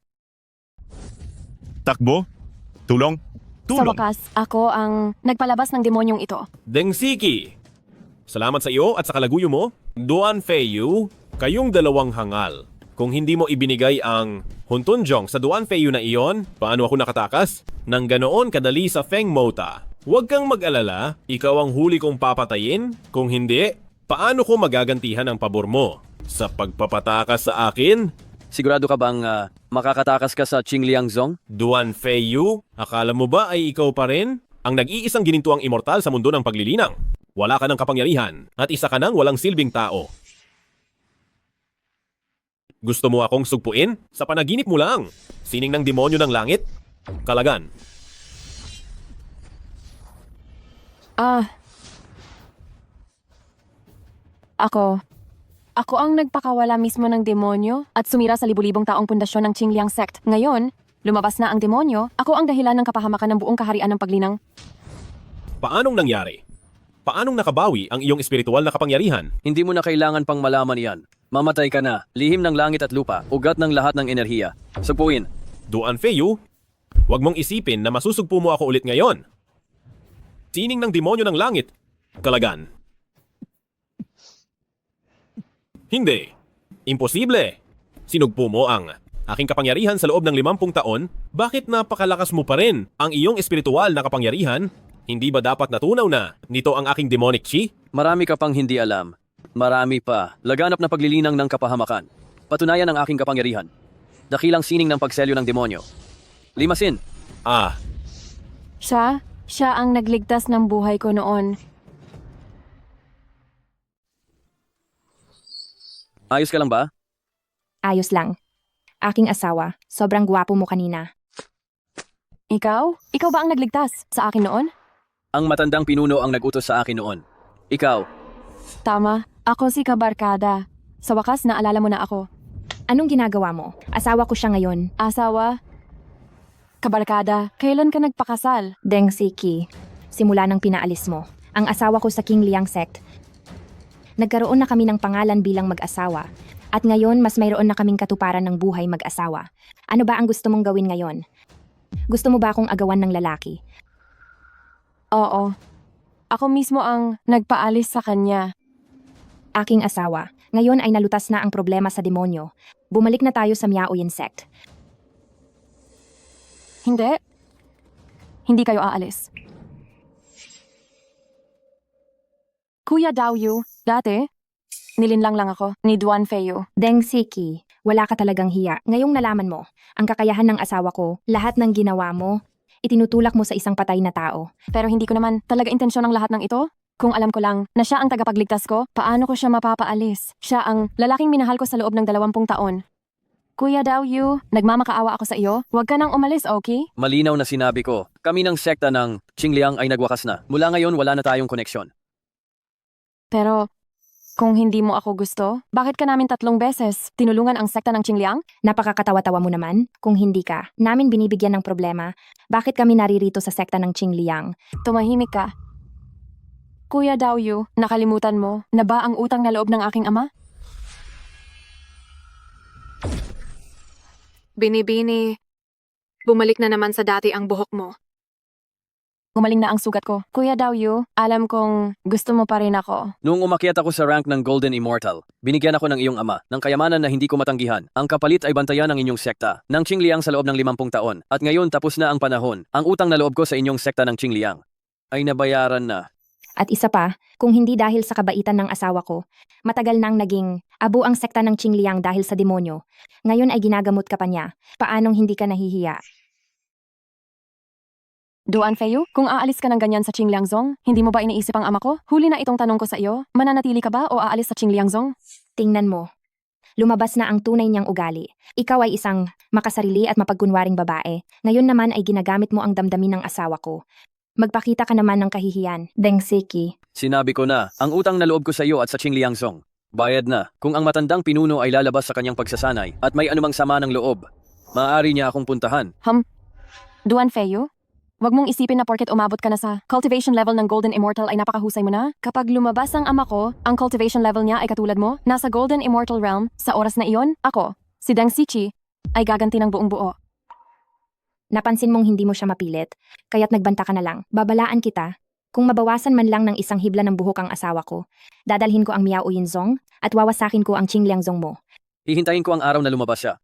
Takbo? Tulong? Sa wakas, ako ang nagpalabas ng demonyong ito. Deng Siki, salamat sa iyo at sa kalaguyo mo. Duan Feyu, kayong dalawang hangal. Kung hindi mo ibinigay ang Huntunjong sa Duan Feyu na iyon, paano ako nakatakas? Nang ganoon kadali sa Feng Mota. Huwag kang mag-alala, ikaw ang huli kong papatayin. Kung hindi, paano ko magagantihan ang pabor mo? Sa pagpapatakas sa akin? Sigurado ka bang makakatakas ka sa Qingliang Zong? Duan Feyu, akala mo ba ay ikaw pa rin? Ang nag-iisang ginintuang immortal sa mundo ng paglilinang. Wala ka ng kapangyarihan at isa ka ng walang silbing tao. Gusto mo akong sugpuin? Sa panaginip mo lang. Sining ng demonyo ng langit? Kalagan. Ako ang nagpakawala mismo ng demonyo at sumira sa libu-libong taong pundasyon ng Qingliang sect. Ngayon, lumabas na ang demonyo, ako ang dahilan ng kapahamakan ng buong kaharian ng paglinang. Paanong nangyari? Paanong nakabawi ang iyong espiritual na kapangyarihan? Hindi mo na kailangan pang malaman yan. Mamatay ka na, lihim ng langit at lupa, ugat ng lahat ng enerhiya. Sugpuin. Duan Feiyu, huwag mong isipin na masusugpo mo ako ulit ngayon. Sining ng demonyo ng langit? Kalagan. Hindi. Imposible. Sinugpo mo ang aking kapangyarihan sa loob ng 50 taon, bakit napakalakas mo pa rin ang iyong espiritual na kapangyarihan? Hindi ba dapat natunaw na nito ang aking demonic chi? Marami ka pang hindi alam. Marami pa. Laganap na paglilinang ng kapahamakan. Patunayan ang aking kapangyarihan. Dakilang sining ng pagselyo ng demonyo. Limasin. Siya ang nagligtas ng buhay ko noon. Ayos ka lang ba? Ayos lang. Aking asawa, sobrang gwapo mo kanina. Ikaw? Ikaw ba ang nagligtas sa akin noon? Ang matandang pinuno ang nagutos sa akin noon. Ikaw. Tama, ako si Kabarkada. Sa wakas, naalala mo na ako. Anong ginagawa mo? Asawa ko siya ngayon. Asawa? Kabarkada, kailan ka nagpakasal? Deng Siki, simula nang pinaalis mo. Ang asawa ko sa Qingliang sect. Nagkaroon na kami ng pangalan bilang mag-asawa. At ngayon, mas mayroon na kaming katuparan ng buhay mag-asawa. Ano ba ang gusto mong gawin ngayon? Gusto mo ba akong agawan ng lalaki? Oo. Ako mismo ang nagpaalis sa kanya. Aking asawa, ngayon ay nalutas na ang problema sa demonyo. Bumalik na tayo sa Miaoyin sect. Hindi. Hindi kayo aalis. Kuya Daoyu, dati, nilinlang lang ako ni Duan Feiyu. Deng Siki, wala ka talagang hiya. Ngayong nalaman mo, ang kakayahan ng asawa ko, lahat ng ginawa mo, itinutulak mo sa isang patay na tao. Pero hindi ko naman talaga intensyon ang lahat ng ito. Kung alam ko lang na siya ang tagapagligtas ko, paano ko siya mapapaalis? Siya ang lalaking minahal ko sa loob ng 20 taon. Kuya Daoyu, nagmamakaawa ako sa iyo. Huwag ka nang umalis, okay? Malinaw na sinabi ko. Kami ng sekta ng Qingliang ay nagwakas na. Mula ngayon, wala na tayong koneksyon. Pero, kung hindi mo ako gusto, bakit ka namin 3 beses tinulungan ang sekta ng Qingliang? Napakakatawa-tawa mo naman. Kung hindi ka, namin binibigyan ng problema. Bakit kami naririto sa sekta ng Qingliang? Tumahimik ka. Kuya Daoyu, nakalimutan mo na ba ang utang na loob ng aking ama? Binibini, bumalik na naman sa dati ang buhok mo. Gumaling na ang sugat ko. Kuya Daoyu, alam kong gusto mo pa rin ako. Noong umakyat ako sa rank ng Golden Immortal, binigyan ako ng iyong ama ng kayamanan na hindi ko matanggihan. Ang kapalit ay bantayan ng inyong sekta ng Qingliang sa loob ng 50 taon. At ngayon tapos na ang panahon. Ang utang na loob ko sa inyong sekta ng Qingliang ay nabayaran na. At isa pa, kung hindi dahil sa kabaitan ng asawa ko, matagal nang naging abo ang sekta ng Qingliang dahil sa demonyo. Ngayon ay ginagamot ka pa niya. Paanong hindi ka nahihiya? Duan Feiyu, kung aalis ka ng ganyan sa Qingliangzong, hindi mo ba iniisip ang ama ko? Huli na itong tanong ko sa iyo, mananatili ka ba o aalis sa Qingliangzong? Tingnan mo. Lumabas na ang tunay niyang ugali. Ikaw ay isang makasarili at mapagkunwaring babae. Ngayon naman ay ginagamit mo ang damdamin ng asawa ko. Magpakita ka naman ng kahihiyan, Deng Siki. Sinabi ko na, ang utang na loob ko sa iyo at sa Qingliangzong. Bayad na. Kung ang matandang pinuno ay lalabas sa kanyang pagsasanay at may anumang sama ng loob, maaari niya akong puntahan. Duan Feiyu? Huwag mong isipin na porket umabot ka na sa cultivation level ng Golden Immortal ay napakahusay mo na. Kapag lumabas ang ama ko, ang cultivation level niya ay katulad mo, nasa Golden Immortal realm, sa oras na iyon, ako, si Deng Siki, ay gaganti ng buong buo. Napansin mong hindi mo siya mapilit, kaya't nagbanta ka na lang. Babalaan kita. Kung mabawasan man lang ng isang hibla ng buhok ang asawa ko, dadalhin ko ang Miaoyin Zong at wawasakin ko ang Qingliangzong mo. Hihintayin ko ang araw na lumabas siya.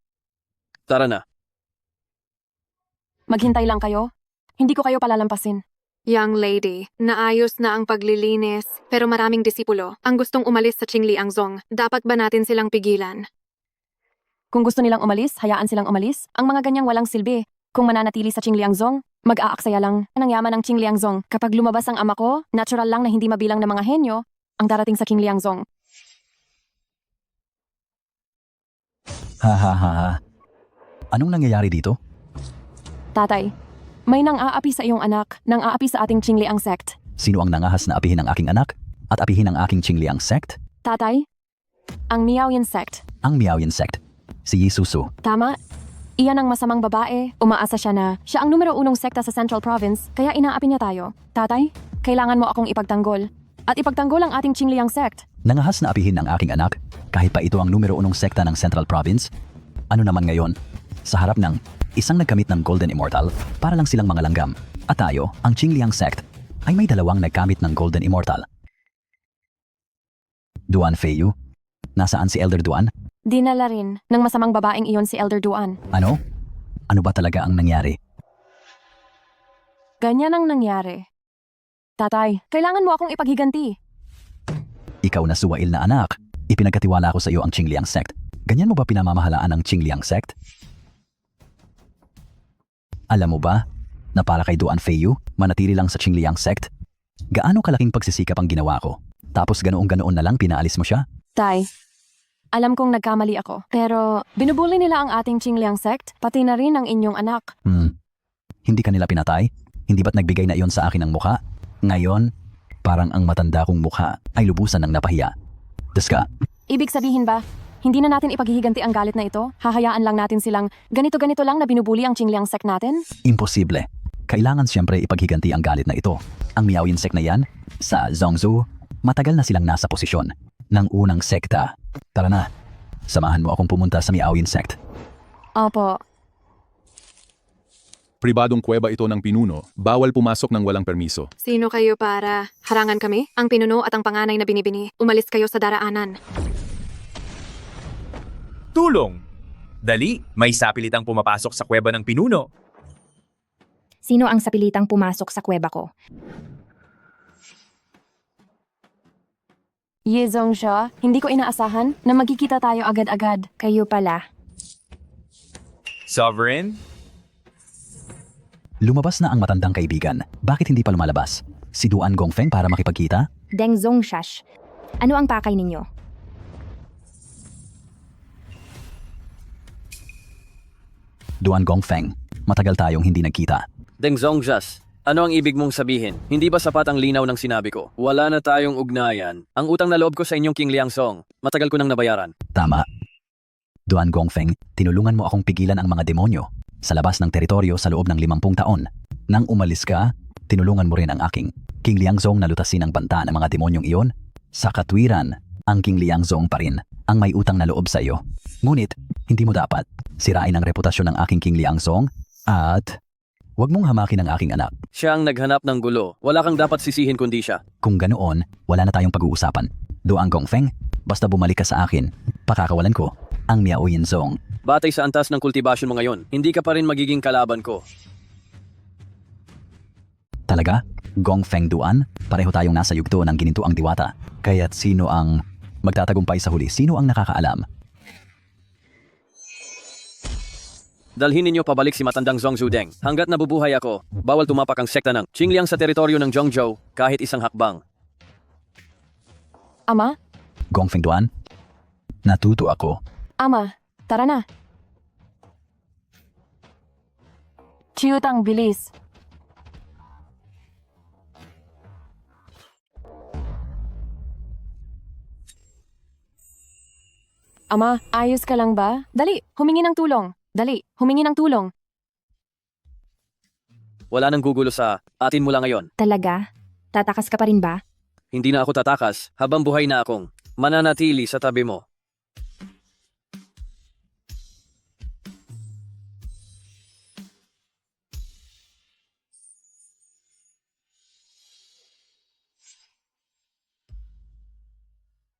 Tara na. Maghintay lang kayo. Hindi ko kayo palalampasin. Young lady, naayos na ang paglilinis, pero maraming disipulo ang gustong umalis sa Qingliangzong. Dapat ba natin silang pigilan? Kung gusto nilang umalis, hayaan silang umalis. Ang mga ganyang walang silbi. Kung mananatili sa Qingliangzong, mag-aaksaya lang ng yaman ng Qingliangzong. Kapag lumabas ang ama ko, natural lang na hindi mabilang ng mga henyo ang darating sa Qingliangzong. Ha ha ha ha. Anong nangyayari dito? Tatay, may nang-aapi sa iyong anak, nang-aapi sa ating Qingliang sect. Sino ang nangahas na apihin ang aking anak at apihin ang aking Qingliang sect? Tatay, ang Miaoyan sect. Ang Miaoyan sect. Si Yisusu. Tama. Iyan ang masamang babae. Umaasa siya na siya ang numero 1 sekta sa Central Province, kaya inaapi niya tayo. Tatay, kailangan mo akong ipagtanggol. At ipagtanggol ang ating Qingliang sect. Nangahas na apihin ang aking anak kahit pa ito ang numero 1 sekta ng Central Province? Ano naman ngayon? Sa harap ng isang nagkamit ng Golden Immortal, para lang silang mga langgam. At tayo, ang Qingliang sect, ay may dalawang nagkamit ng Golden Immortal. Duan Feiyu? Nasaan si Elder Duan? Dinala rin ng masamang babaeng iyon si Elder Duan. Ano? Ano ba talaga ang nangyari? Ganyan ang nangyari. Tatay, kailangan mo akong ipaghiganti. Ikaw na suwail na anak. Ipinagkatiwala ko sa iyo ang Qingliang sect. Ganyan mo ba pinamamahalaan ang Qingliang sect? Alam mo ba na para kay Duan Feiyu, manatili lang sa Qingliang sect? Gaano kalaking pagsisikap ang ginawa ko? Tapos ganoon-ganoon na lang pinaalis mo siya? Tay, alam kong nagkamali ako. Pero binubuli nila ang ating Qingliang sect, pati na rin ang inyong anak. Hindi ka nila pinatay? Hindi ba't nagbigay na iyon sa akin ng mukha? Ngayon, parang ang matanda kong mukha ay lubusan ng napahiya. Deska, Ibig sabihin ba, hindi na natin ipaghihiganti ang galit na ito? Hahayaan lang natin silang ganito-ganito lang na binubuli ang Qingliang sect natin? imposible. Kailangan siyempre ipaghiganti ang galit na ito. Ang Miaoyan sect na yan, sa Zhongzhou, matagal na silang nasa posisyon ng unang sekta. Tara na, samahan mo akong pumunta sa Miaoyan sect. Opo. Pribadong kuweba ito ng pinuno. Bawal pumasok ng walang permiso. Sino kayo para harangan kami? Ang pinuno at ang panganay na binibini. Umalis kayo sa daraanan. Tulong! Dali, may sapilitang pumapasok sa kuweba ng pinuno. Sino ang sapilitang pumasok sa kuweba ko? Ye Zongsha, hindi ko inaasahan na magkikita tayo agad-agad. Kayo pala. Sovereign? Lumabas na ang matandang kaibigan. Bakit hindi pa lumalabas? Si Duan Gongfeng para makipagkita? Deng Zongshash. Ano ang pakay ninyo? Duan Gongfeng, matagal tayong hindi nagkita. Deng Zongjas, ano ang ibig mong sabihin? Hindi ba sapat ang linaw ng sinabi ko? Wala na tayong ugnayan. Ang utang na loob ko sa inyong Qingliang Song, matagal ko nang nabayaran. Tama. Duan Gongfeng, tinulungan mo akong pigilan ang mga demonyo sa labas ng teritoryo sa loob ng 50 taon. Nang umalis ka, tinulungan mo rin ang aking Qingliang Song na lutasin ang banta ng mga demonyong iyon. Sa katwiran, ang Qingliang Song pa rin ang may utang na loob sa iyo. Ngunit, hindi mo dapat sirain ang reputasyon ng aking Qingliang Song at huwag mong hamakin ang aking anak. Siya ang naghanap ng gulo. Wala kang dapat sisihin kundi siya. Kung ganoon, wala na tayong pag-uusapan. Duan Gongfeng, basta bumalik ka sa akin, pakakawalan ko ang Miaoyan Song. Batay sa antas ng kultibasyon mo ngayon, hindi ka pa rin magiging kalaban ko. Talaga? Gongfeng Duan? Pareho tayong nasa yugto ng ginintuang diwata. Kaya't sino ang magtatagumpay sa huli? Sino ang nakakaalam? Dalhin ninyo pabalik si matandang Zhongzhou Deng. Hanggat nabubuhay ako, bawal tumapak ang sekta ng Qingliang sa teritoryo ng Zhongzhou kahit isang hakbang. Ama? Gongfeng Duan? Natuto ako. Ama, tara na. Chiyutang, bilis. Ama, ayos ka lang ba? Dali, humingi ng tulong. Dali, humingi ng tulong. Wala nang gugulo sa atin mula ngayon. Talaga? Tatakas ka pa rin ba? Hindi na ako tatakas habang buhay na akong mananatili sa tabi mo.